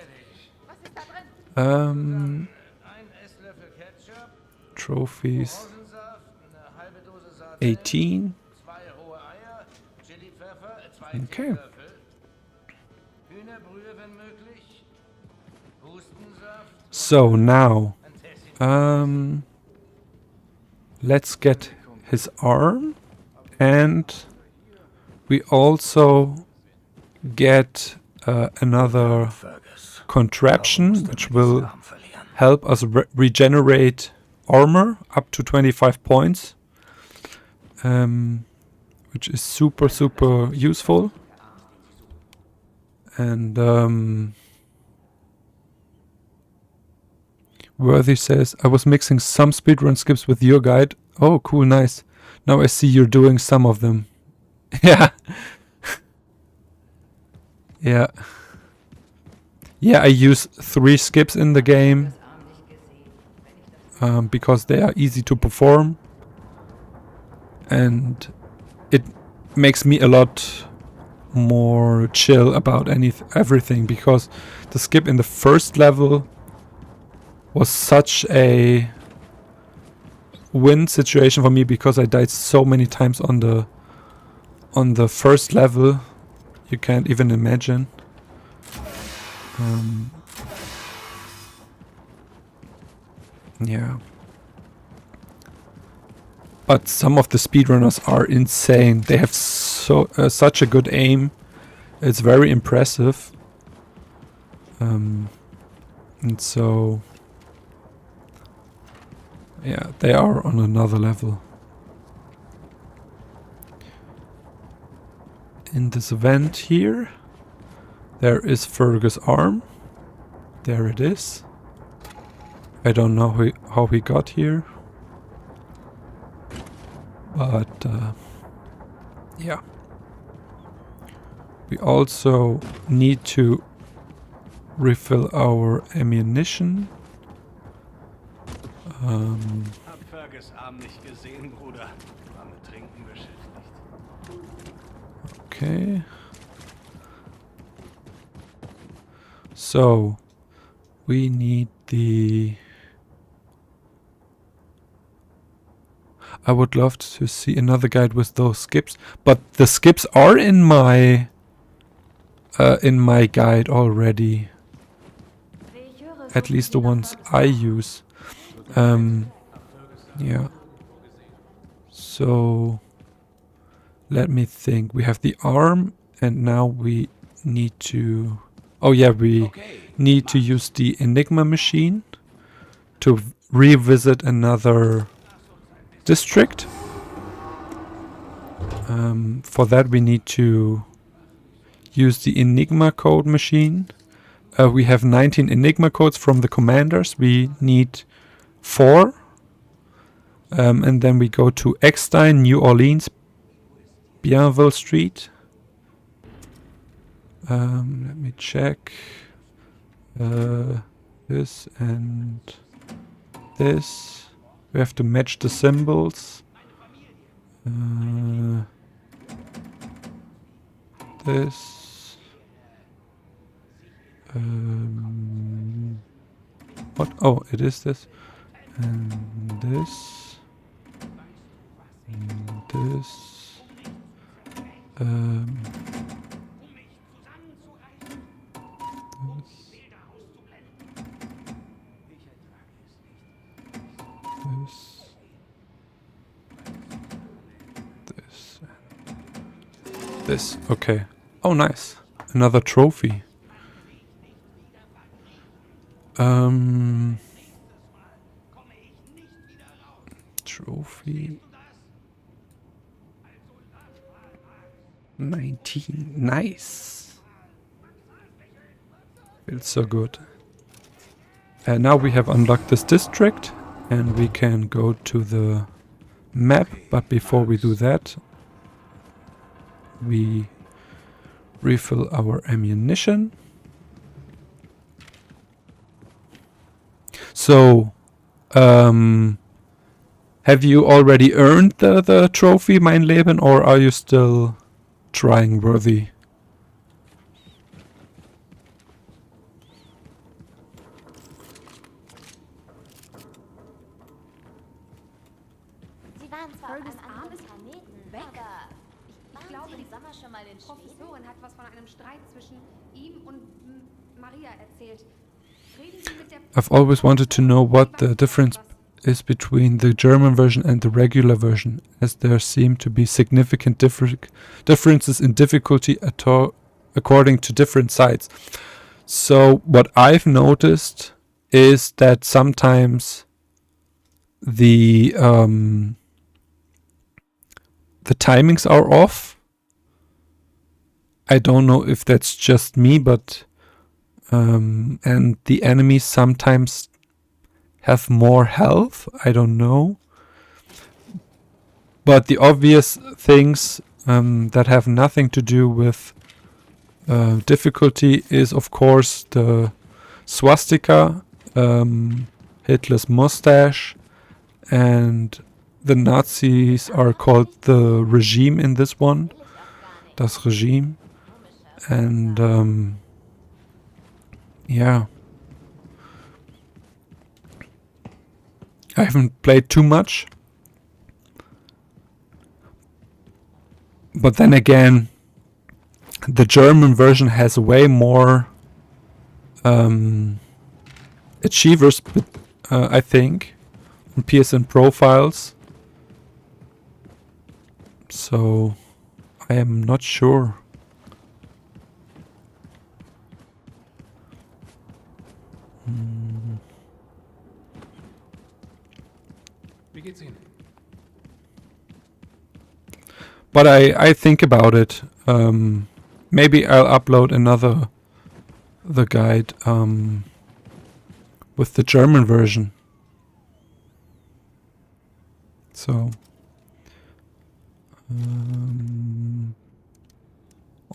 S1: Trophies 18. Okay. So now let's get his arm, and we also get another contraption which will help us regenerate armor up to 25 points, which is super useful. And Worthy says, I was mixing some speedrun skips with your guide. Oh, cool, nice. Now I see you're doing some of them. Yeah. Yeah. Yeah, I use 3 skips in the game because they are easy to perform. And it makes me a lot more chill about everything, because the skip in the first level was such a win situation for me, because I died so many times on the first level. You can't even imagine. Yeah. But some of the speedrunners are insane. They have such a good aim. It's very impressive. And so yeah, they are on another level. In this event here, there is Fergus' arm. There it is. I don't know how he got here. But yeah. We also need to refill our ammunition.
S2: Hab Fergus Arm nicht gesehen, Bruder. War mit Trinken beschäftigt.
S1: Okay. So, we need the... I would love to see another guide with those skips, but the skips are in my guide already. At least the ones I use. Yeah. So let me think. We have the arm, and now we need to... Oh yeah, we need to use the Enigma machine to revisit another district. For that we need to use the Enigma code machine. We have 19 Enigma codes from the commanders. We need 4. And then we go to Eckstein, New Orleans, Bienville Street. Let me check. This and this. We have to match the symbols. This. What? Oh, it is this. And this. And this. This. Okay. Oh, nice. Another trophy. Trophy. 19. Nice. Feels so good. And now we have unlocked this district, and we can go to the map. But before we do that, we refill our ammunition. So Have you already earned the trophy, Mein Leben, or are you still trying worthy?
S10: Sie waren zwar auf einem anderen Planeten, aber ich glaube, die Sommer schon mal in Schweden.
S11: Professorin hat was von einem Streit zwischen ihm und Maria erzählt. Reden Sie mit der
S1: I've always wanted to know what the difference is between the German version and the regular version, as there seem to be significant differences in difficulty according to different sites. So what I've noticed is that sometimes the timings are off. I don't know if that's just me, but and the enemies sometimes have more health. I don't know. But the obvious things that have nothing to do with difficulty is, of course, the swastika, Hitler's mustache, and the Nazis are called the regime in this one. Das Regime. And yeah. I haven't played too much. But then again, the German version has way more achievers, I think, on PSN profiles. So I am not sure. But I think about it. Maybe I'll upload the guide with the German version. So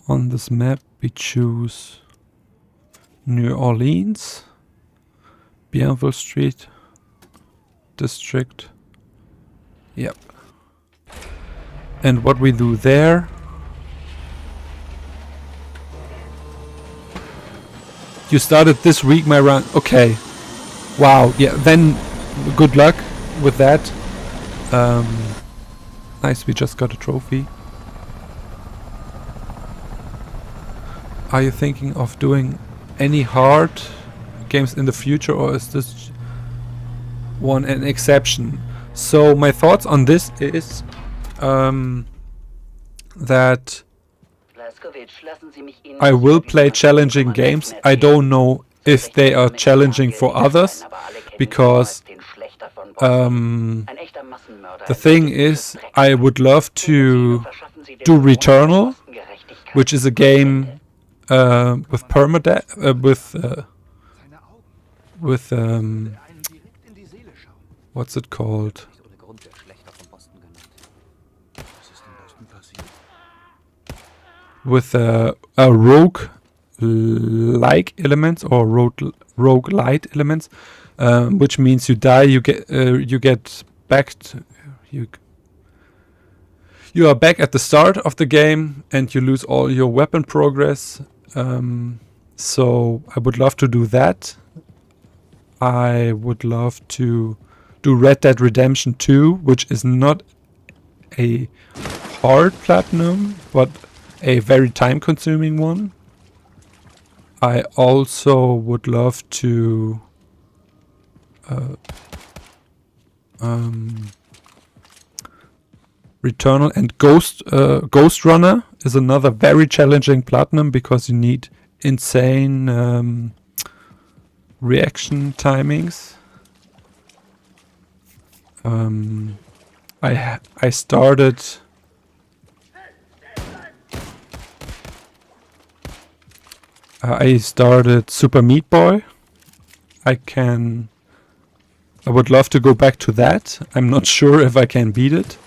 S1: on this map we choose New Orleans, Bienville Street, District. Yep. And what we do there, you started this week my run. Okay, wow. Yeah, then good luck with that. Nice, we just got a trophy. Are you thinking of doing any hard games in the future, or is this one an exception? So my thoughts on this is that I will play challenging games. I don't know if they are challenging for others, because the thing is, I would love to do Returnal, which is a game with permadeath, with what's it called? With rogue-like elements or rogue-lite elements, which means you die, you get back. You are back at the start of the game, and you lose all your weapon progress. So I would love to do that. I would love to do Red Dead Redemption 2, which is not a hard platinum, but a very time-consuming one. I also would love to Returnal, and Ghost Runner is another very challenging platinum, because you need insane reaction timings. I started Super Meat Boy. I would love to go back to that. I'm not sure if I can beat it.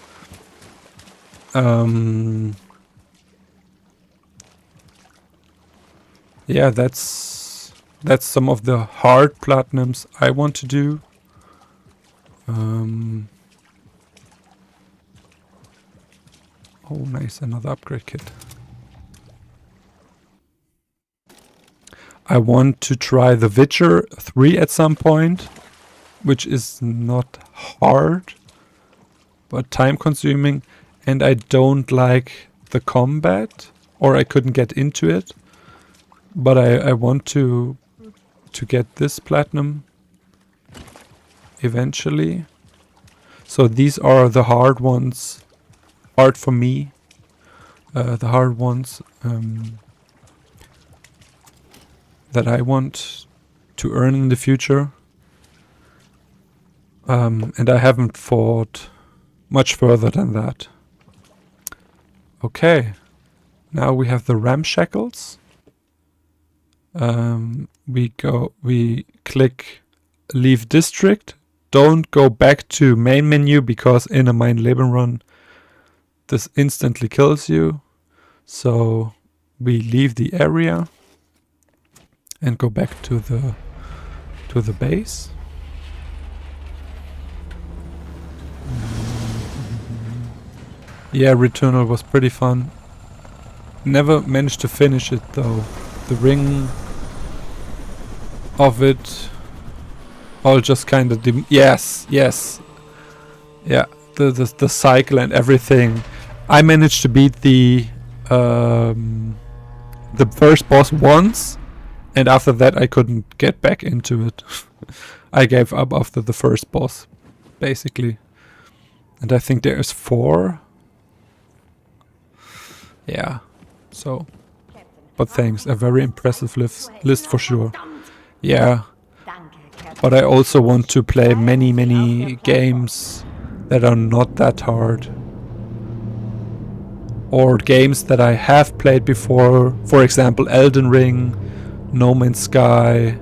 S1: Yeah, that's some of the hard platinums I want to do. Oh, nice, another upgrade kit. I want to try The Witcher 3 at some point, which is not hard, but time consuming, and I don't like the combat, or I couldn't get into it, but I want to get this platinum eventually. So these are the hard ones, hard for me, the hard ones that I want to earn in the future. And I haven't fought much further than that. Okay, now we have the ramshackles. We click leave district. Don't go back to main menu because in a Mein Leben run this instantly kills you. So we leave the area and go back to the base. Yeah, Returnal was pretty fun. Never managed to finish it though. The ring of it all just kind of yes. Yeah, the cycle and everything. I managed to beat the first boss once, and after that I couldn't get back into it. I gave up after the first boss, basically. And I think there is 4. Yeah, so. But thanks, a very impressive list for sure. Yeah, but I also want to play many games that are not that hard. Or games that I have played before, for example Elden Ring, No Man's Sky.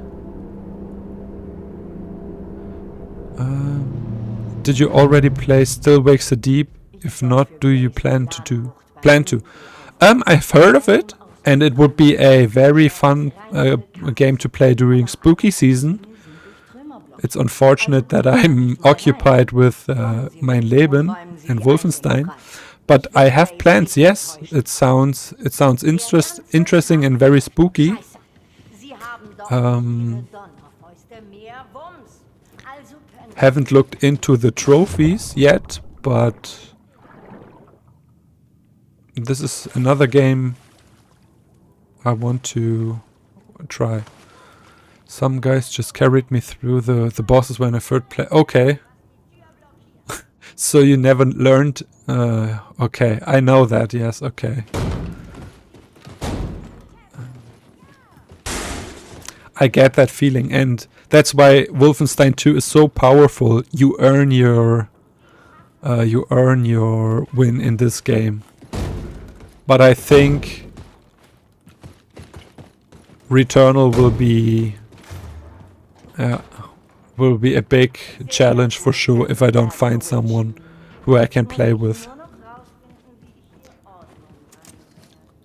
S1: Did you already play Still Wakes the Deep? If not, do you plan to? I've heard of it, and it would be a very fun game to play during spooky season. It's unfortunate that I'm occupied with Mein Leben and Wolfenstein, but I have plans. Yes, it sounds interesting and very spooky. Haven't looked into the trophies yet, but this is another game I want to try. Some guys just carried me through the bosses when I first played. Okay. So you never learned. Okay, I know that. Yes, okay. I get that feeling, and that's why Wolfenstein 2 is so powerful. You earn your win in this game. But I think Returnal will be a big challenge for sure if I don't find someone who I can play with.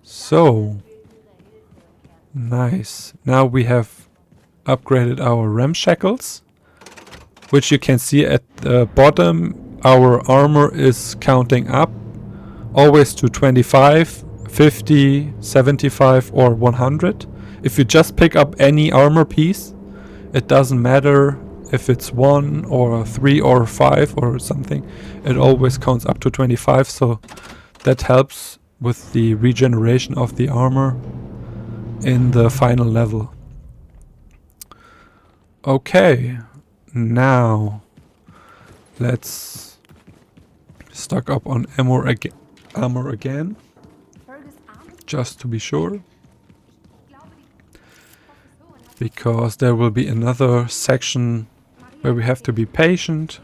S1: So nice. Now we have upgraded our ramshackles, which you can see at the bottom. Our armor is counting up, always to 25, 50, 75 or 100. If you just pick up any armor piece, it doesn't matter if it's 1 or 3 or 5 or something, it always counts up to 25, so that helps with the regeneration of the armor in the final level. Okay, now let's stock up on armor again, just to be sure, because there will be another section where we have to be patient.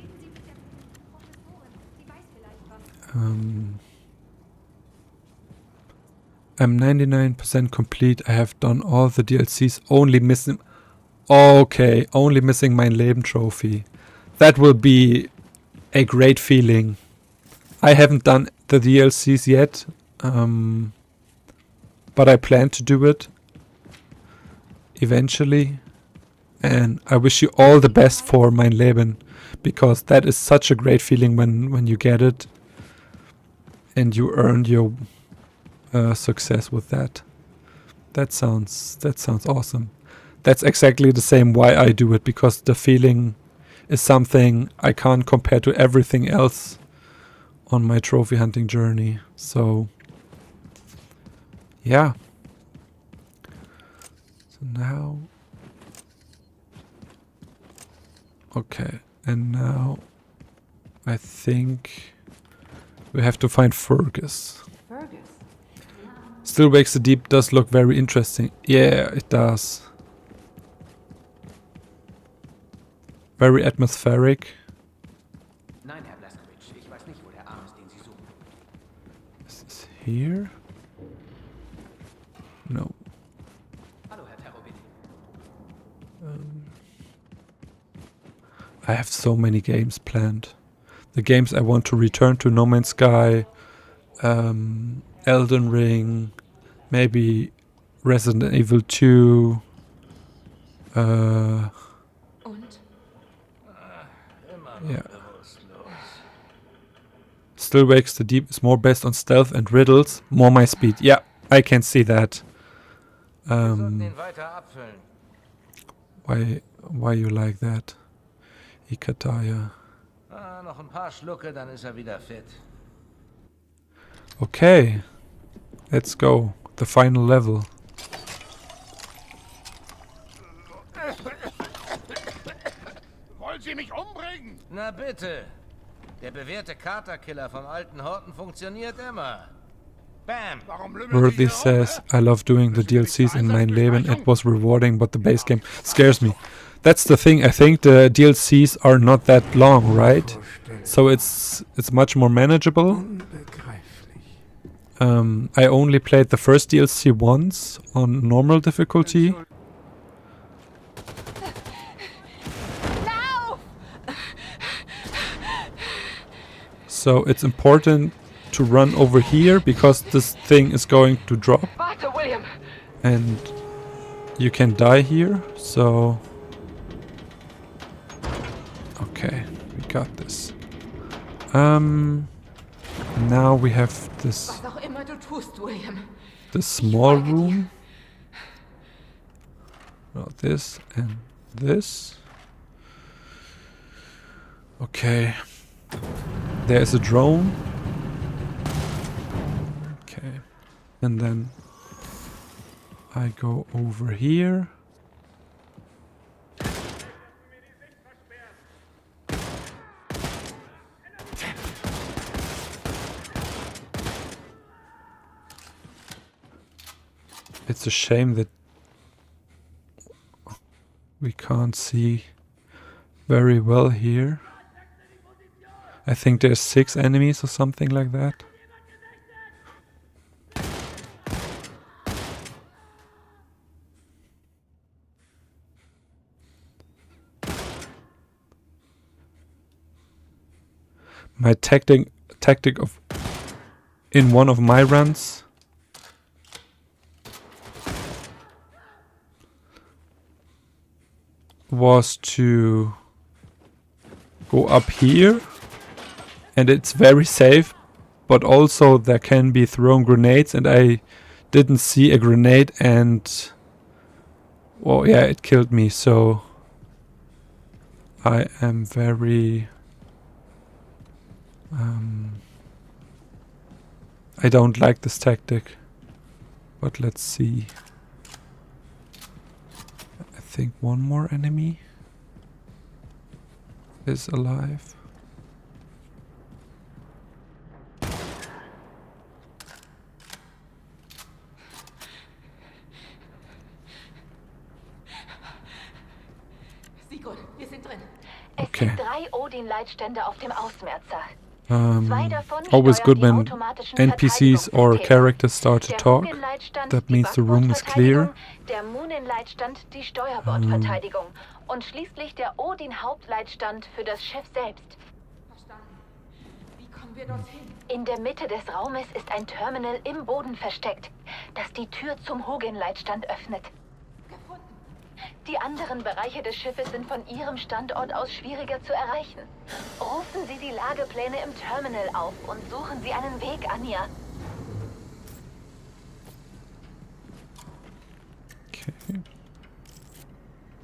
S1: I'm 99% complete. I have done all the DLCs, only missing... Okay, only missing Mein Leben trophy. That will be a great feeling. I haven't done the DLCs yet, but I plan to do it eventually. And I wish you all the best for Mein Leben, because that is such a great feeling when you get it and you earn your success with that. That sounds awesome. That's exactly the same why I do it, because the feeling is something I can't compare to everything else on my trophy hunting journey. So yeah. So now, okay, and now I think we have to find Fergus.
S8: Fergus?
S1: Still Wakes the Deep does look very interesting. Yeah, it does. Very atmospheric.
S12: Nein, Herr Blazkowicz, ich weiß nicht, wo der Arm ist, den Sie suchen.
S1: Is this here? No.
S12: Hallo, Herr Terrobin.
S1: I have so many games planned. The games I want to return to: No Man's Sky, Elden Ring, maybe Resident Evil 2. Yeah. Still Wakes the Deep is more based on stealth and riddles, more my speed. Yeah, I can see that. Why you like that? Ikataya.
S2: Noch ein paar Schlucke, dann ist wieder fit.
S1: Okay, let's go. The final level.
S7: Wollen Sie mich umbringen?
S2: Na bitte. Der bewährte Katerkiller vom alten Horten funktioniert immer. Bam.
S1: Worthy says, I love doing the DLCs in mein Leben. It was rewarding, but the base game scares me. That's the thing. I think the DLCs are not that long, right? So it's much more manageable. I only played the first DLC once on normal difficulty. So it's important to run over here because this thing is going to drop. And you can die here, so... Okay, we got this. Now we have this small room. Well, this and this. Okay. There's a drone. Okay. And then I go over here. It's a shame that we can't see very well here. I think there's 6 enemies or something like that. My tactic of in one of my runs was to go up here, and it's very safe, but also there can be thrown grenades, and I didn't see a grenade, and well, yeah, it killed me. So I am very I don't like this tactic, but let's see. I think one more enemy is alive.
S5: Sigurd, wir sind drin.
S1: Okay.
S5: Es sind 3 Odin-Leitstände auf dem Ausmerzer.
S1: Always good when NPCs or characters start to talk. That means the room is clear.
S5: Der Munin-Leitstand die Steuerbordverteidigung und schließlich der Odin-Hauptleitstand für das Schiff selbst.
S8: Verstanden. Wie kommen wir dorthin?
S5: In der Mitte des Raumes ist ein Terminal im Boden versteckt, das die Tür zum Hugin-Leitstand öffnet.
S8: Gefunden.
S5: Die anderen Bereiche des Schiffes sind von Ihrem Standort aus schwieriger zu erreichen. Rufen Sie die Lagepläne im Terminal auf und suchen Sie einen Weg, Anja.
S1: Okay.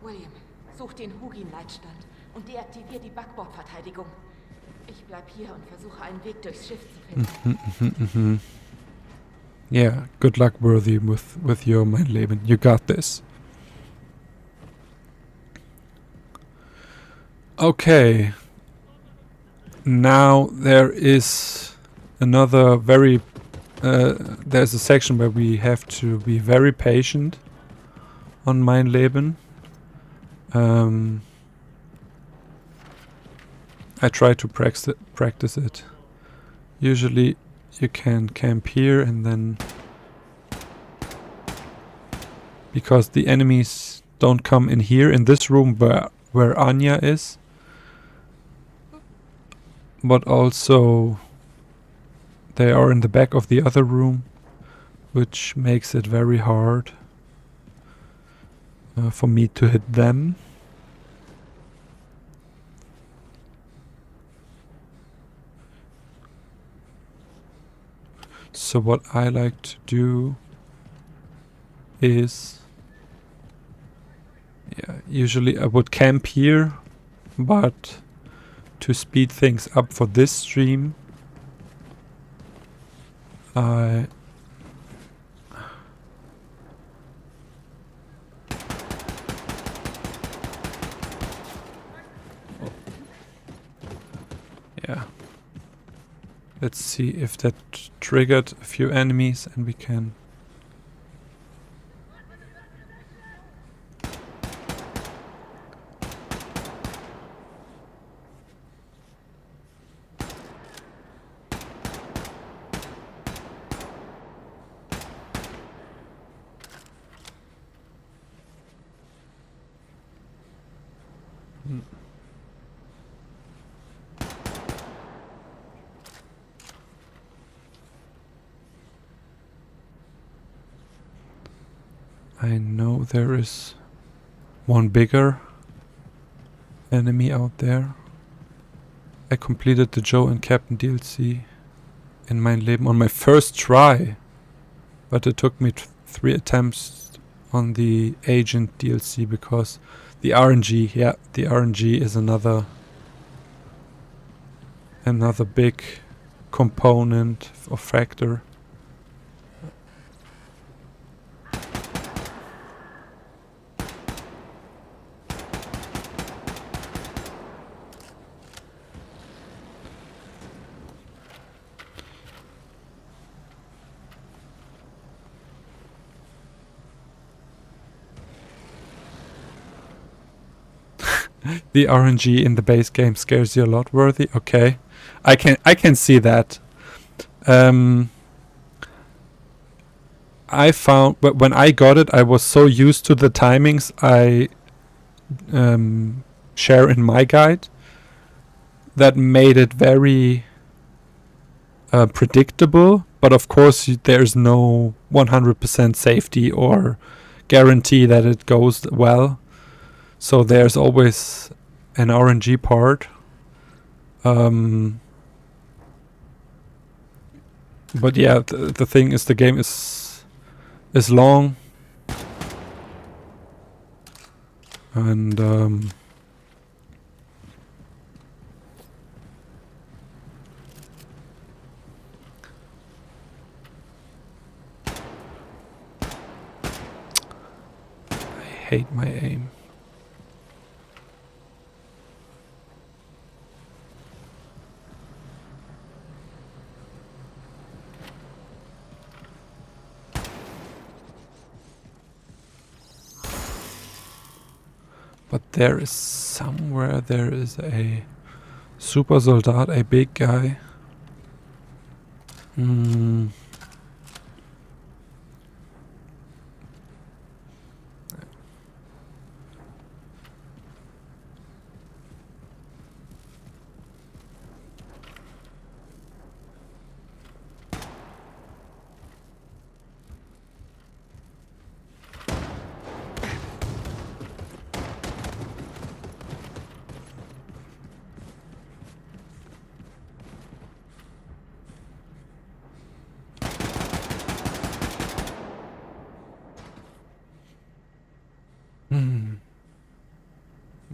S8: William, such den Hugin-Leitstand und deaktivier die Backbordverteidigung. Ich bleib hier und versuche einen Weg durchs Schiff zu finden.
S1: Yeah, good luck, Worthy, with your mein Leben. You got this. Okay. Now there is another very... there's a section where we have to be very patient on mein Leben. I try to practice it. Usually you can camp here and then... because the enemies don't come in here, in this room where Anya is. But also they are in the back of the other room, which makes it very hard for me to hit them. So what I like to do is, yeah, usually I would camp here, but to speed things up for this stream, I yeah. Let's see if that triggered a few enemies and we can... I know there is one bigger enemy out there. I completed the Joe and Captain DLC in mein Leben on my first try, but it took me 3 attempts on the Agent DLC because the RNG, yeah, the RNG is another big component or factor. The RNG in the base game scares you a lot, Worthy. Okay, I can see that. I found, but when I got it, I was so used to the timings I share in my guide that made it very predictable. But of course, there's no 100% safety or guarantee that it goes well. So there's always an RNG part. But yeah, the thing is, the game is long, and I hate my aim. But there is somewhere, there is a super soldat, a big guy.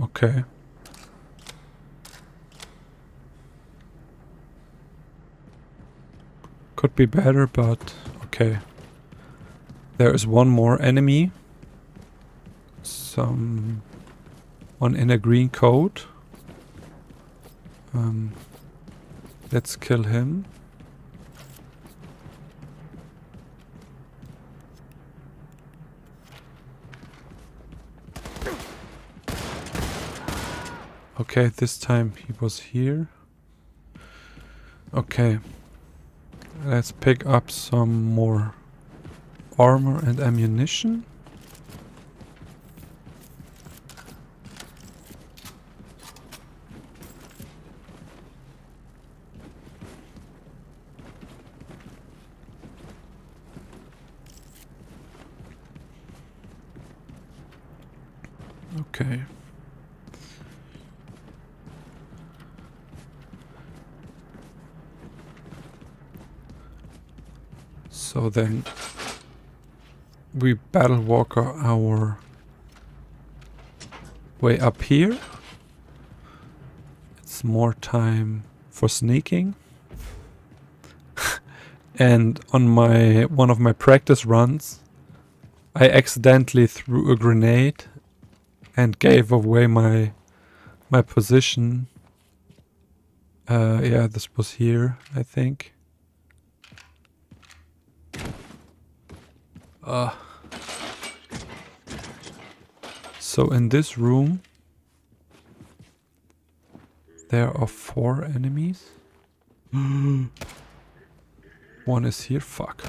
S1: Okay. Could be better, but okay. There is one more enemy. One in a green coat. Let's kill him. Okay, this time he was here. Okay. Let's pick up some more armor and ammunition. Okay. So then we battle walker our way up here. It's more time for sneaking. And on one of my practice runs, I accidentally threw a grenade and gave away my position. Yeah, this was here, I think. So in this room there are 4 enemies. One is here, fuck.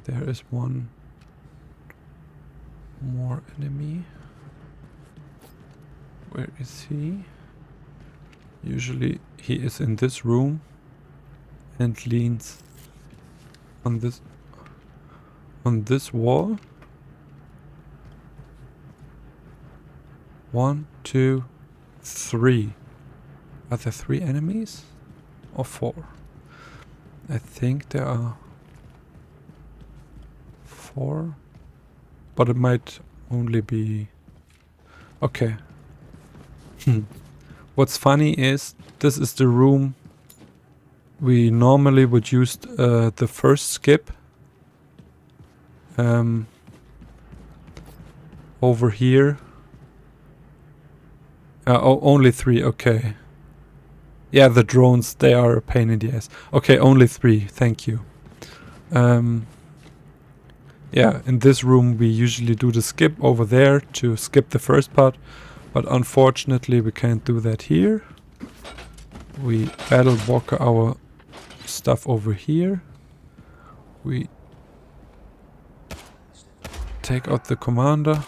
S1: There is one more enemy. Where is he? Usually he is in this room and leans on this wall. 1, 2, 3. Are there 3 enemies? Or 4? I think there are 4. But it might only be... Okay. What's funny is, this is the room we normally would use the first skip. Over here. Oh, only 3, okay. Yeah, the drones, they are a pain in the ass. Okay, only 3, thank you. Yeah, in this room we usually do the skip over there to skip the first part. But unfortunately we can't do that here. We battle walker our stuff over here. We take out the commander.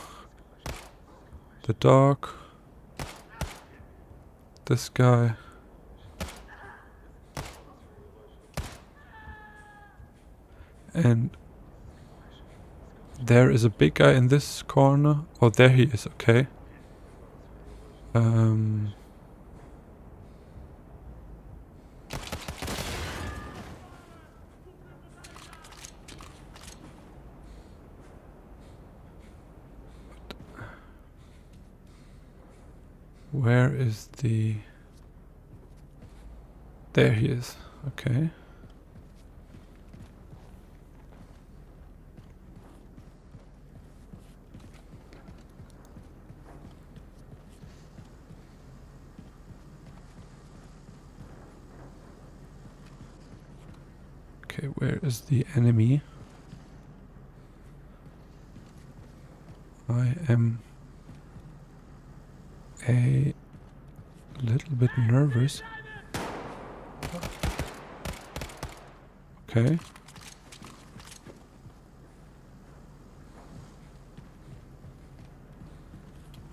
S1: The dog. This guy. And there is a big guy in this corner. Oh, there he is, okay. Where is the... There he is, okay. Okay, where is the enemy? I am a little bit nervous. Okay.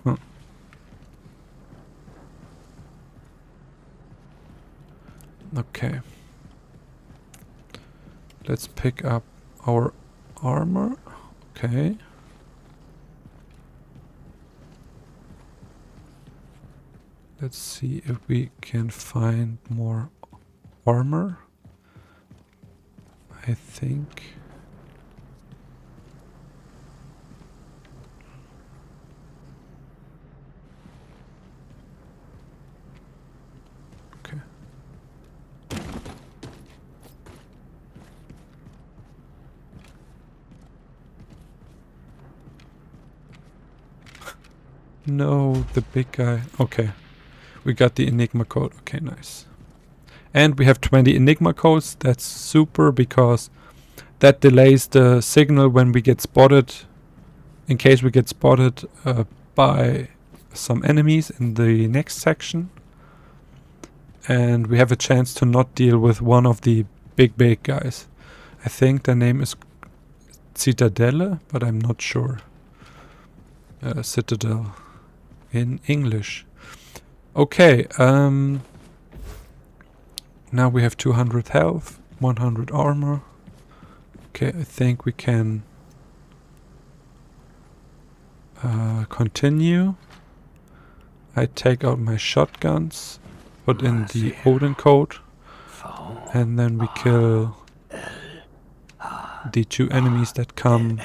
S1: Huh. Okay. Let's pick up our armor. Okay. Let's see if we can find more armor. I think. Okay. No, the big guy. Okay. We got the Enigma code. Okay, nice. And we have 20 Enigma codes. That's super because that delays the signal when we get spotted. In case we get spotted by some enemies in the next section. And we have a chance to not deal with one of the big guys. I think their name is Citadelle, but I'm not sure. Citadel in English. Okay, now we have 200 health, 100 armor. Okay, I think we can continue. I take out my shotguns, put in the Odin code, and then we kill the 2 enemies that come.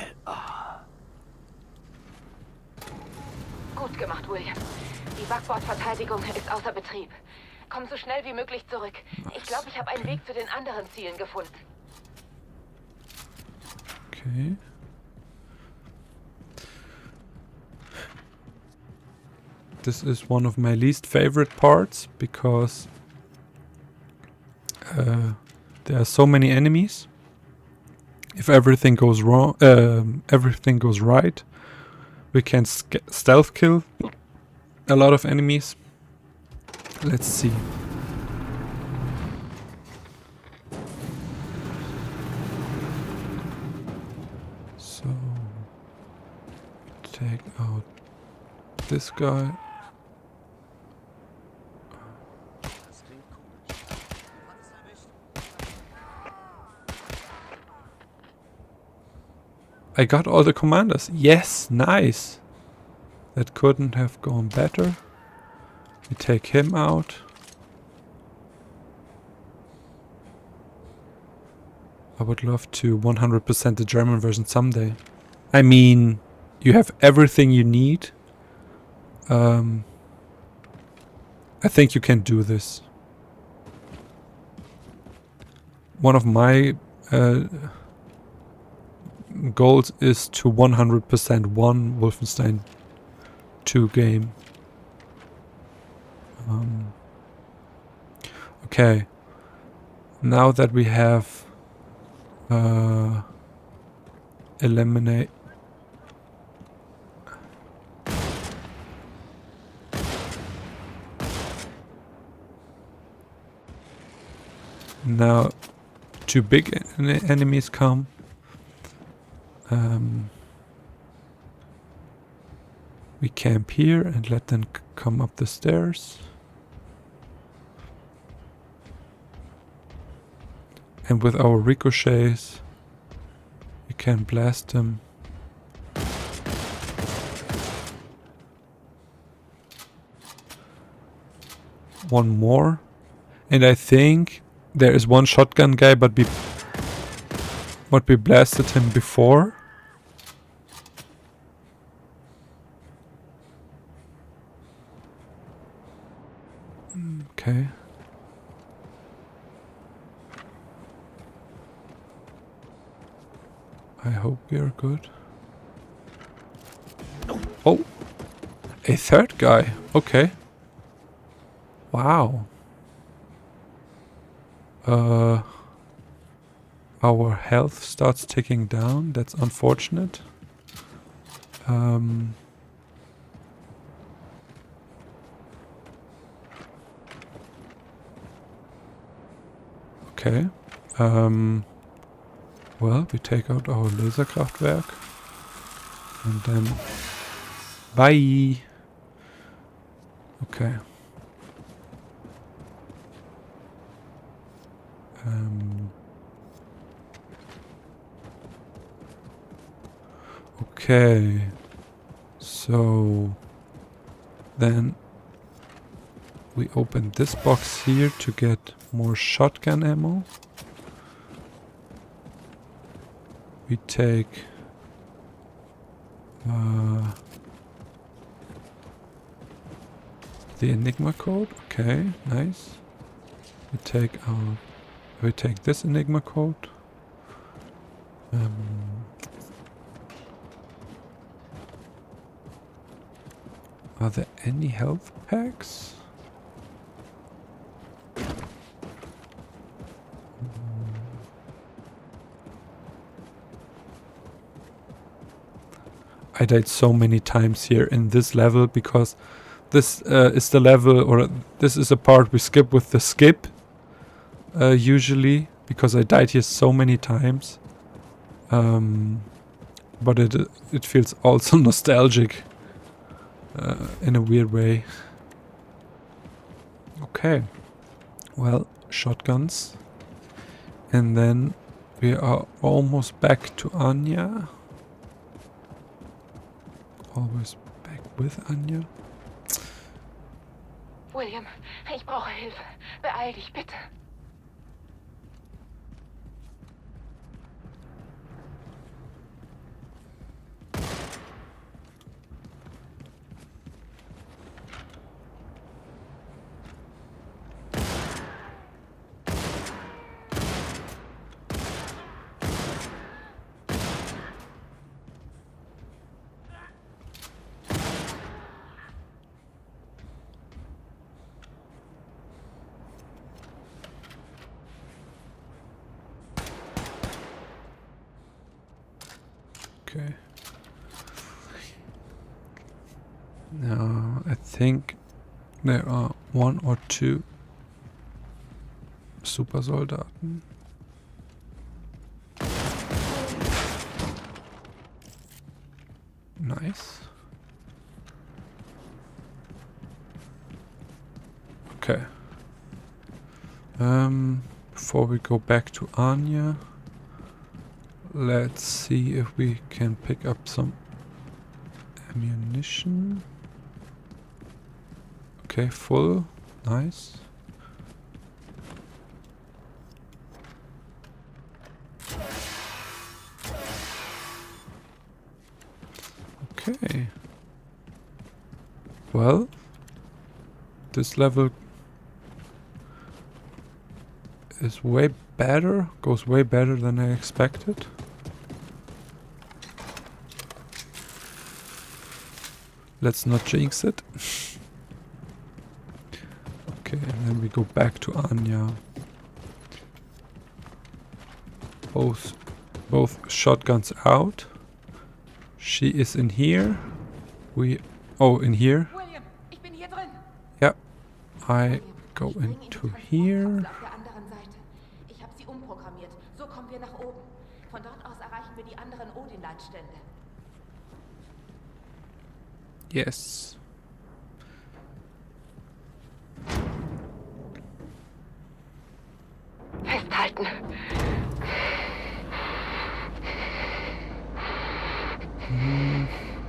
S5: Gut gemacht, William. Die Backbordverteidigung ist außer Betrieb. Komm so schnell wie möglich zurück. Ich glaube, ich habe einen Weg zu den anderen Zielen gefunden.
S1: Okay. This is one of my least favorite parts because there are so many enemies. If everything goes wrong, everything goes right, we can stealth kill a lot of enemies. Let's see. So take out this guy. I got all the commanders. Yes, nice. That couldn't have gone better. We take him out. I would love to 100% the German version someday. I mean, you have everything you need. I think you can do this. One of my goals is to 100% one Wolfenstein 2 game. Okay, now that we have eliminate now 2 big enemies come. We camp here and let them come up the stairs. And with our ricochets, we can blast them. One more. And I think there is one shotgun guy, but we blasted him before. Okay. I hope we are good. Oh! A 3rd guy. Okay. Wow. Our health starts ticking down. That's unfortunate. Okay. Well, we take out our Laserkraftwerk. And then... Bye! Okay. Okay. So... Then... we open this box here to get more shotgun ammo. We take the Enigma code. Okay, nice. We take this Enigma code. Are there any health packs? I died so many times here in this level because this is the level, or this is a part we skip with the skip usually, because I died here so many times. But it feels also nostalgic in a weird way. Okay, well, shotguns, and then we are almost back to Anya. Always back with Anya.
S5: William, ich brauche Hilfe. Beeil dich, bitte.
S1: Okay. Now I think there are 1 or 2 Supersoldaten. Nice. Okay. Before we go back to Anya, let's see if we can pick up some ammunition. Okay, full. Nice. Okay. Well, this level is way better, goes way better than I expected. Let's not jinx it. Okay, and then we go back to Anya. Both shotguns out. She is in here. In here.
S8: William, ich bin hier drin.
S1: Yep. I go into here.
S8: Auf der anderen Seite. Ich habe sie umprogrammiert. So kommen wir nach oben. Von dort aus erreichen wir die anderen Odin-Leitstände.
S1: Yes.
S5: Festhalten.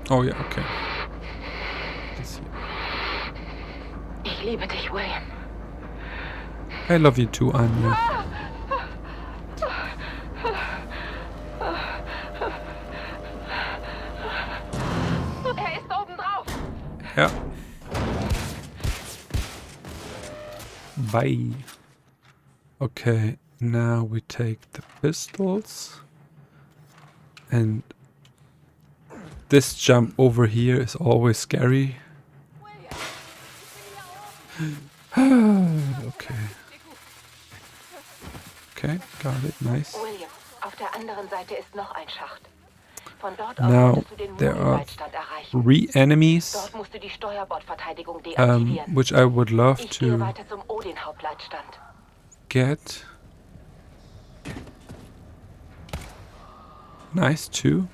S1: Oh ja, okay. Das hier.
S5: Ich liebe dich, William.
S1: I love you too, Anya.
S5: Er ist oben drauf.
S1: Ja. Bye. Okay, now we take the pistols. And this jump over here is always scary. Okay. Okay, got it, nice.
S5: William, auf der anderen Seite ist noch ein Schacht. Von dort
S1: Now,
S5: aus musst du den
S1: there are
S5: Modulleitstand erreichen.
S1: 3 enemies,
S5: Dort musst du die Steuerbordverteidigung deaktivieren.
S1: which I would love
S5: Ich gehe
S1: to
S5: weiter zum Odin-Hauptleitstand.
S1: get. Nice too.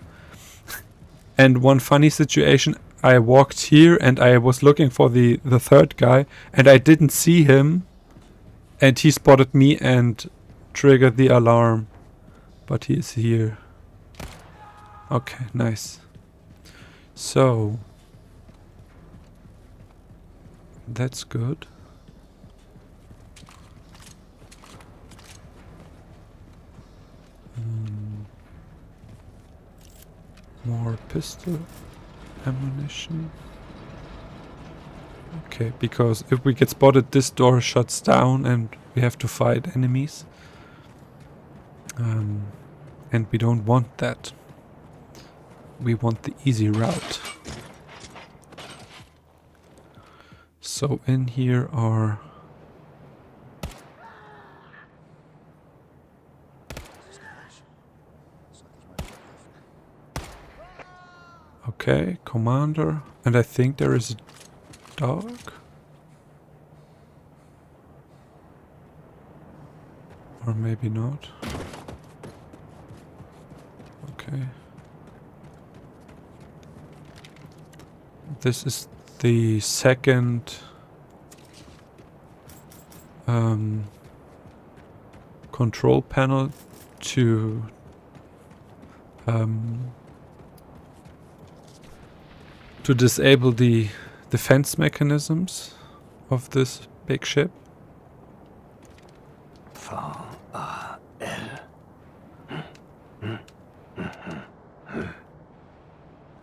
S1: And one funny situation, I walked here and I was looking for the third guy and I didn't see him, and he spotted me and triggered the alarm. But he is here. Okay, nice. So that's good. More pistol ammunition. Okay, because if we get spotted, this door shuts down and we have to fight enemies. And we don't want that. We want the easy route. So in here are... Okay, commander. And I think there is a dog? Or maybe not. Okay. This is the second control panel to disable the defense mechanisms of this big ship.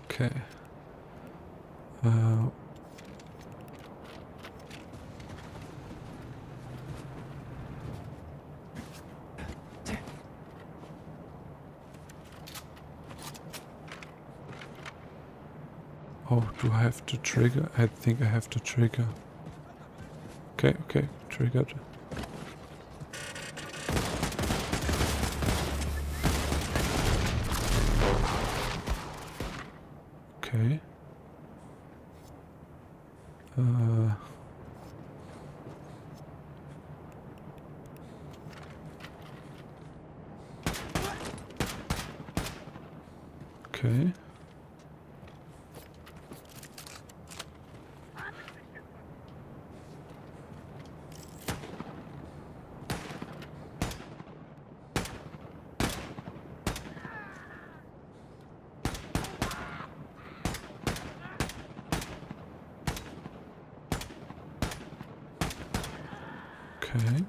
S1: Okay. Oh, do I have to trigger? I think I have to trigger. Okay, okay, triggered. Okay. Okay. Okay.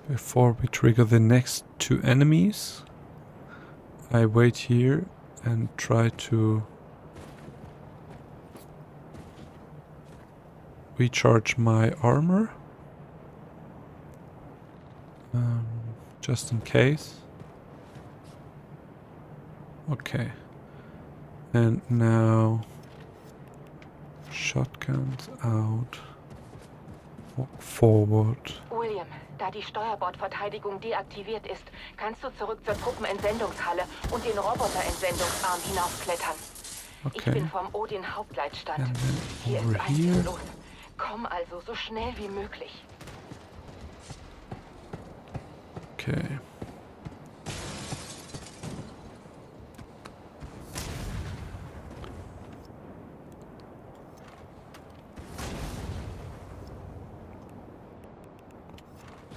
S1: Before we trigger the next two enemies, I wait here and try to recharge my armor, just in case. Okay, and now shotguns out, walk forward.
S5: William, da die Steuerbordverteidigung deaktiviert ist, kannst du zurück zur Truppenentsendungshalle und den Roboterentsendungsarm hinaufklettern.
S1: Okay.
S5: Ich bin vom Odin-Hauptleitstand. Hier
S1: over
S5: ist einiges
S1: here.
S5: los. Komm also so schnell wie möglich.
S1: Okay.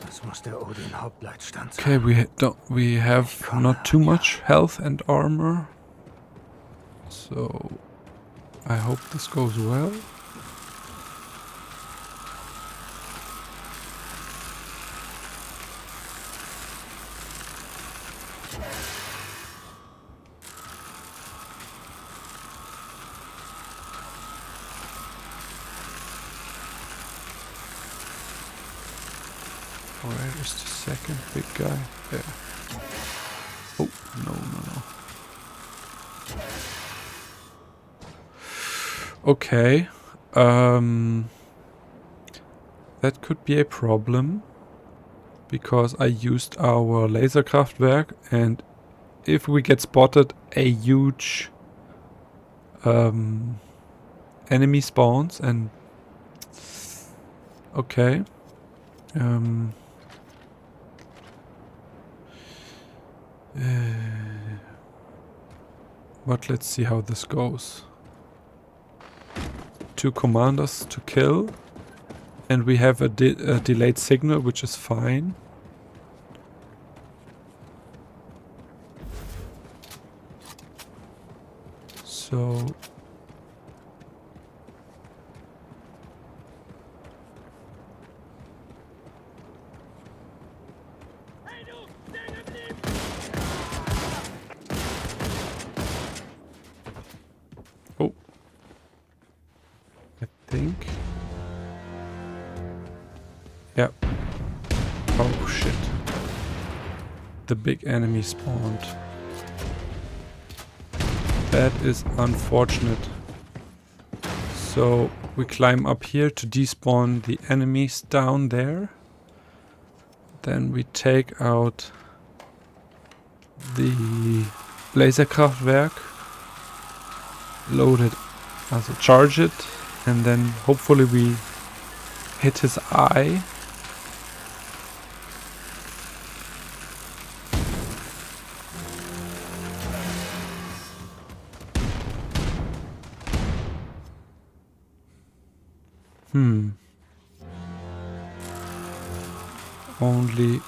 S2: Das muss der Odin-Hauptleitstand sein.
S1: Okay, we have not too much health and armor, so I hope this goes well. Where is the second big guy? There. Oh, no, no, no. Okay. That could be a problem, because I used our Laserkraftwerk, and if we get spotted, a huge enemy spawns, and okay. But let's see how this goes. 2 commanders to kill, and we have a delayed signal, which is fine. So oh, I think. Yep. Oh shit. The big enemy spawned. That is unfortunate. So we climb up here to despawn the enemies down there. Then we take out the Laserkraftwerk, load it, also charge it, and then hopefully we hit his eye. Only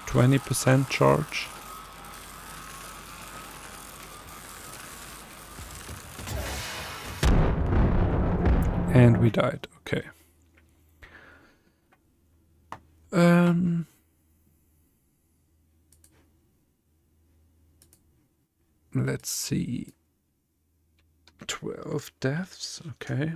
S1: 20% charge. And we died. Okay. Let's see. 12 deaths. Okay.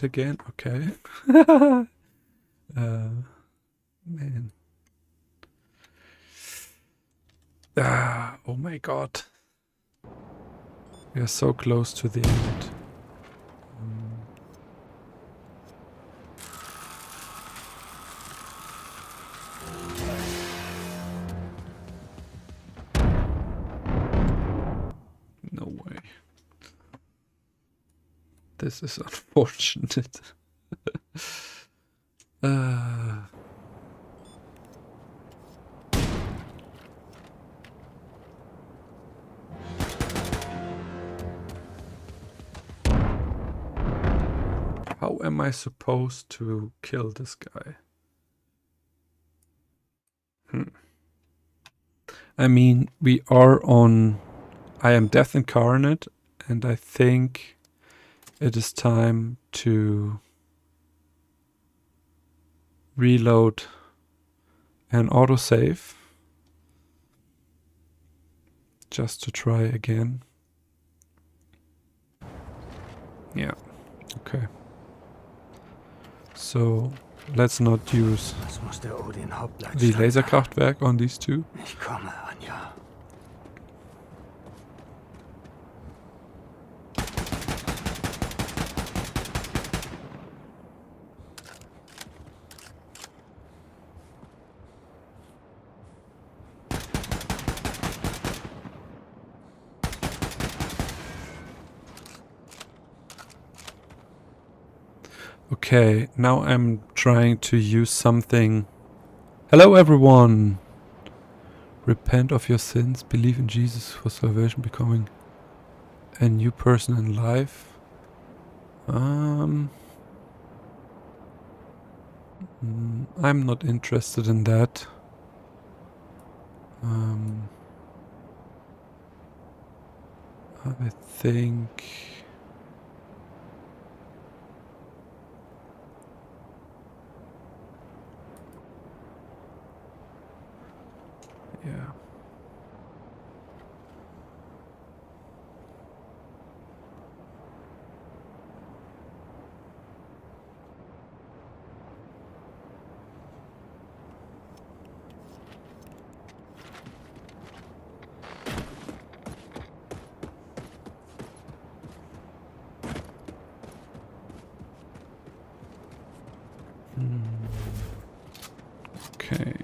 S1: Again, okay. Man. Oh my god. We are so close to the end. No way. This is unfortunate. How am I supposed to kill this guy? I mean, we are on I am Death Incarnate, and I think it is time to reload and autosave just to try again. Yeah, okay. So let's not use the Laserkraftwerk on these two.
S2: Ich komme, Anja.
S1: Okay, now I'm trying to use something. Hello everyone! Repent of your sins, believe in Jesus for salvation, becoming a new person in life. I'm not interested in that. I think... yeah. Okay.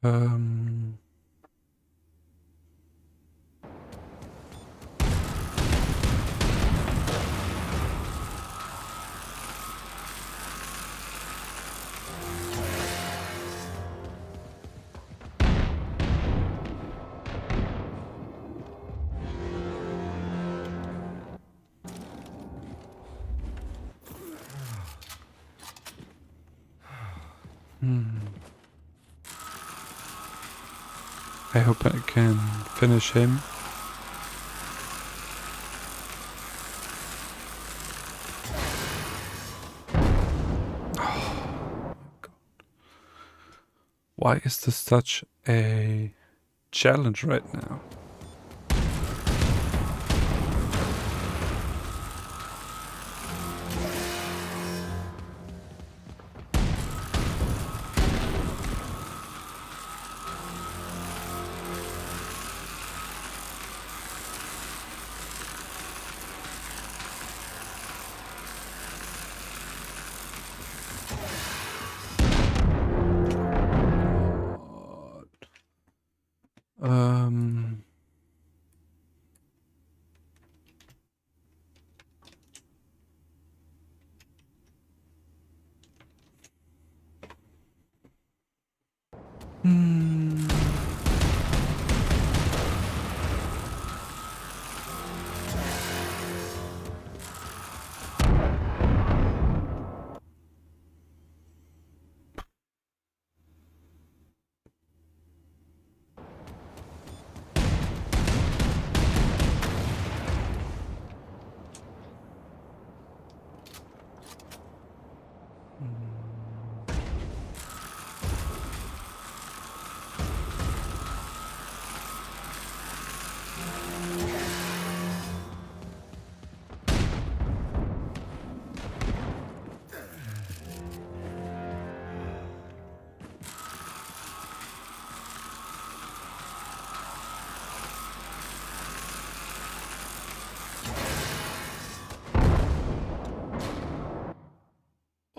S1: Um, I hope I can finish him. Oh, God. Why is this such a challenge right now? Um,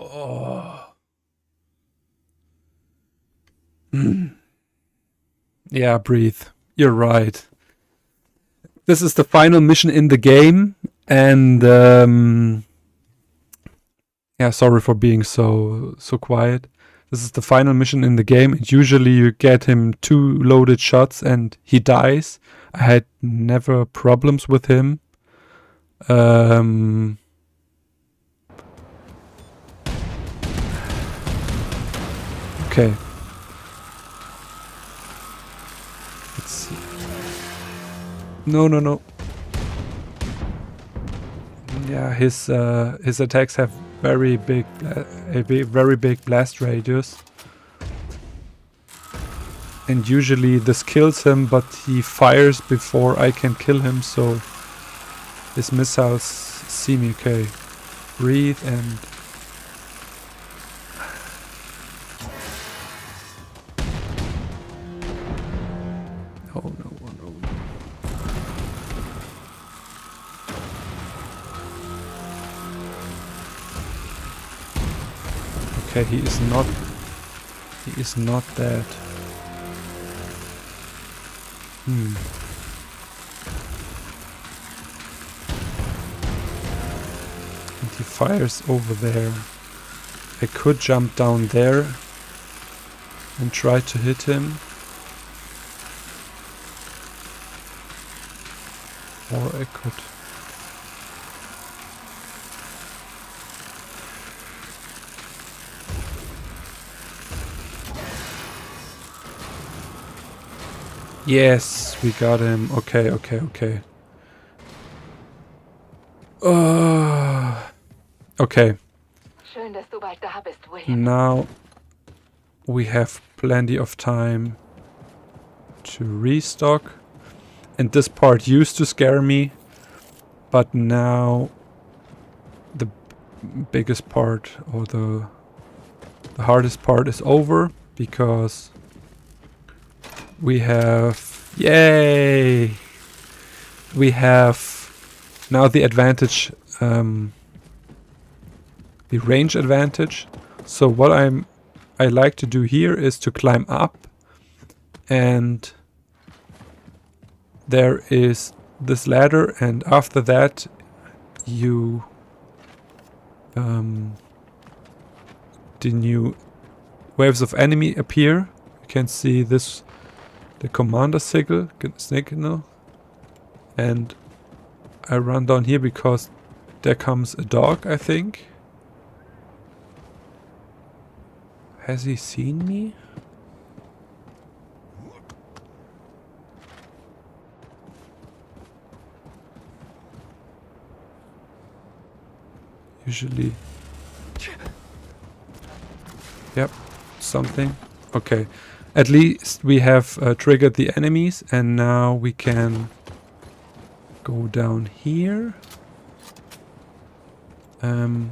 S1: Oh. Yeah, breathe. You're right. This is the final mission in the game, and yeah, sorry for being so quiet. This is the final mission in the game, and usually you get him 2 loaded shots and he dies. I had never problems with him. Okay. Let's see. No. Yeah, his attacks have very big blast radius, and usually this kills him, but he fires before I can kill him, so his missiles seem okay. Breathe and oh no. Okay, he is not dead. And he fires over there. I could jump down there and try to hit him. Or I could... Yes, we got him. Okay. Okay.
S5: Schön, dass du bald da bist, William.
S1: Now we have plenty of time to restock. And this part used to scare me, but now the biggest part, or the hardest part, is over, because we have, yay! We have now the advantage, the range advantage. So what I like to do here is to climb up and there is this ladder, and after that you the new waves of enemy appear. You can see this, the commander signal, and I run down here because there comes a dog, I think. Has he seen me? Usually. Yep, something. Okay. At least we have triggered the enemies, and now we can go down here. And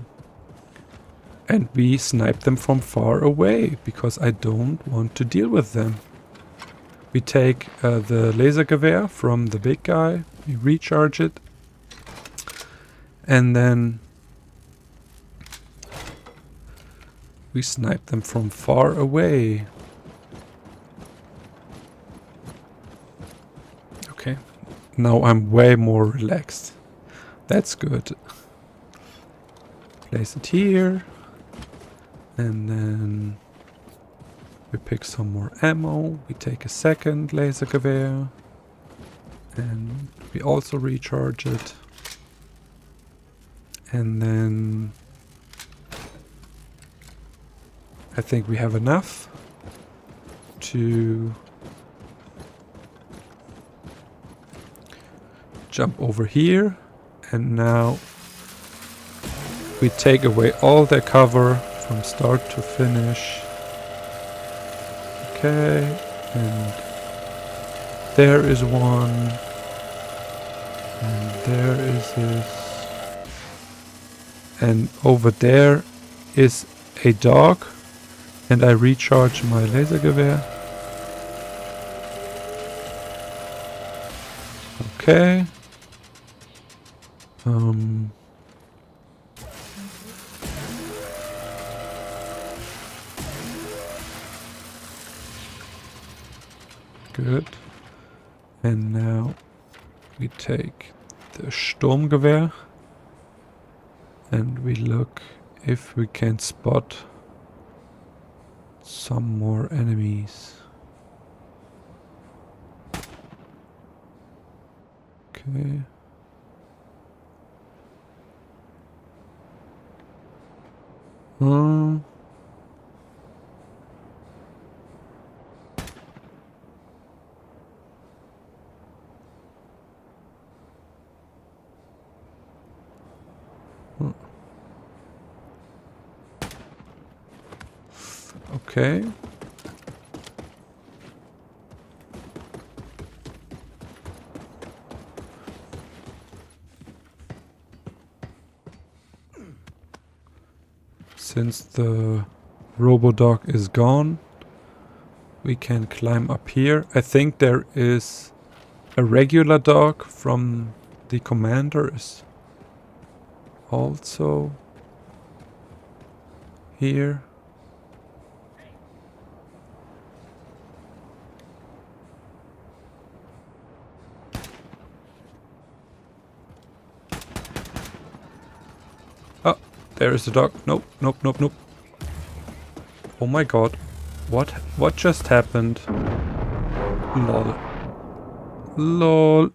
S1: we snipe them from far away, because I don't want to deal with them. We take the laser gewehr from the big guy, we recharge it, and then we snipe them from far away. Okay, now I'm way more relaxed. That's good. Place it here. And then we pick some more ammo. We take a second laser gewehr. And we also recharge it. And then I think we have enough to jump over here. And now we take away all their cover from start to finish. Okay, and there is one, and there is this, and over there is a dog, and I recharge my laser gewehr. Okay. Good. And now we take the Sturmgewehr and we look if we can spot some more enemies. Okay. Okay. Since the Robodog is gone, we can climb up here. I think there is a regular dog from the commanders also here. Oh, there is the dog. Nope, nope, nope, nope. Oh my god. What just happened? Lol. Lol.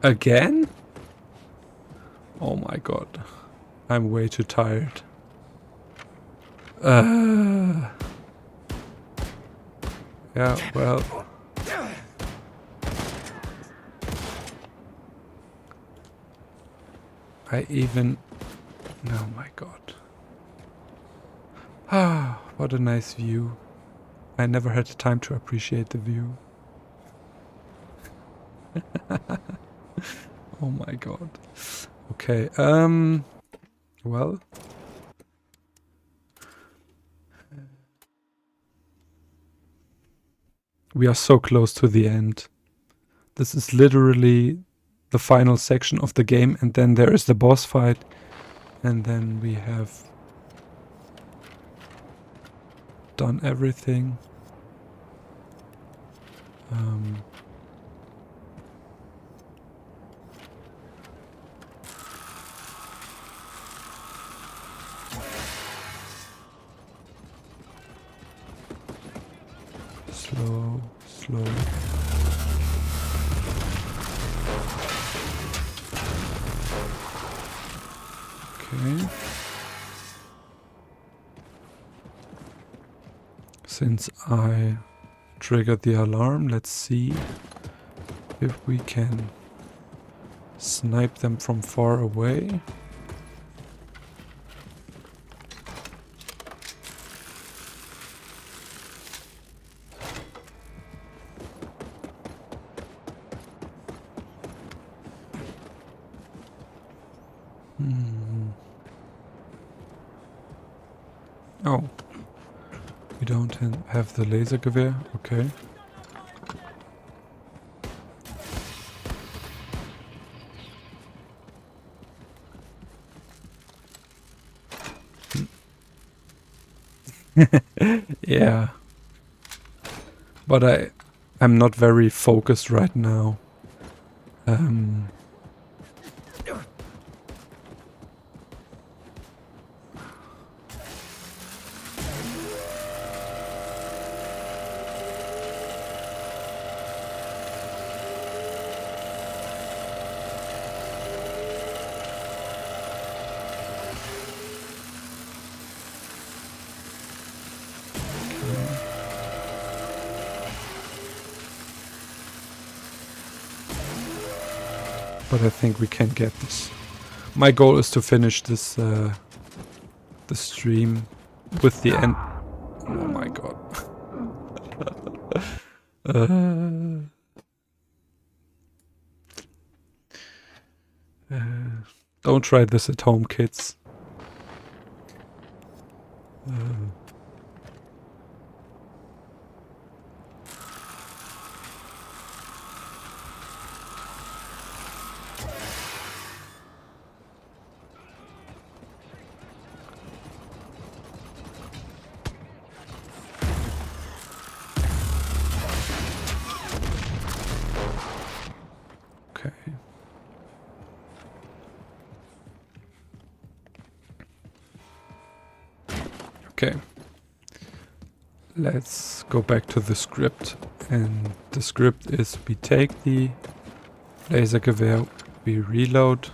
S1: Again? Oh my god. I'm way too tired. Yeah, well. I even Oh my god. Ah, what a nice view. I never had the time to appreciate the view. Oh my god. Okay, well. We are so close to the end. This is literally the final section of the game, and then there is the boss fight, and then we have done everything. Slow, slow. Okay. Since I triggered the alarm, let's see if we can snipe them from far away. Oh, we don't have the laser gewehr. Okay. Yeah. But I'm not very focused right now. But I think we can get this. My goal is to finish this the stream with the end. Oh my god. Don't try this at home, kids. Okay. Okay. Let's go back to the script. And the script is we take the laser gewehr, we reload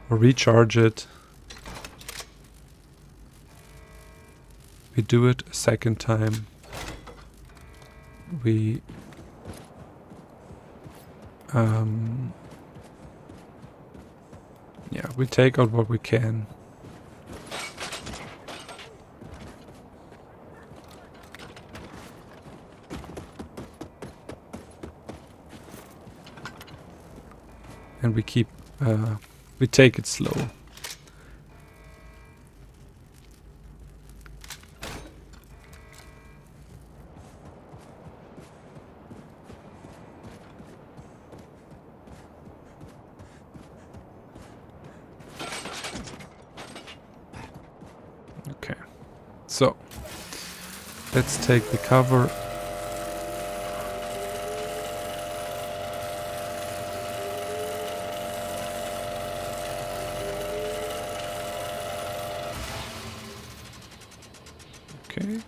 S1: or recharge it. We do it a second time. We yeah, we take out what we can. And we keep, we take it slow. Okay, so let's take the cover. Okay.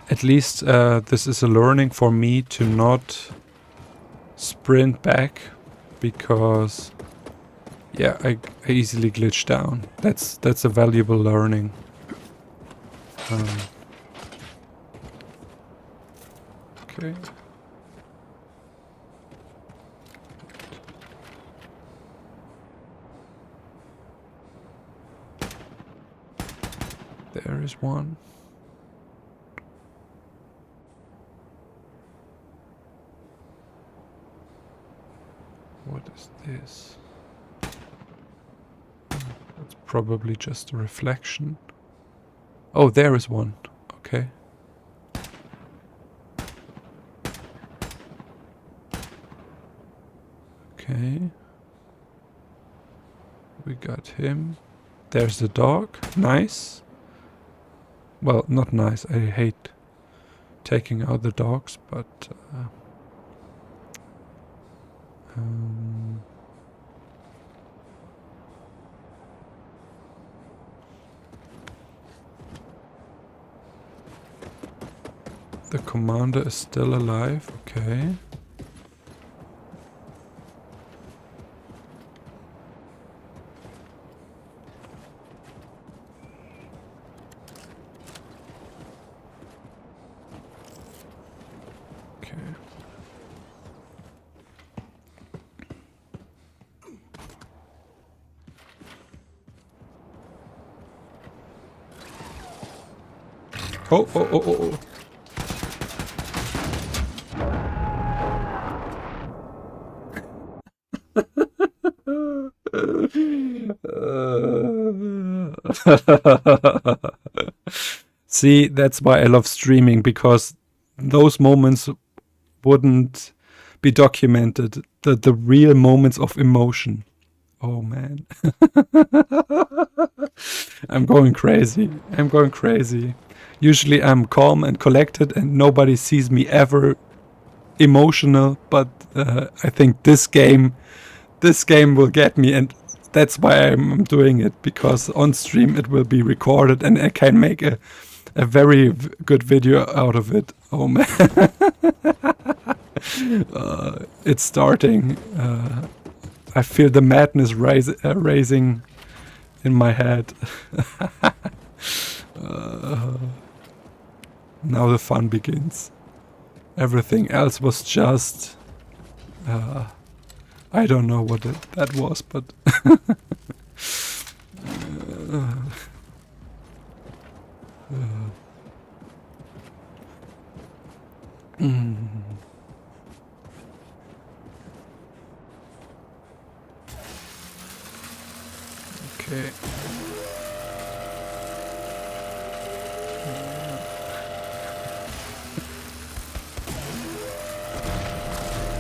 S1: At least this is a learning for me to not sprint back, because yeah, I easily glitch down. That's a valuable learning. Okay. There is one. What is this? That's probably just a reflection. Oh, there is one. Okay. Okay. We got him. There's the dog. Nice. Well, not nice. I hate taking out the dogs, but the commander is still alive. Okay. Oh, oh, oh, oh, oh. See, that's why I love streaming, because those moments wouldn't be documented. The real moments of emotion. Oh man. I'm going crazy. I'm going crazy. Usually I'm calm and collected and nobody sees me ever emotional, but I think this game will get me, and that's why I'm doing it, because on stream it will be recorded and I can make a very good video out of it. Oh man. It's starting. I feel the madness raising in my head. Now the fun begins. Everything else was just... I don't know what that was, but... Okay.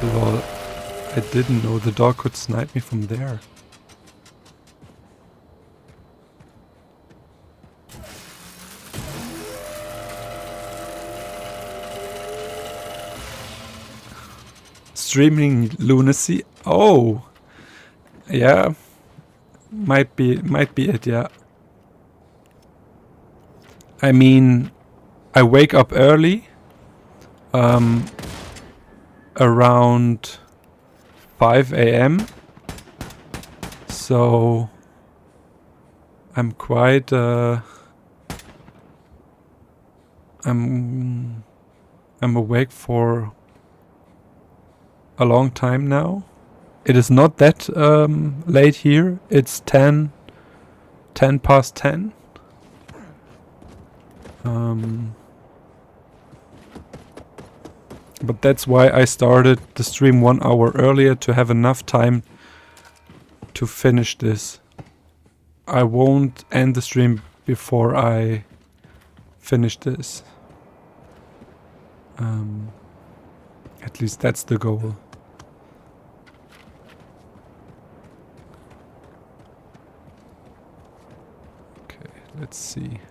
S1: Lol, I didn't know the dog could snipe me from there. Streaming lunacy? Oh! Yeah. Might be it, yeah. I mean, I wake up early. Around 5 a.m. So I'm quite I'm awake for a long time now. It is not that late here. It's 10 past 10. But that's why I started the stream 1 hour earlier, to have enough time to finish this. I won't end the stream before I finish this. At least that's the goal. Okay, let's see.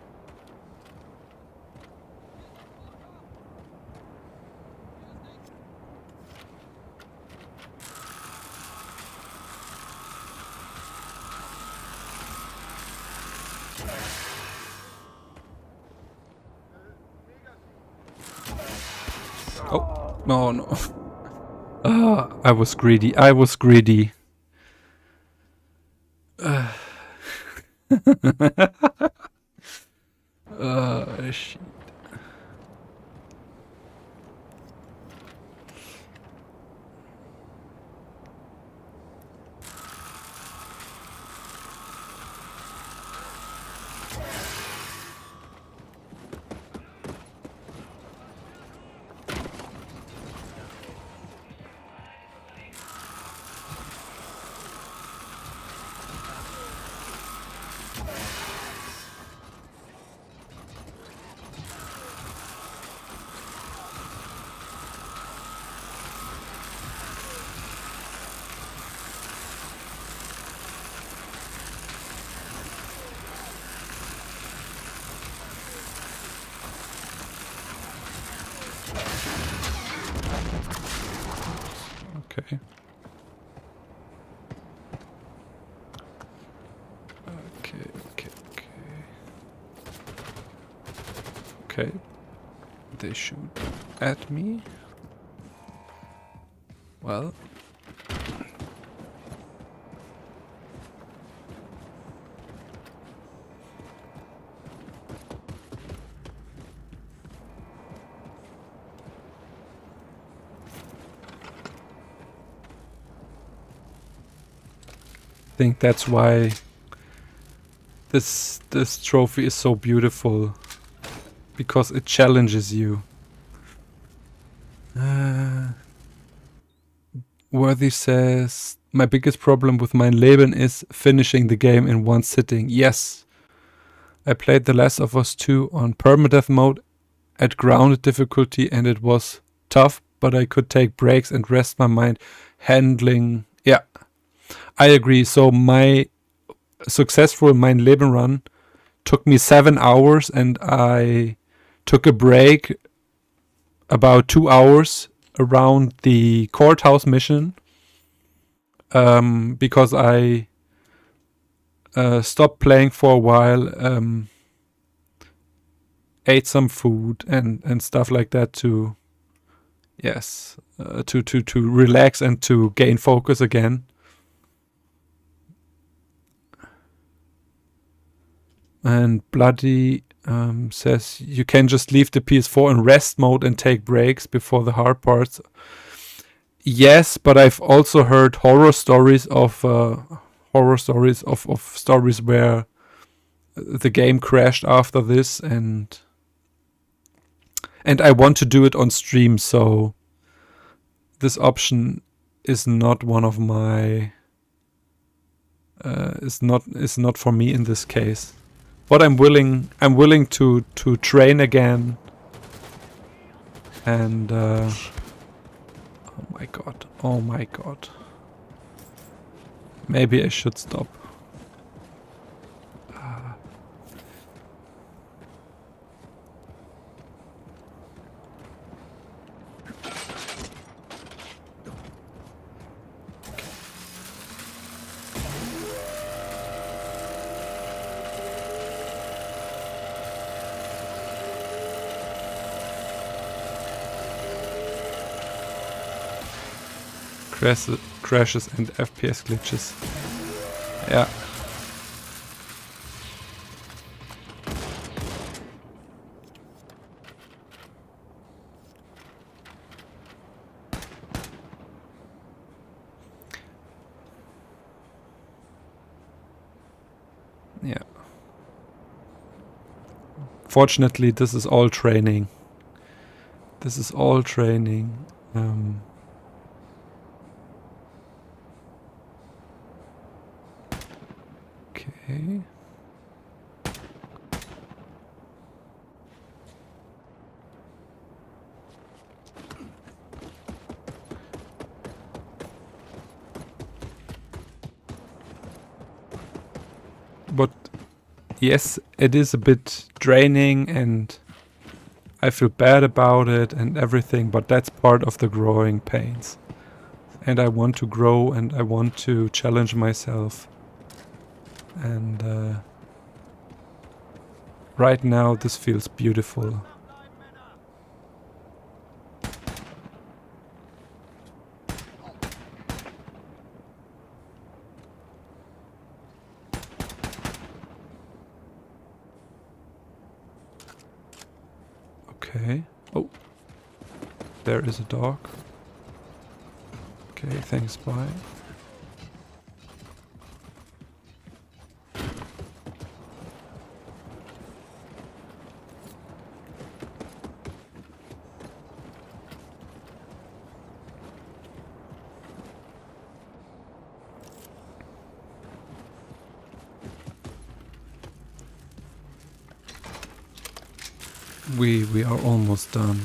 S1: Oh, no, no. Ah, I was greedy. I was greedy. Shit. Okay. Okay. They shoot at me. Well. I think that's why this trophy is so beautiful, because it challenges you. Worthy says, my biggest problem with mein Leben is finishing the game in one sitting. Yes, I played The Last of Us 2 on permadeath mode at grounded difficulty and it was tough, but I could take breaks and rest my mind handling. Yeah, I agree. So my successful mein Leben run took me 7 hours and I took a break about 2 hours around the courthouse mission because I stopped playing for a while, ate some food and stuff like that to to relax and to gain focus again. And Bloody says you can just leave the PS4 in rest mode and take breaks before the hard parts. Yes, but I've also heard horror stories of stories where the game crashed after this, and I want to do it on stream, so this option is not one of my is not for me in this case. But I'm willing to train again. And oh my god. Maybe I should stop. Crashes and FPS glitches. Yeah. Yeah. Fortunately, this is all training. This is all training. Okay. But yes, it is a bit draining and I feel bad about it and everything, but that's part of the growing pains. And I want to grow and I want to challenge myself. And right now this feels beautiful. Oh. There is a dog. Okay, thanks, bye. We are almost done.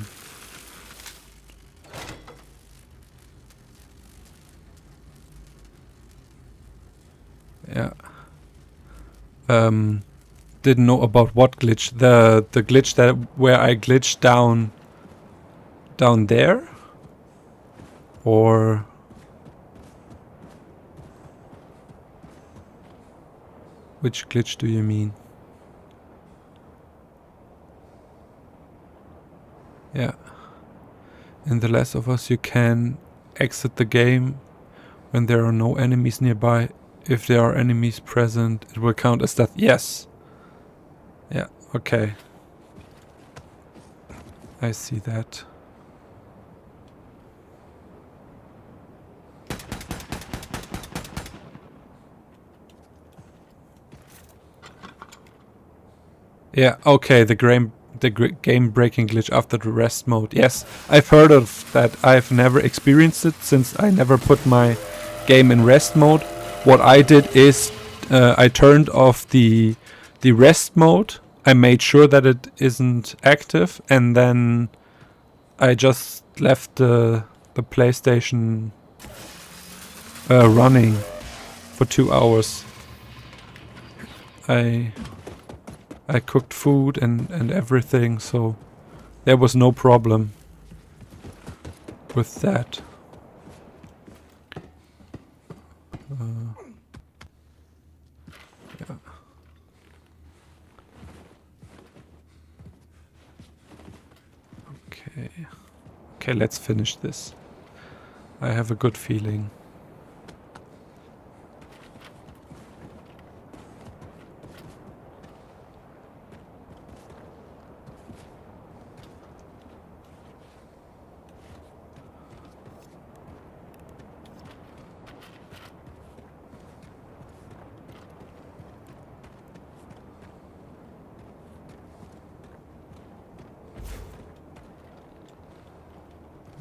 S1: Yeah. Didn't know about what glitch. The glitch that where I glitched down there? Or which glitch do you mean? Yeah. In The Last of Us you can exit the game when there are no enemies nearby. If there are enemies present, it will count as death. Yes. Yeah, okay. I see that. Yeah, okay, the game-breaking glitch after the rest mode. Yes, I've heard of that. I've never experienced it since I never put my game in rest mode. What I did is I turned off the rest mode. I made sure that it isn't active, and then I just left the PlayStation running for 2 hours. I cooked food and everything, so there was no problem with that. Yeah. Okay, let's finish this. I have a good feeling.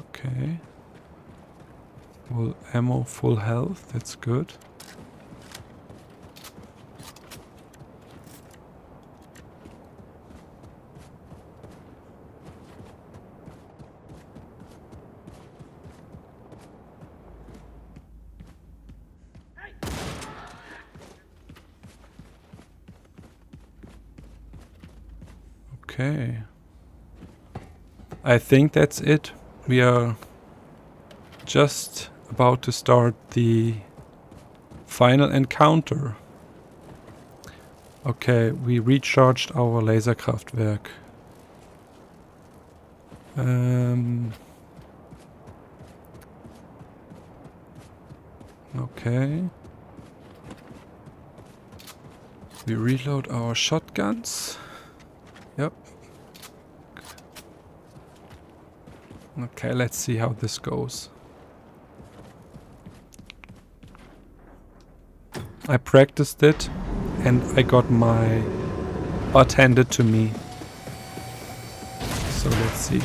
S1: Okay. Full ammo, full health, that's good. Okay. I think that's it. We are just about to start the final encounter. Okay, we recharged our Laserkraftwerk. Okay. We reload our shotguns. Yep. Okay, let's see how this goes. I practiced it and I got my butt handed to me. So let's see.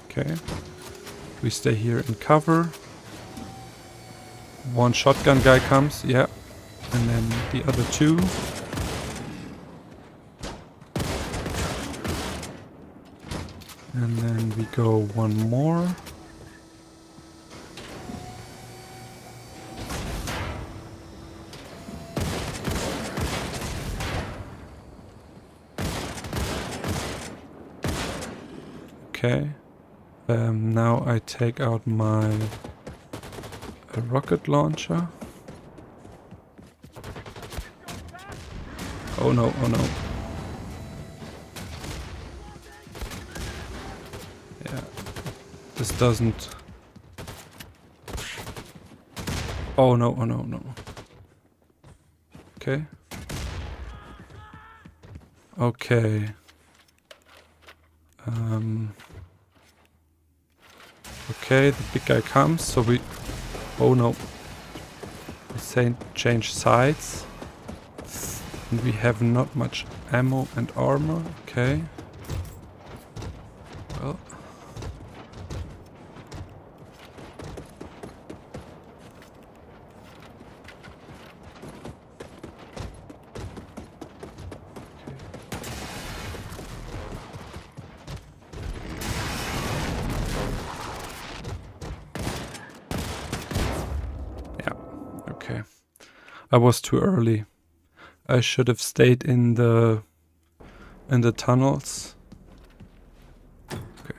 S1: Okay. We stay here in cover. One shotgun guy comes, yeah. And then the other two. And then we go one more. Okay. Now I take out my rocket launcher. Oh no, oh no. Yeah, this doesn't... Oh no, oh no, no. Okay. Okay. Okay, the big guy comes, so we... Oh no. We say change sides. And we have not much ammo and armor. Okay. Well. Okay. I was too early. I should have stayed in the tunnels. Okay.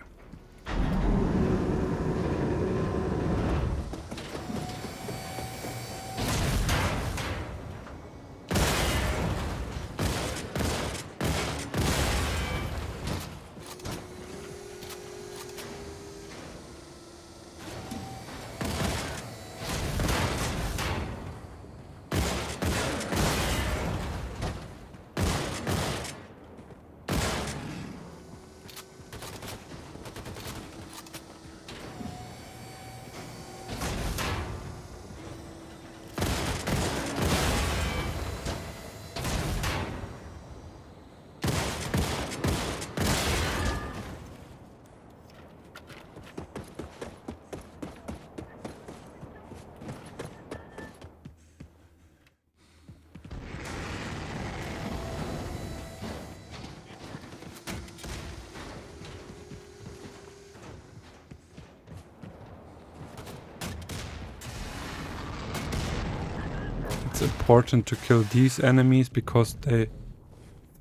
S1: It's important to kill these enemies because they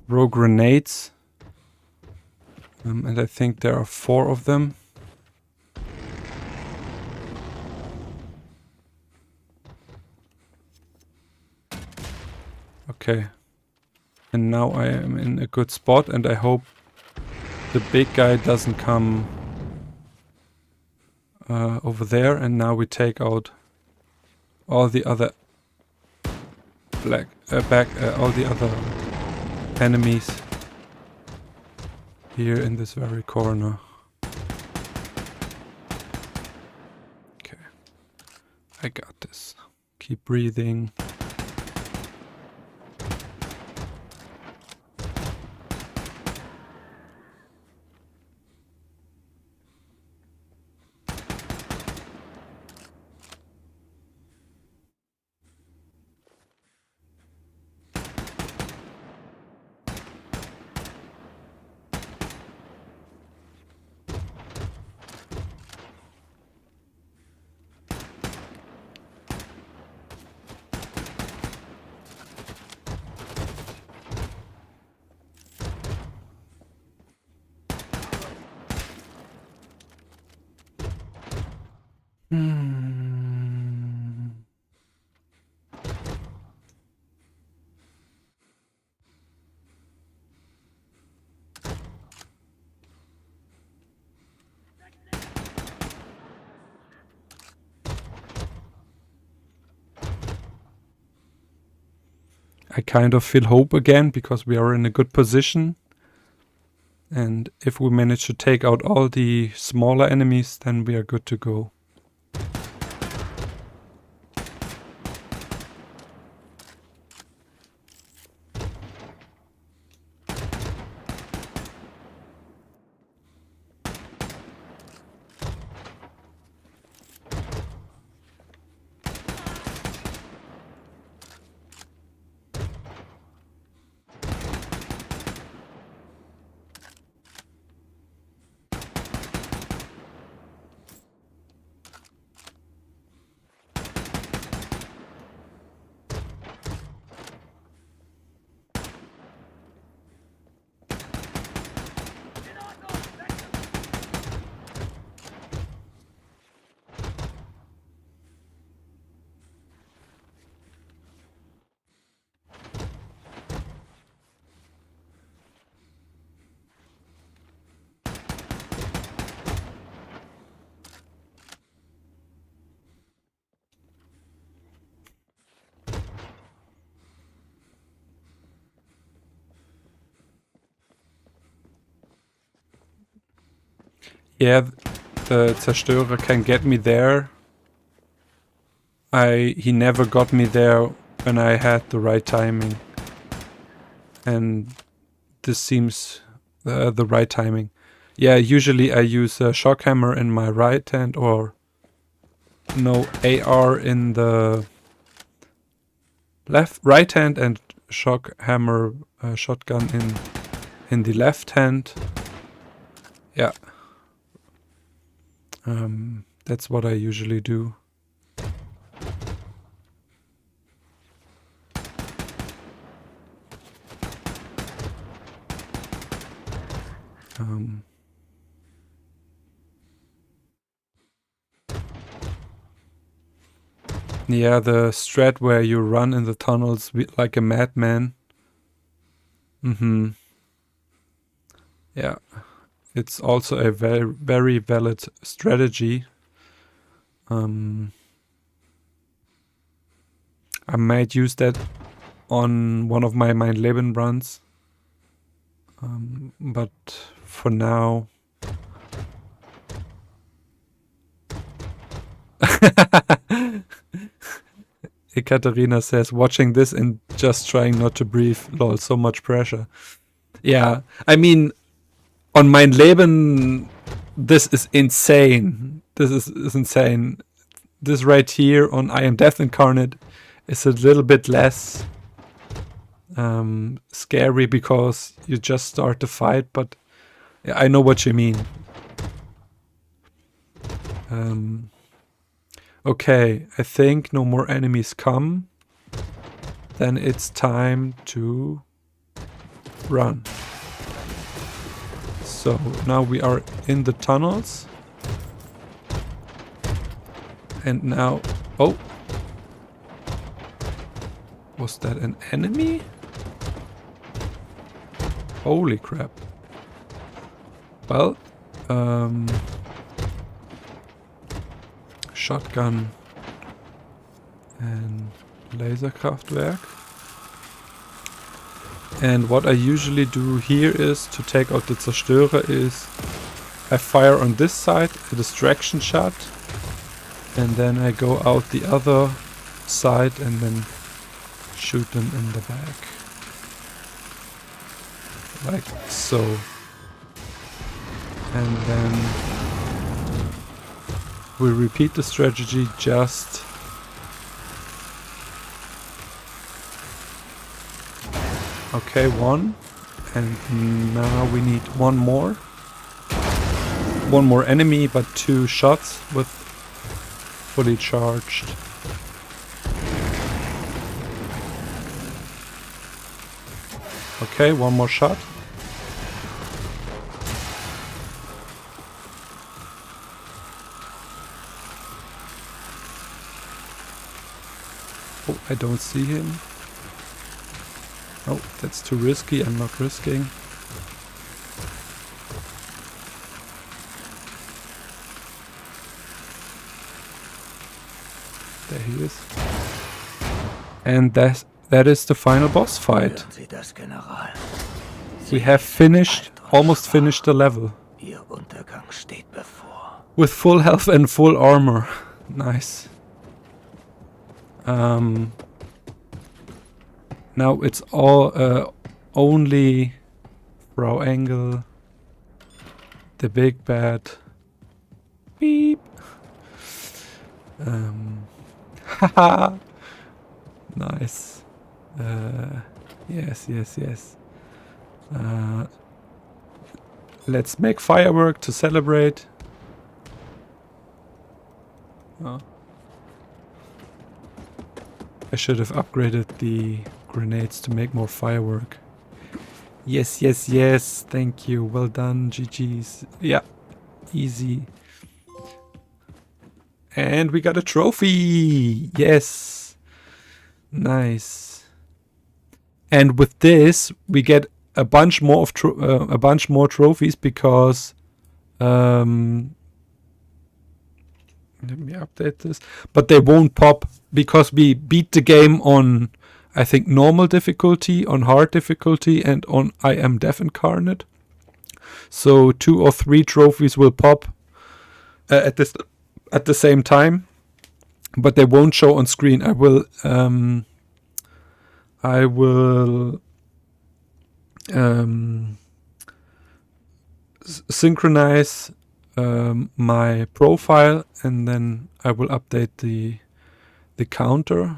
S1: throw grenades. And I think there are 4 of them. Okay. And now I am in a good spot and I hope the big guy doesn't come over there. And now we take out all the other all the other enemies here in this very corner. Okay. I got this. Keep breathing. I kind of feel hope again because we are in a good position. And if we manage to take out all the smaller enemies, then we are good to go. Yeah, the Zerstörer can get me there. He never got me there when I had the right timing. And this seems the right timing. Yeah, usually I use a shock hammer in my right hand or no AR in the right hand and shock hammer shotgun in the left hand. Yeah. That's what I usually do. Yeah, the strat where you run in the tunnels like a madman. Yeah. It's also a very, very valid strategy. I might use that on one of my Leben runs. But for now... Ekaterina says, watching this and just trying not to breathe. Lol, so much pressure. Yeah, I mean... On mein Leben, this is insane. This is insane. This right here on I Am Death Incarnate is a little bit less scary because you just start the fight, but yeah, I know what you mean. Okay, I think no more enemies come. Then it's time to run. So now we are in the tunnels. And now... Oh! Was that an enemy? Holy crap. Well, Shotgun and Laserkraftwerk. And what I usually do here is to take out the Zerstörer is I fire on this side a distraction shot and then I go out the other side and then shoot them in the back. Like so. And then we repeat the strategy just okay, one. And now we need one more. One more enemy, but 2 shots with fully charged. Okay, one more shot. Oh, I don't see him. Oh, that's too risky. I'm not risking. There he is. And that is the final boss fight. We have finished, almost finished the level. With full health and full armor. Nice. Now it's all only Frau Engel, the big bad. Beep. Haha. Nice. Yes. Let's make firework to celebrate. Oh. I should have upgraded the grenades to make more firework. Yes. Thank you. Well done. GG's. Yeah. Easy. And we got a trophy. Yes. Nice. And with this, we get a bunch more of trophies because let me update this. But they won't pop because we beat the game on, I think, normal difficulty, on hard difficulty, and on I Am Death Incarnate. so 2 or 3 trophies will pop at the same time, but they won't show on screen. I will synchronize my profile, and then I will update the counter.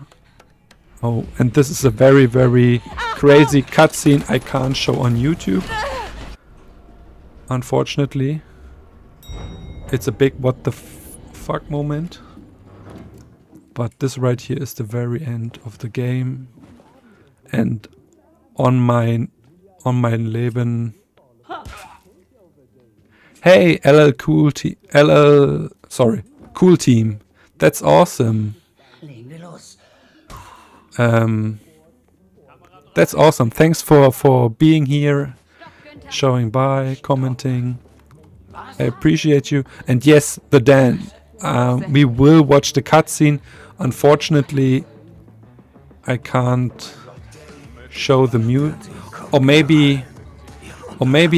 S1: Oh, and this is a very, very crazy cutscene I can't show on YouTube. Unfortunately. It's a big what the fuck moment. But this right here is the very end of the game. And on my Leben. Hey, Cool Team. That's awesome. That's awesome. Thanks for being here, showing by, commenting. I appreciate you. And yes, the Dan. We will watch the cutscene. Unfortunately, I can't show the mute. Or maybe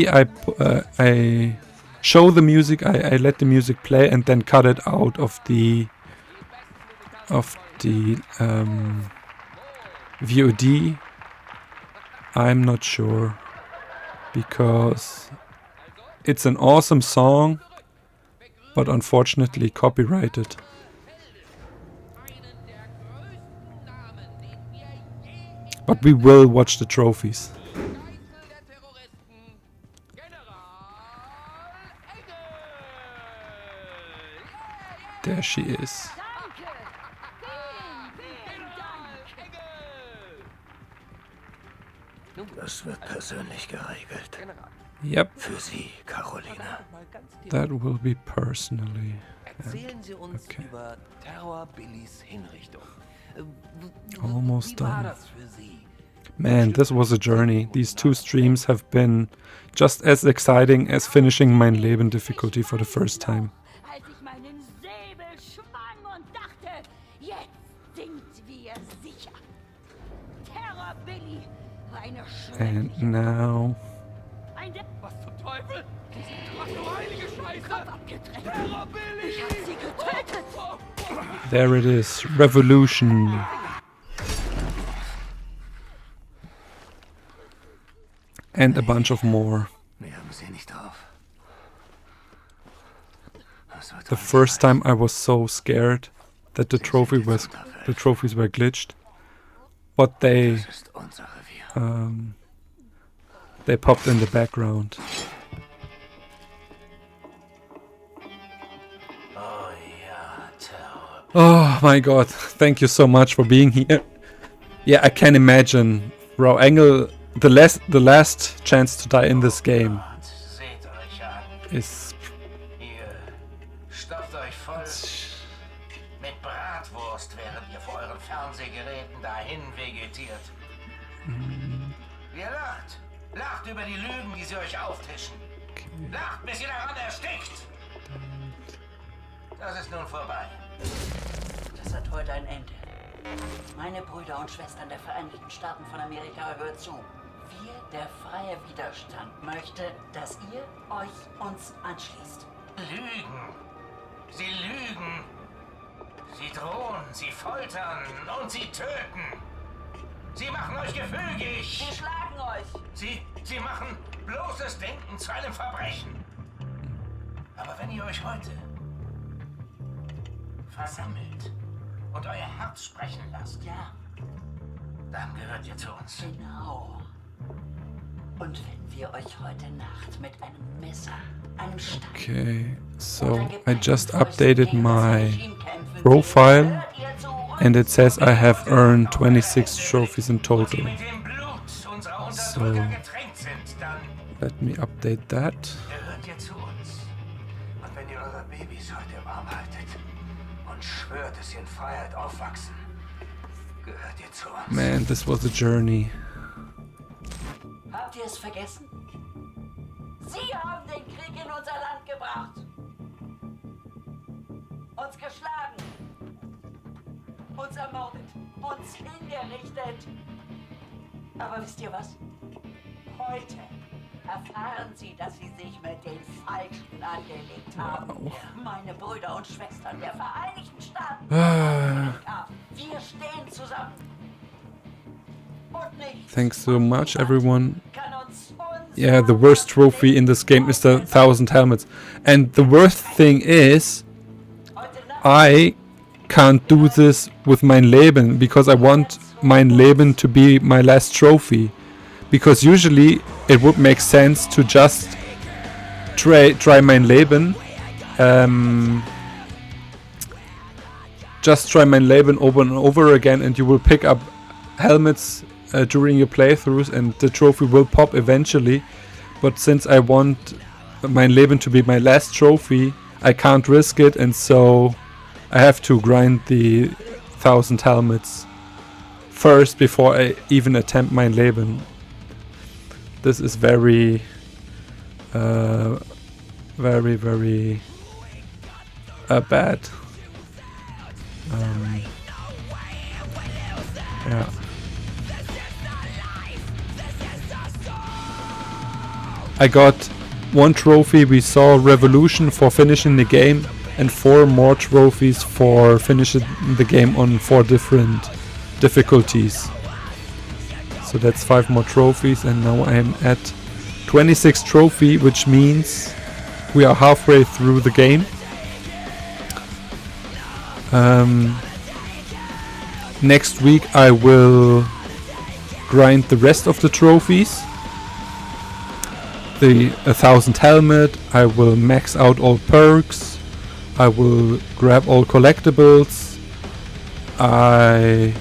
S1: I show the music. I let the music play and then cut it out of the VOD. I'm not sure, because it's an awesome song, but unfortunately copyrighted. But we will watch the trophies. There she is.
S2: Das wird persönlich geregelt.
S1: Yep.
S2: Für Sie, Carolina.
S1: That will be personally.
S13: Erzählen Sie uns über Terror Billys Hinrichtung.
S1: Almost
S13: Wie war
S1: done.
S13: das für Sie?
S1: Man, this was a journey. These 2 streams have been just as exciting as finishing mein Leben difficulty for the first time.
S3: Als ich meinen Säbel schwang und dachte, jetzt sind wir sicher. Terror Billy war eine
S1: And now
S13: Was zum Teufel? Was für heilige Scheiße?
S3: Kopf abgetrennt. Ich hab sie getötet.
S1: there it is. Revolution. And a bunch of more.
S2: Wir haben sie nicht drauf.
S1: The first time I was so scared that the trophies were glitched, but they popped in the background. Oh my god, thank you so much for being here. Yeah, I can imagine Frau Engel, the last chance to die in this game is...
S7: Stopft euch voll mit Bratwurst, während ihr vor euren Fernsehgeräten dahin vegetiert. Ihr lacht. Lacht über die Lügen, die sie euch auftischen. Lacht, bis ihr daran erstickt. Das ist nun vorbei.
S6: Das hat heute ein Ende. Meine Brüder und Schwestern der Vereinigten Staaten von Amerika, hört zu. Wir, der freie Widerstand, möchte, dass ihr euch uns anschließt.
S7: Lügen. Sie lügen. Sie drohen, sie foltern und sie töten. Sie machen euch gefügig.
S6: Sie schlagen euch.
S7: Sie machen bloßes Denken zu einem Verbrechen. Aber wenn ihr euch heute versammelt und euer Herz sprechen lasst,
S6: ja,
S7: dann gehört ihr zu uns.
S6: Genau. Und wenn wir euch heute Nacht mit einem Messer, einem Stein...
S1: Okay, so I just updated my profile and it says I have earned 26 trophies in total. So let me update that.
S2: Gehört ihr zu uns. Und wenn ihr eure Babys heute im Arm haltet und schwört, dass sie in Freiheit aufwachsen, gehört ihr zu uns.
S1: Man, this was a journey.
S6: Habt ihr es vergessen? Sie haben den Krieg in unser Land gebracht. Uns geschlagen. Uns ermordet. Uns hingerichtet. Aber wisst ihr was? Heute Erfahren Sie, dass Sie sich mit den Falschen angelegt haben. Meine Brüder und Schwestern der Vereinigten Staaten von Amerika. Wir stehen zusammen. Und nicht
S1: Thanks so much, everyone. Yeah, the worst trophy in this game is the 1,000 helmets. And the worst thing is, I can't do this with mein Leben, because I want mein Leben to be my last trophy. Because usually it would make sense to just try mein Leben. Just try mein Leben over and over again, and you will pick up helmets during your playthroughs, and the trophy will pop eventually. But since I want mein Leben to be my last trophy, I can't risk it, and so I have to grind the 1,000 helmets first before I even attempt mein Leben. This is very, very bad. Yeah. I got 1 trophy. We saw Revolution for finishing the game, and 4 more trophies for finishing the game on 4 different difficulties. So that's 5 more trophies, and now I'm at 26 trophy, which means we are halfway through the game. Next week I will grind the rest of the trophies. The 1,000 helmet, I will max out all perks, I will grab all collectibles, I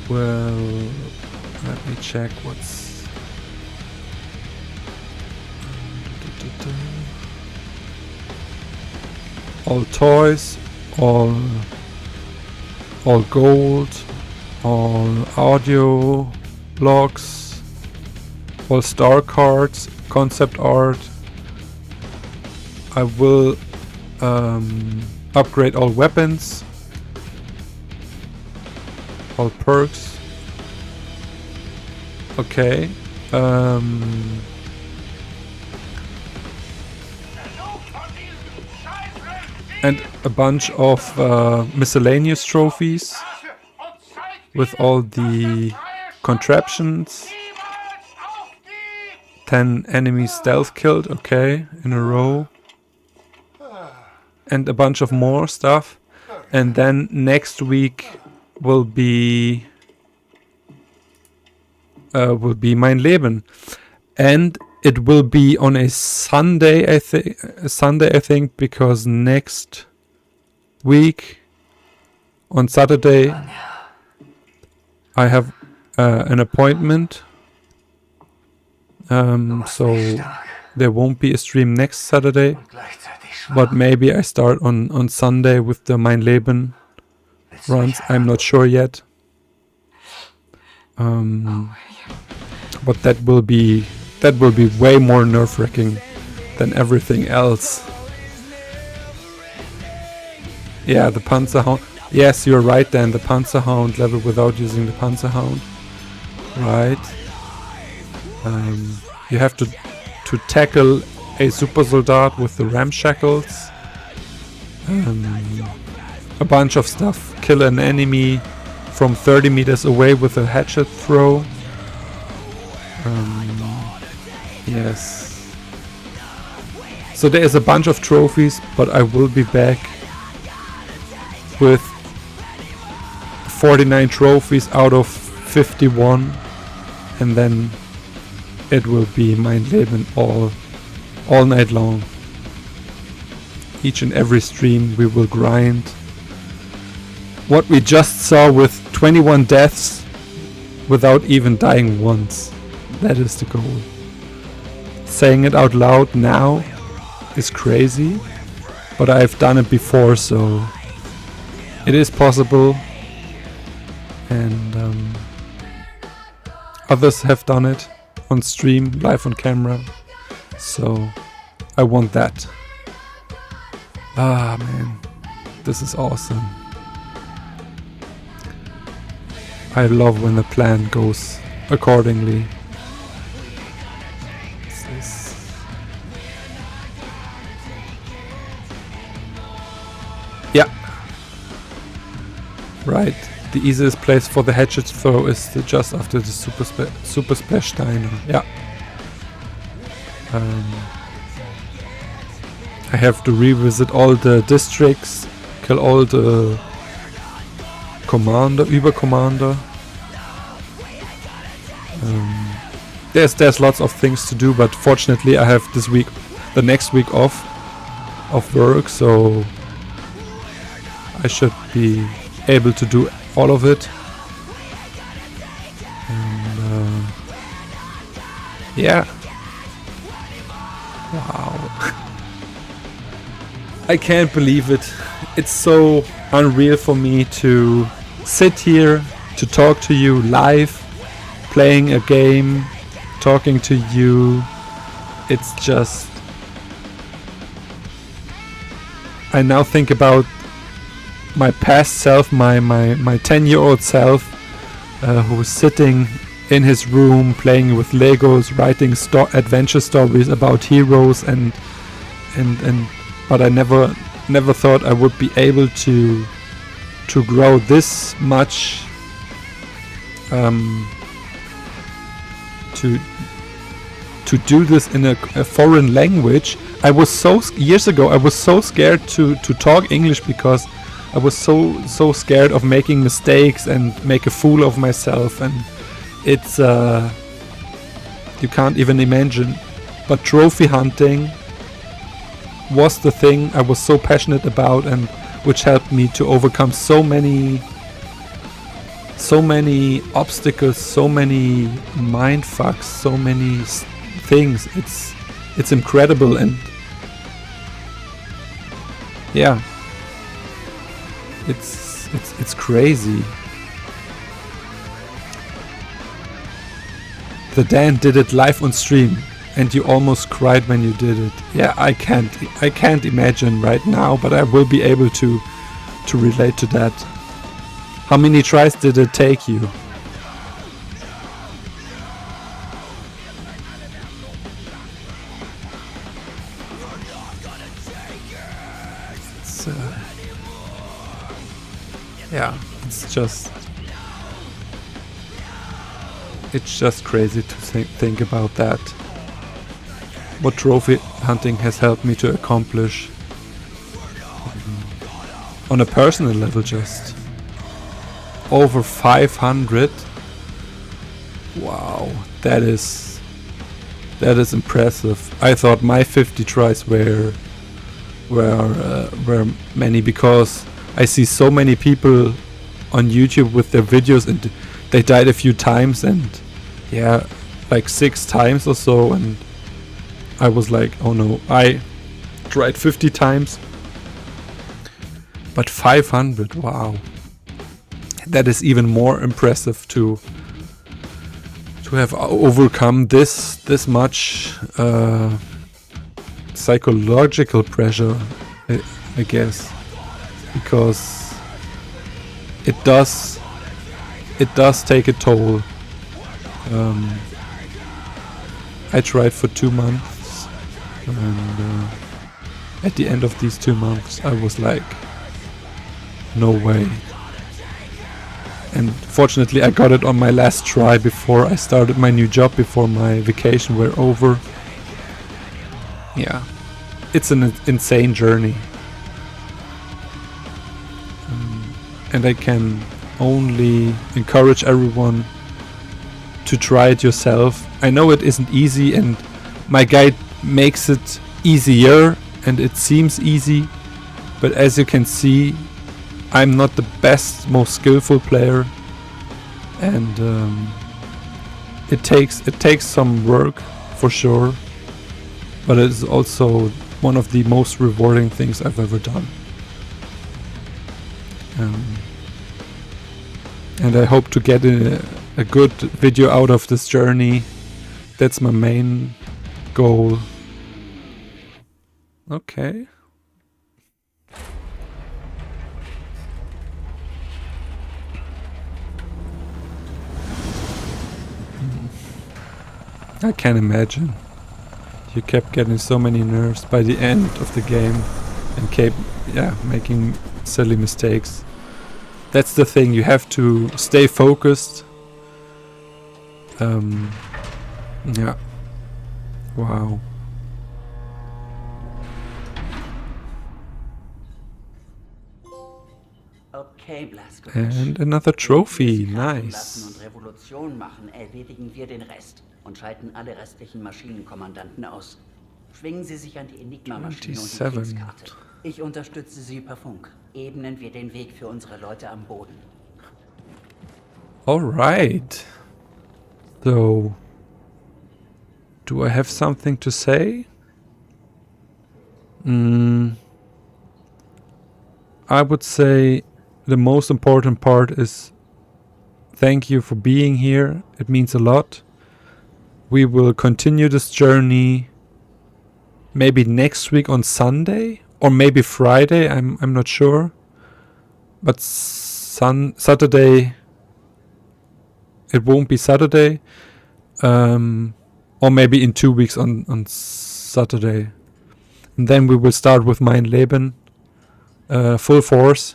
S1: well, let me check what's all toys, all gold, all audio logs, all star cards, concept art. I will upgrade all weapons, all perks. Okay. And a bunch of miscellaneous trophies with all the contraptions. 10 enemies stealth killed, okay, in a row. And a bunch of more stuff. And then next week will be mein Leben. And it will be on a Sunday, I think, because next week on Saturday I have an appointment, so there won't be a stream next Saturday, but maybe I start on Sunday with the mein Leben runs. I'm not sure yet, but that will be way more nerve-wracking than everything else. Yeah, the Panzerhound. Yes, you're right, Dan. The Panzerhound level without using the Panzerhound. Right. You have to tackle a super soldat with the ramshackles. A bunch of stuff. Kill an enemy from 30 meters away with a hatchet throw. Yes. So there is a bunch of trophies, but I will be back with 49 trophies out of 51, and then it will be mein Leben all night long. Each and every stream we will grind. What we just saw with 21 deaths without even dying once. That is the goal. Saying it out loud now is crazy, but I've done it before, so it is possible, and others have done it on stream, live on camera, so I want that. Ah man, this is awesome. I love when the plan goes accordingly. Yeah. Right. The easiest place for the hatchet throw is just after the super splash diner. Yeah. I have to revisit all the districts, kill all the Übercommander. There's lots of things to do, but fortunately I have the next week off of work, so I should be able to do all of it. And yeah. Wow. I can't believe it. It's so unreal for me to sit here, to talk to you live, playing a game, talking to you. It's just... I now think about my past self, my 10-year-old self, who was sitting in his room playing with Legos, writing adventure stories about heroes, and but I never thought I would be able to grow this much, to do this in a foreign language. I was years ago I was so scared to talk English because I was so scared of making mistakes and make a fool of myself, and it's you can't even imagine. But trophy hunting was the thing I was so passionate about, and which helped me to overcome so many obstacles, so many mind fucks, so many things. It's incredible, and yeah, it's crazy. The Dan did it live on stream, and you almost cried when you did it. Yeah, I can't imagine right now, but I will be able to relate to that. How many tries did it take you? Yeah, it's just crazy to think about that. What trophy hunting has helped me to accomplish on a personal level, just over 500. Wow, that is impressive. I thought my 50 tries were many, because I see so many people on YouTube with their videos and they died a few times, and yeah, like 6 times or so, and I was like, oh no, I tried 50 times, but 500, wow. That is even more impressive to have overcome this much psychological pressure, I guess, because it does take a toll. I tried for 2 months, and at the end of these 2 months I was like, no way. And fortunately I got it on my last try before I started my new job, before my vacation were over. Yeah, it's an insane journey, and I can only encourage everyone to try it yourself. I know it isn't easy, and my guide makes it easier and it seems easy, but as you can see, I'm not the best, most skillful player, and it takes some work for sure, but it is also one of the most rewarding things I've ever done. And I hope to get a good video out of this journey. That's my main goal. Okay. I can imagine. You kept getting so many nerves by the end of the game and kept, making silly mistakes. That's the thing, you have to stay focused. Yeah. Wow.
S6: Okay, Blazkowicz.
S1: And another trophy,
S6: Wenn wir es krachen lassen
S1: nice.
S6: und Revolution machen, erledigen wir den Rest und schalten alle restlichen Maschinenkommandanten aus. Schwingen Sie sich an die Enigma-Maschine und die
S1: 27.
S6: Kriegskarte. Ich unterstütze Sie per Funk. Ebnen wir den Weg für unsere Leute am Boden.
S1: Alright. So, do I have something to say? I would say the most important part is thank you for being here. It means a lot. We will continue this journey maybe next week on Sunday or maybe Friday. I'm not sure. But Saturday it won't be Saturday. Or maybe in 2 weeks on Saturday. And then we will start with mein Leben. Full force.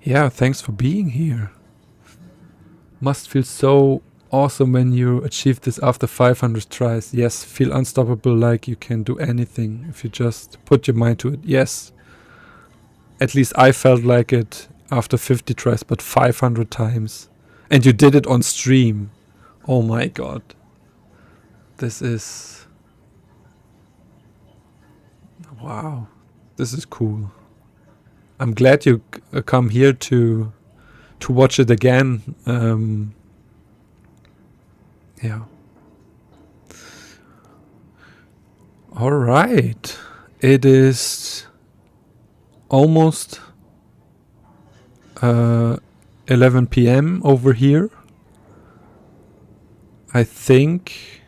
S1: Yeah, thanks for being here. Must feel so awesome when you achieve this after 500 tries. Yes, feel unstoppable, like you can do anything if you just put your mind to it. Yes. At least I felt like it after 50 tries, but 500 times. And you did it on stream. Oh my god. This is... Wow. This is cool. I'm glad you come here to watch it again. Yeah. Alright. It is almost 11 p.m. over here. I think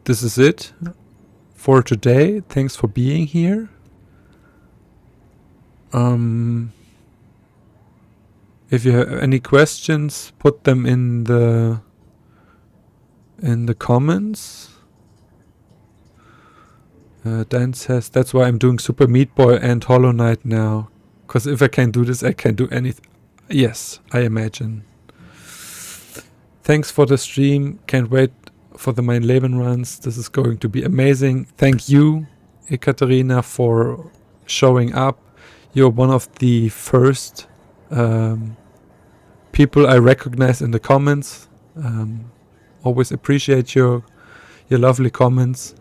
S1: this is it for today. Thanks for being here. If you have any questions, put them in the comments. Dan says, that's why I'm doing Super Meat Boy and Hollow Knight now. Because if I can do this, I can do anything. Yes, I imagine. Thanks for the stream. Can't wait for the Mein Leben runs. This is going to be amazing. Thank you, Ekaterina, for showing up. You're one of the first people I recognize in the comments. Always appreciate your lovely comments.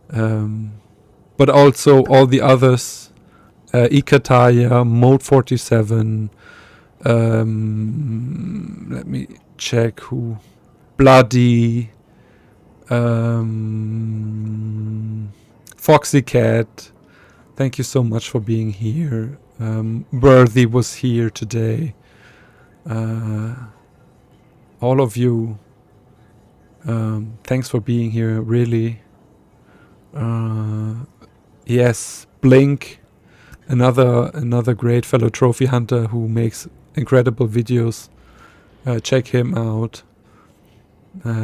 S1: But also all the others, Ikataya, Mode 47, let me check who, Bloody, Foxy Cat, thank you so much for being here. Worthy was here today. All of you, thanks for being here, really. Yes, Blink, another great fellow trophy hunter who makes incredible videos. Check him out.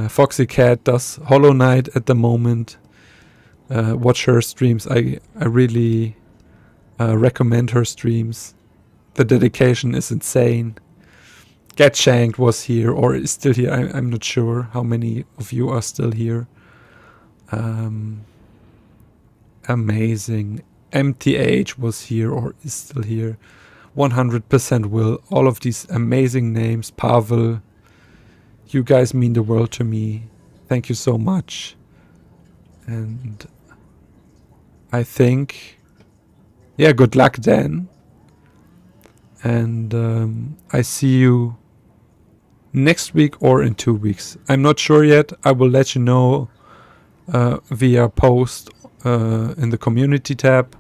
S1: Foxy Cat does Hollow Knight at the moment. Watch her streams. I really recommend her streams. The dedication is insane. Get Shanked was here or is still here. I'm not sure how many of you are still here. Amazing. MTH was here or is still here. 100% Will. All of these amazing names. Pavel. You guys mean the world to me. Thank you so much. And I think, yeah, good luck then. And I see you next week or in 2 weeks. I'm not sure yet. I will let you know via post in the community tab.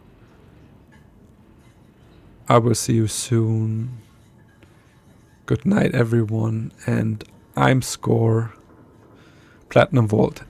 S1: I will see you soon. Good night, everyone. And I'm Score. Platinum Vault.